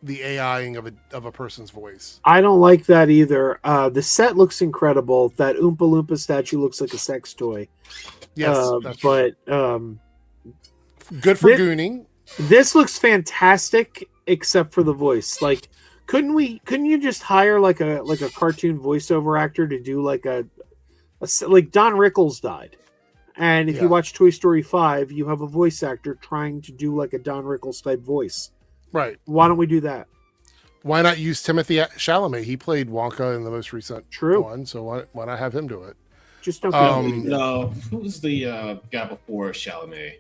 the AIing of a person's voice. I don't like that either. The set looks incredible. That Oompa Loompa statue looks like a sex toy. Yes, but good for gooning. This looks fantastic, except for the voice. Like, couldn't you just hire like a cartoon voiceover actor to do like like Don Rickles died, and if you watch Toy Story 5, you have a voice actor trying to do like a Don Rickles type voice. Right. Why don't we do that? Why not use Timothy Chalamet? He played Wonka in the most recent one, so why not have him do it? Just don't. Who was the guy before Chalamet?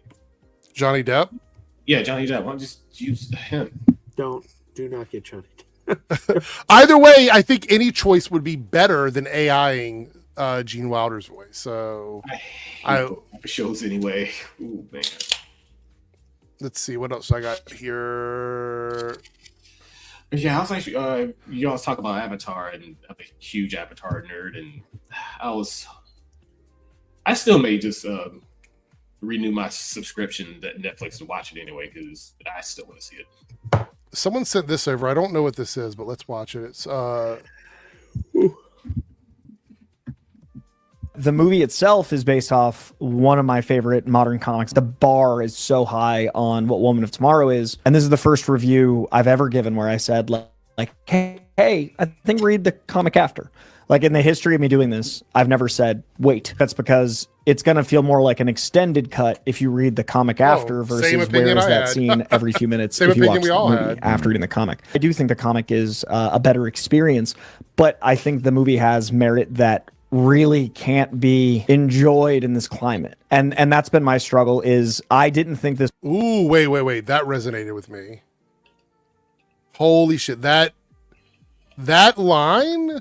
Johnny Depp. Yeah, Johnny Depp. Why don't you just use him? Do not get Johnny Depp. Either way, I think any choice would be better than AIing Gene Wilder's voice. So I shows anyway. Ooh, man. Let's see what else I got here. Yeah, I was actually you always talk about Avatar, and I'm a huge Avatar nerd, and I still may just renew my subscription to Netflix to watch it anyway because I still want to see it. Someone sent this over. I don't know what this is, but let's watch it. It's The movie itself is based off one of my favorite modern comics. The bar is so high on what Woman of Tomorrow is. And this is the first review I've ever given where I said, like, hey, I think read the comic after. Like, in the history of me doing this, I've never said, wait. That's because it's going to feel more like an extended cut if you read the comic after versus where is that scene every few minutes if you watch the movie after reading the comic. I do think the comic is a better experience, but I think the movie has merit that really can't be enjoyed in this climate. And that's been my struggle is I didn't think this. Ooh, wait. That resonated with me. Holy shit. That line.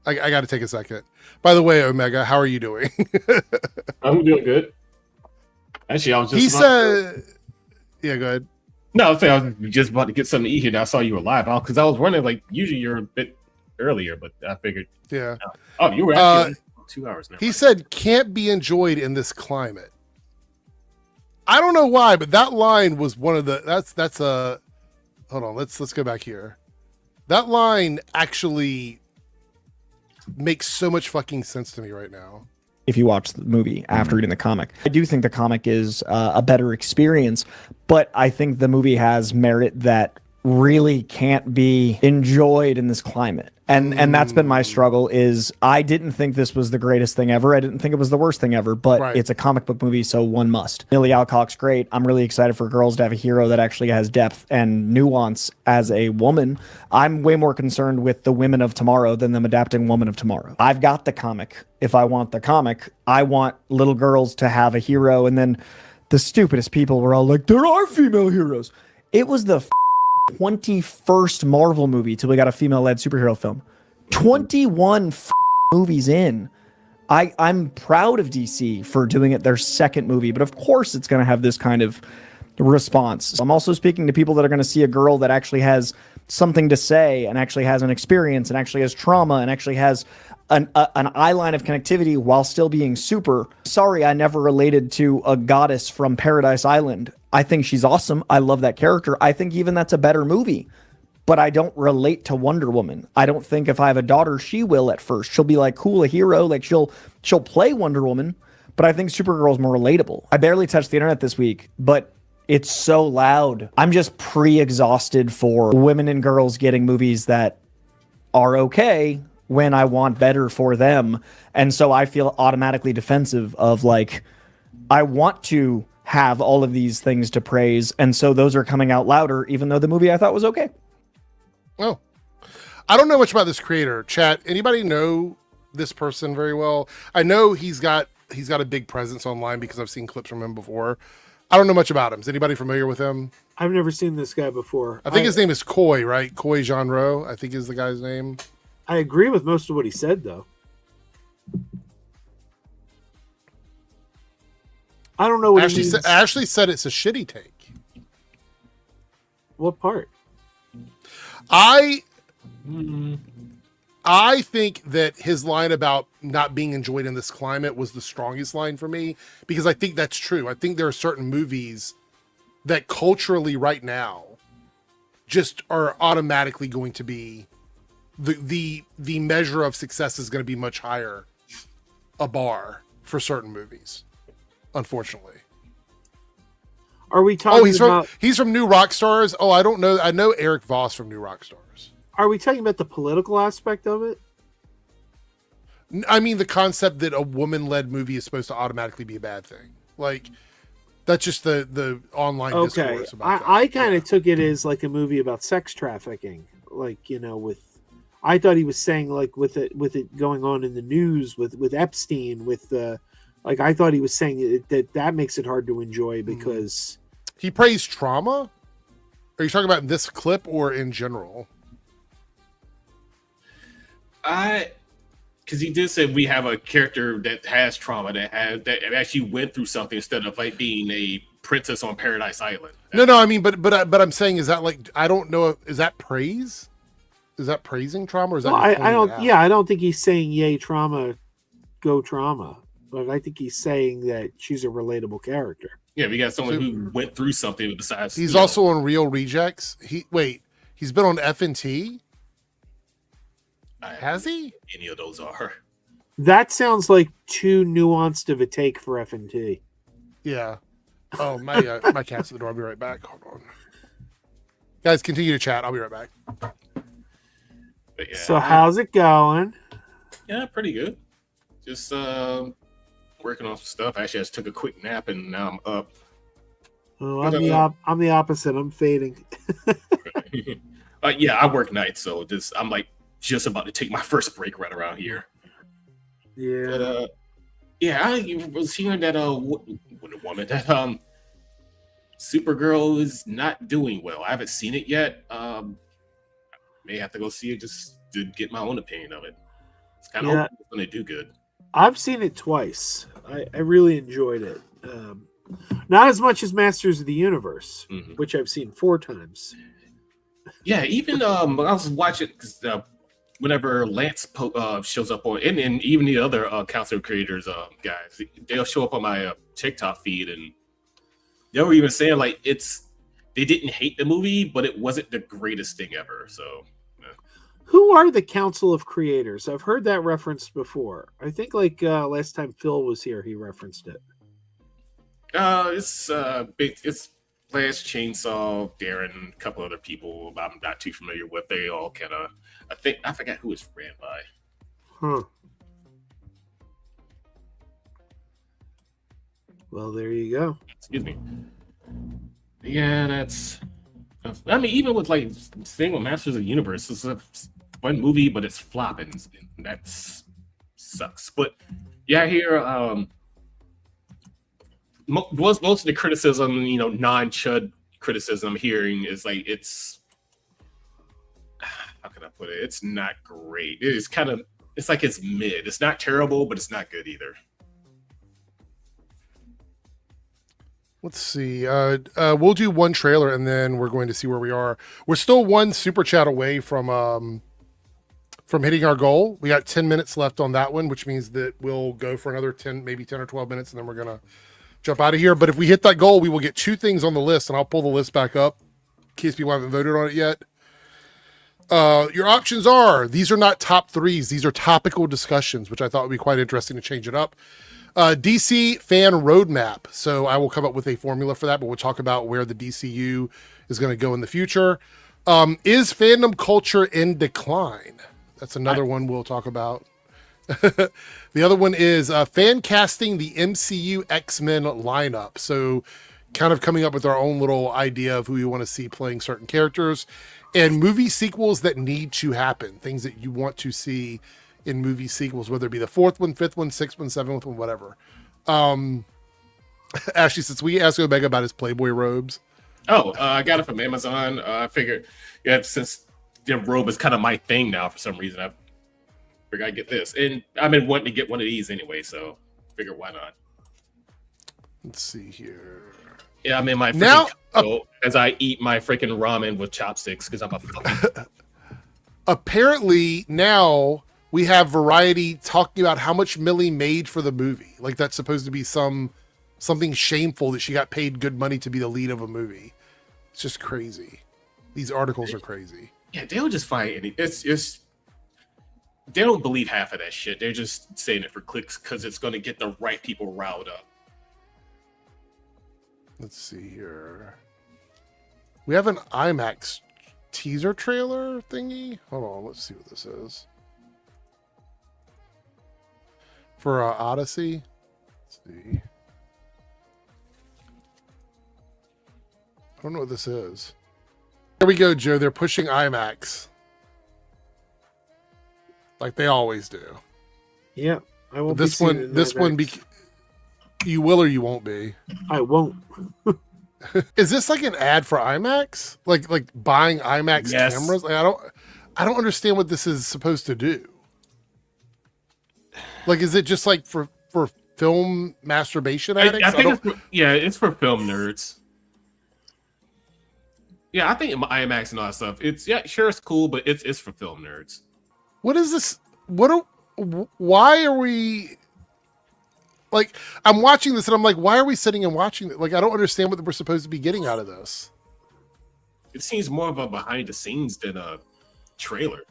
I got to take a second. By the way, Omega, how are you doing? I'm doing good. Actually, I was just. He said, "Yeah, go ahead." No, I was just about to get something to eat here. And I saw you were live because I was running like usually you're a bit earlier, but I figured. Yeah. Oh, you were actually 2 hours now. He said, "Can't be enjoyed in this climate." I don't know why, but that line was one of the. That's a. Hold on. Let's go back here. That line actually makes so much fucking sense to me right now. If you watch the movie after reading the comic, I do think the comic is a better experience, but I think the movie has merit that really can't be enjoyed in this climate. And that's been my struggle. Is I didn't think this was the greatest thing ever. I didn't think it was the worst thing ever, but Right. it's a comic book movie, so one must. Millie Alcock's great. I'm really excited for girls to have a hero that actually has depth and nuance as a woman. I'm way more concerned with the women of tomorrow than them adapting Woman of Tomorrow. I've got the comic. If I want the comic, I want little girls to have a hero. And then the stupidest people were all like, there are female heroes. It was the 21st Marvel movie till we got a female-led superhero film. 21 movies in. I'm proud of DC for doing it their second movie, but of course it's going to have this kind of response. I'm also speaking to people that are going to see a girl that actually has something to say and actually has an experience and actually has trauma and actually has an eye line of connectivity while still being super. Sorry, I never related to a goddess from Paradise Island. I think she's awesome. I love that character. I think even that's a better movie. But I don't relate to Wonder Woman. I don't think if I have a daughter, she will at first. She'll be like, cool, a hero. Like she'll play Wonder Woman. But I think Supergirl is more relatable. I barely touched the internet this week, but it's so loud. I'm just pre-exhausted for women and girls getting movies that are okay when I want better for them. And so I feel automatically defensive of like, I want to have all of these things to praise. And so those are coming out louder, even though the movie I thought was okay. Oh, I don't know much about this creator. Chat, anybody know this person very well? I know he's got a big presence online because I've seen clips from him before. I don't know much about him. Is anybody familiar with him? I've never seen this guy before. I think his name is Coy, right? Coy Jean-Ro, I think is the guy's name. I agree with most of what he said, though. I don't know what he means. Ashley said it's a shitty take. What part? I think that his line about not being enjoyed in this climate was the strongest line for me, because I think that's true. I think there are certain movies that culturally right now just are automatically going to be the measure of success is going to be much higher a bar for certain movies, unfortunately. Are we talking he's from New Rock Stars. Oh, I don't know. I know Eric Voss from New Rock Stars. Are we talking about the political aspect of it? I mean, the concept that a woman-led movie is supposed to automatically be a bad thing. Like, that's just the online discourse about that. I kind of took it as like a movie about sex trafficking. Like, you know, I thought he was saying like with it going on in the news with Epstein, like I thought he was saying that makes it hard to enjoy because he praised trauma. Are you talking about in this clip or in general? Because he did say we have a character that has trauma, that actually went through something instead of like being a princess on Paradise Island. No. I mean, but I'm saying, is that like, I don't know, is that praise? Is that praising trauma, or is that? Well, I don't. Yeah, I don't think he's saying yay trauma, go trauma. But I think he's saying that she's a relatable character. Yeah, we got someone who went through something besides. He's also on Real Rejects. He's been on FNT. Has he? Any of those are. That sounds like too nuanced of a take for FNT. Yeah. Oh, my cat's at the door. I'll be right back. Hold on. Guys, continue to chat. I'll be right back. But yeah, so how's it going? Yeah, pretty good. Just working on some stuff. Actually, I just took a quick nap and now I'm up. Oh, I'm the opposite. I'm fading. Yeah, I work nights, so I'm like just about to take my first break right around here. Yeah. But, I was hearing that Wonder Woman, that Supergirl is not doing well. I haven't seen it yet. May have to go see it just to get my own opinion of it. It's kind of going to do good. I've seen it twice. I really enjoyed it. Not as much as Masters of the Universe, which I've seen 4 times. Yeah, even I was watching whenever Lance shows up on, and even the other Council of Creators guys, they'll show up on my TikTok feed, and they were even saying like they didn't hate the movie, but it wasn't the greatest thing ever. So, who are the Council of Creators? I've heard that referenced before. I think like last time Phil was here, he referenced it. It's big. It's Last Chainsaw, Darren, a couple other people I'm not too familiar with. They all kind of. I forgot who it's ran by. Huh. Well, there you go. Excuse me. Yeah, that's. I mean, even with like thing with Masters of the Universe, it's a fun movie, but it's flopping. That sucks. But yeah, I hear most of the criticism, non-chud criticism I'm hearing is like it's. How can I put it? It's not great. It's like it's mid. It's not terrible, but it's not good either. Let's see. We'll do one trailer and then we're going to see where we are. We're still one super chat away from hitting our goal. We got 10 minutes left on that one, which means that we'll go for another 10, maybe 10 or 12 minutes, and then we're gonna jump out of here. But if we hit that goal, we will get 2 things on the list, and I'll pull the list back up in case people haven't voted on it yet. Your options are, these are not top 3s, these are topical discussions, which I thought would be quite interesting to change it up. DC fan roadmap. So I will come up with a formula for that, but we'll talk about where the DCU is going to go in the future. Is fandom culture in decline? That's another one we'll talk about. The other one is fan casting the MCU X-Men lineup. So kind of coming up with our own little idea of who we want to see playing certain characters, and movie sequels that need to happen, things that you want to see in movie sequels, whether it be the 4th one, 5th one, 6th one, 7th one, whatever. Ashley, since we asked Omega about his Playboy robes. I got it from Amazon. I figured, since the robe is kind of my thing now for some reason, I figured I'd get this. And I've been wanting to get one of these anyway, so figure why not. Let's see here. Yeah, I'm in my now as I eat my freaking ramen with chopsticks because I'm a fucking... Apparently now we have Variety talking about how much Millie made for the movie. Like that's supposed to be something shameful that she got paid good money to be the lead of a movie. It's just crazy. These articles are crazy. Yeah, they'll just find any. It's they don't believe half of that shit. They're just saying it for clicks because it's going to get the right people riled up. Let's see here. We have an IMAX teaser trailer thingy. Hold on, let's see what this is. For Odyssey. Let's see. I don't know what this is. There we go, Joe. They're pushing IMAX. Like they always do. Yeah, I won't. This one, you will or you won't be. I won't. Is this like an ad for IMAX? Like buying IMAX cameras? Like I don't understand what this is supposed to do. Like, is it just like for film masturbation addicts? I think it's for film nerds. Yeah, I think IMAX and all that stuff. It's cool, but it's for film nerds. What is this? Why are we like? I'm watching this and I'm like, why are we sitting and watching it? Like, I don't understand what we're supposed to be getting out of this. It seems more of a behind the scenes than a trailer.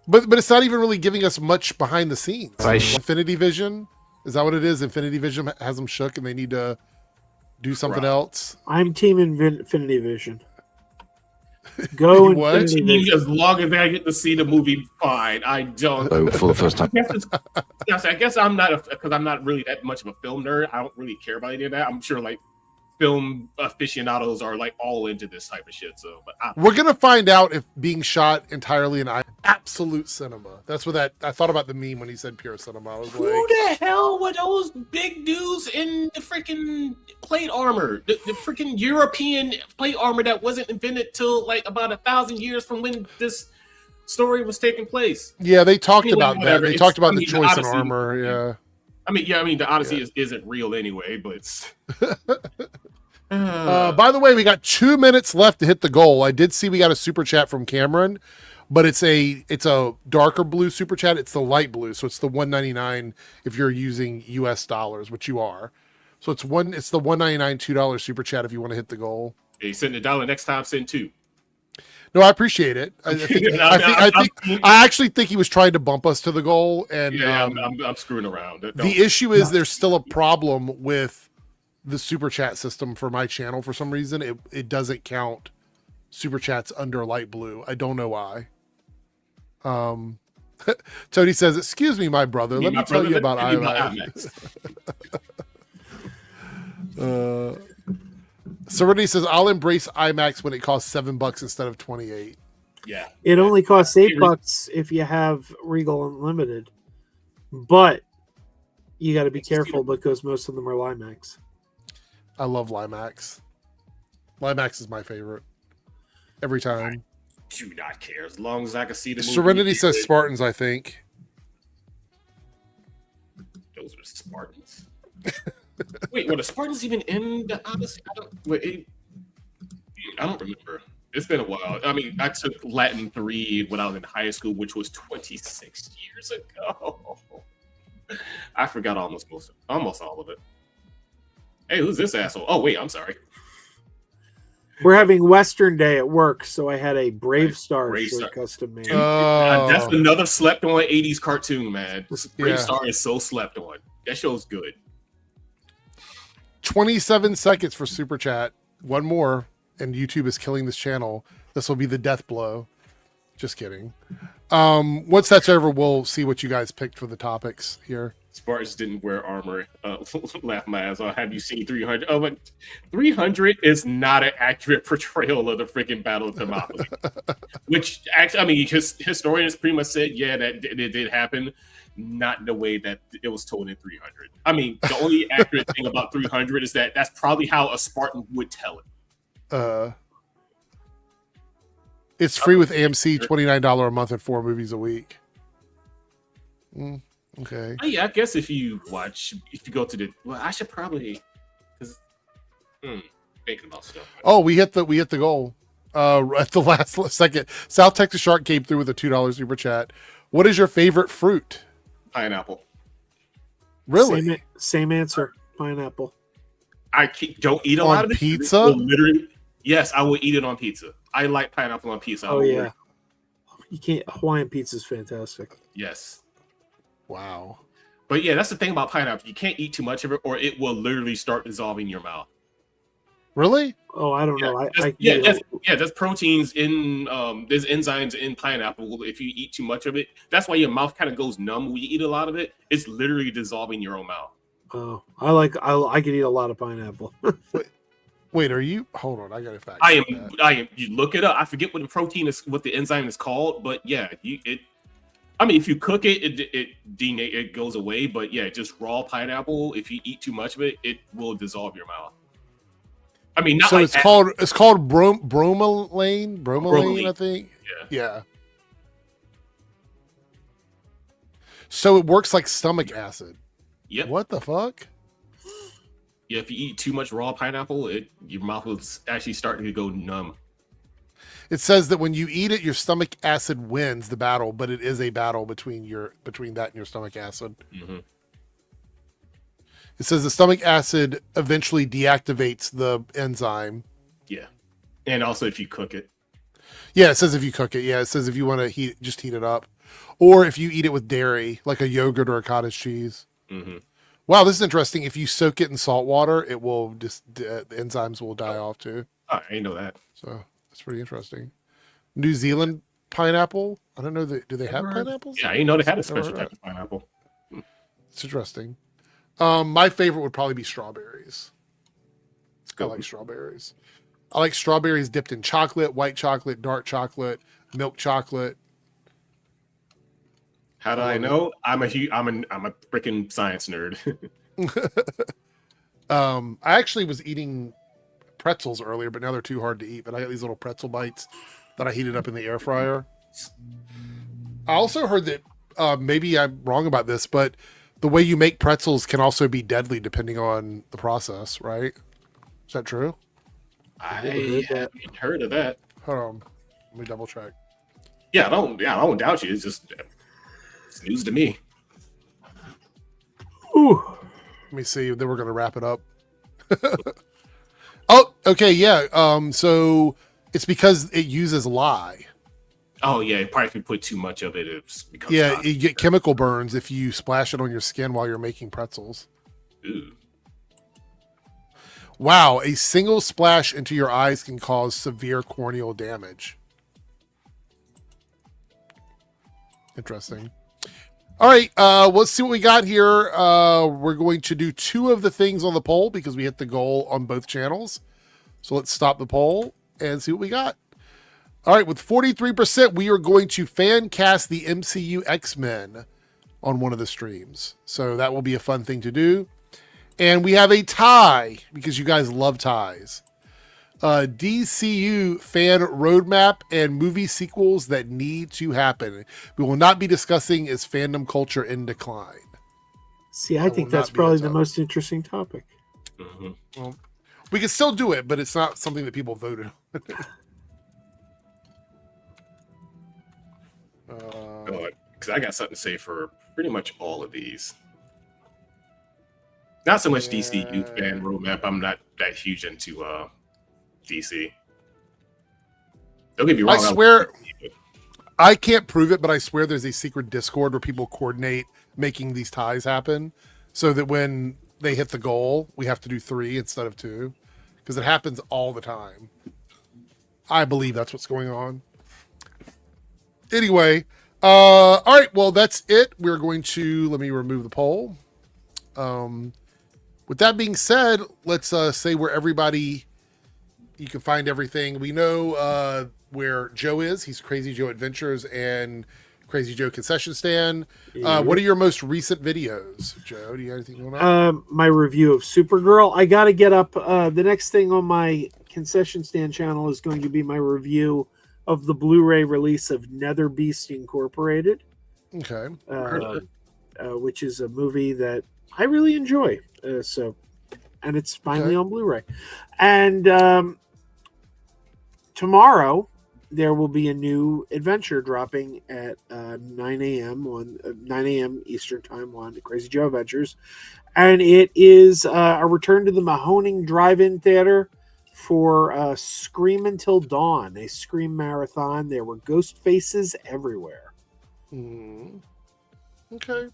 But it's not even really giving us much behind the scenes. Infinity Vision, is that what it is? Infinity Vision has them shook and they need to do something else. I'm team Infinity Vision. Go what? As long as I get to see the movie, fine. I don't. For the first time. I guess I'm not because I'm not really that much of a film nerd. I don't really care about any of that. I'm sure like film aficionados are like all into this type of shit. So, but we're gonna find out if being shot entirely in absolute cinema. That's what I thought about the meme when he said pure cinema. I was who like, the hell were those big dudes in the freaking plate armor? The freaking European plate armor that wasn't invented till like about 1,000 years from when this story was taking place. Yeah, they talked about that. They talked about the the choice in Odyssey, armor. Yeah. The Odyssey isn't real anyway, but it's... By the way, we got 2 minutes left to hit the goal. I did see we got a super chat from Cameron, but it's a darker blue super chat. It's the light blue, so it's the $1.99 if you're using US dollars, which you are. So it's the $1.99 $2 super chat if you want to hit the goal. Hey, send $1 next time, send 2. No, I appreciate it. I actually think he was trying to bump us to the goal, and Yeah, I'm screwing around. the issue is there's still a problem with the super chat system for my channel. For some reason, it doesn't count super chats under light blue. I don't know why. Tony says, "Excuse me, my brother. Let me tell you about IMAX." Serenity says, "I'll embrace IMAX when it costs $7 instead of 28." Yeah, It only costs $8 if you have Regal Unlimited, but you got to be careful because most of them are Limax. I love Limax. Limax is my favorite every time. do not care as long as I can see the movie. Serenity says Spartans, I think. Those are Spartans. Wait, were the Spartans even in the Odyssey? I don't remember. It's been a while. I mean, I took Latin 3 when I was in high school, which was 26 years ago. I forgot almost all of it. Hey, who's this asshole? Oh, wait, I'm sorry. We're having Western Day at work, so I had a Brave Star shirt custom made. Dude, that's another slept on 80s cartoon, man. Brave Star is so slept on. That show's good. 27 seconds for Super Chat. One more, and YouTube is killing this channel. This will be the death blow. Just kidding. Once that's over, we'll see what you guys picked for the topics here. Spartans didn't wear armor. Laugh my ass off. Have you seen 300? Oh, but 300 is not an accurate portrayal of the freaking Battle of Thermopylae. Which, actually, I mean, historians pretty much said, yeah, that it did happen. Not in the way that it was told in 300. I mean, the only accurate thing about 300 is that that's probably how a Spartan would tell it. It's free with AMC, $29 a month and 4 movies a week. Okay. Oh, yeah, I guess if you go to the, well, I should probably, because thinking about stuff. Oh, we hit the goal at the last second. South Texas Shark came through with a $2 super chat. What is your favorite fruit? Pineapple. Really? Same answer. Pineapple. Don't eat a lot of it. Pizza? Literally, yes, I would eat it on pizza. I like pineapple on pizza. Oh yeah, you can't. Hawaiian pizza is fantastic. Yes. Wow. But yeah, that's the thing about pineapple. You can't eat too much of it, or it will literally start dissolving in your mouth. Really? Oh, I don't know. There's proteins in there's enzymes in pineapple. If you eat too much of it, that's why your mouth kind of goes numb when you eat a lot of it. It's literally dissolving your own mouth. Oh, I can eat a lot of pineapple. Wait, are you? Hold on, I got to fact. I am. You look it up. I forget what the protein is, what the enzyme is called, but yeah, I mean, if you cook it, it goes away. But yeah, just raw pineapple. If you eat too much of it, it will dissolve your mouth. I mean, not so like it's called bromelain, I think. Yeah. So it works like stomach acid. Yep. What the fuck? Yeah, if you eat too much raw pineapple, your mouth will actually start to go numb. It says that when you eat it, your stomach acid wins the battle, but it is a battle between that and your stomach acid. Mm-hmm. It says the stomach acid eventually deactivates the enzyme. Yeah, and also if you cook it. Yeah, it says if you cook it. Yeah, it says if you want to heat it up, or if you eat it with dairy, like a yogurt or a cottage cheese. Mm-hmm. Wow, this is interesting. If you soak it in salt water, it will the enzymes will die off too. Oh, I didn't know that. So that's pretty interesting. New Zealand pineapple. I don't know. Do they have pineapples? Yeah, I didn't know they had a special type of pineapple. It's interesting. My favorite would probably be strawberries. I like strawberries. I like strawberries dipped in chocolate, white chocolate, dark chocolate, milk chocolate. How do I know? I'm a freaking science nerd. I actually was eating pretzels earlier, but now they're too hard to eat. But I got these little pretzel bites that I heated up in the air fryer. I also heard that maybe I'm wrong about this, but the way you make pretzels can also be deadly depending on the process, right? Is that true? I haven't heard of that. Hold on. Let me double check. Yeah, I don't doubt you. It's just it's news to me. Ooh. Let me see. Then we're going to wrap it up. Oh, okay. Yeah. So It's because it uses lye. Oh yeah, probably if you put too much of it, it becomes Yeah, toxic. you get chemical burns if you splash it on your skin while you're making pretzels. Ooh. Wow, a single splash into your eyes can cause severe corneal damage. Interesting. All right, let's see what we got here. We're going to do 2 of the things on the poll because we hit the goal on both channels. So let's stop the poll and see what we got. All right, with 43%, we are going to fan cast the MCU X-Men on one of the streams. So that will be a fun thing to do. And we have a tie because you guys love ties. DCU fan roadmap and movie sequels that need to happen. We will not be discussing is fandom culture in decline. See, I That think will not that's be probably a the topic. most interesting topic. Mhm. Well, we can still do it, but it's not something that people voted on. Because I got something to say for pretty much all of these. Not so much DCU fan roadmap. I'm not that huge into DC. Don't get me wrong. I swear, I can't prove it, but I swear there's a secret Discord where people coordinate making these ties happen so that when they hit the goal, we have to do 3 instead of 2 because it happens all the time. I believe that's what's going on. Anyway, all right, well, that's it. We're going to, let me remove the poll. With that being said, let's say where everybody, you can find everything. We know where Joe is. He's Crazy Joe Adventures and Crazy Joe Concession Stand. What are your most recent videos, Joe? Do you have anything going on? My review of Supergirl. I got to get up. The next thing on my concession stand channel is going to be my review of the Blu-ray release of Nether Beast Incorporated. Okay. Which is a movie that I really enjoy. And it's finally on Blu-ray. And tomorrow there will be a new adventure dropping at 9 a.m. Eastern time on Crazy Joe Adventures, and it is a return to the Mahoning Drive-In Theater for Scream Until Dawn, a Scream marathon. There were ghost faces everywhere. Okay.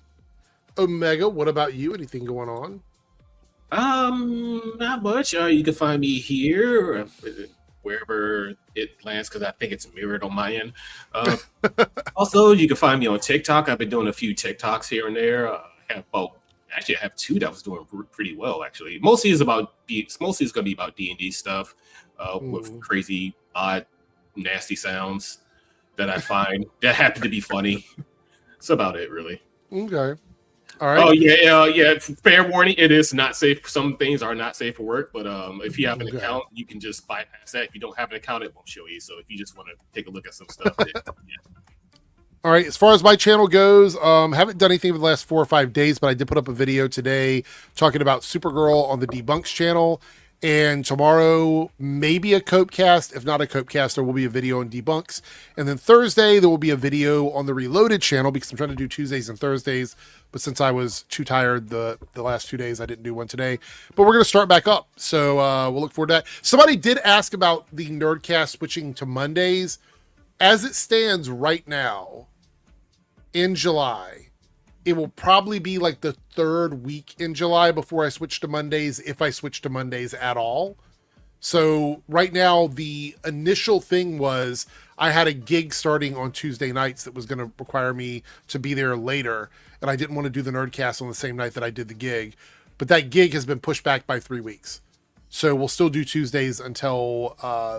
Omega, what about you? Anything going on? Not much. You can find me here, wherever it lands, because I think it's mirrored on my end. Also, you can find me on TikTok. I've been doing a few TikToks here and there. I have 2 that was doing pretty well. Actually, mostly it's going to be about D&D stuff with crazy, odd, nasty sounds that I find that happen to be funny. That's about it, really. Okay. All right. Oh yeah. Fair warning: it is not safe. Some things are not safe for work, but if you have an account, you can just bypass that. If you don't have an account, it won't show you. So if you just want to take a look at some stuff, All right. As far as my channel goes, haven't done anything for the last 4 or 5 days, but I did put up a video today talking about Supergirl on the Debunks channel. And tomorrow, maybe a Copecast. If not a Copecast, there will be a video on Debunks. And then Thursday, there will be a video on the Reloaded channel because I'm trying to do Tuesdays and Thursdays. But since I was too tired the last 2 days, I didn't do one today. But we're going to start back up. So we'll look forward to that. Somebody did ask about the Nerdcast switching to Mondays. As it stands right now, in July, it will probably be like the 3rd week in July before I switch to Mondays, if I switch to Mondays at all. So right now, the initial thing was I had a gig starting on Tuesday nights that was going to require me to be there later. And I didn't want to do the Nerdcast on the same night that I did the gig. But that gig has been pushed back by 3 weeks. So we'll still do Tuesdays until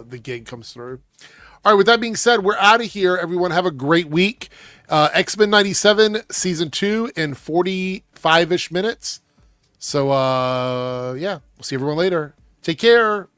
the gig comes through. All right, with that being said, we're out of here. Everyone have a great week. X-Men 97 season 2 in 45-ish minutes. So yeah, we'll see everyone later. Take care.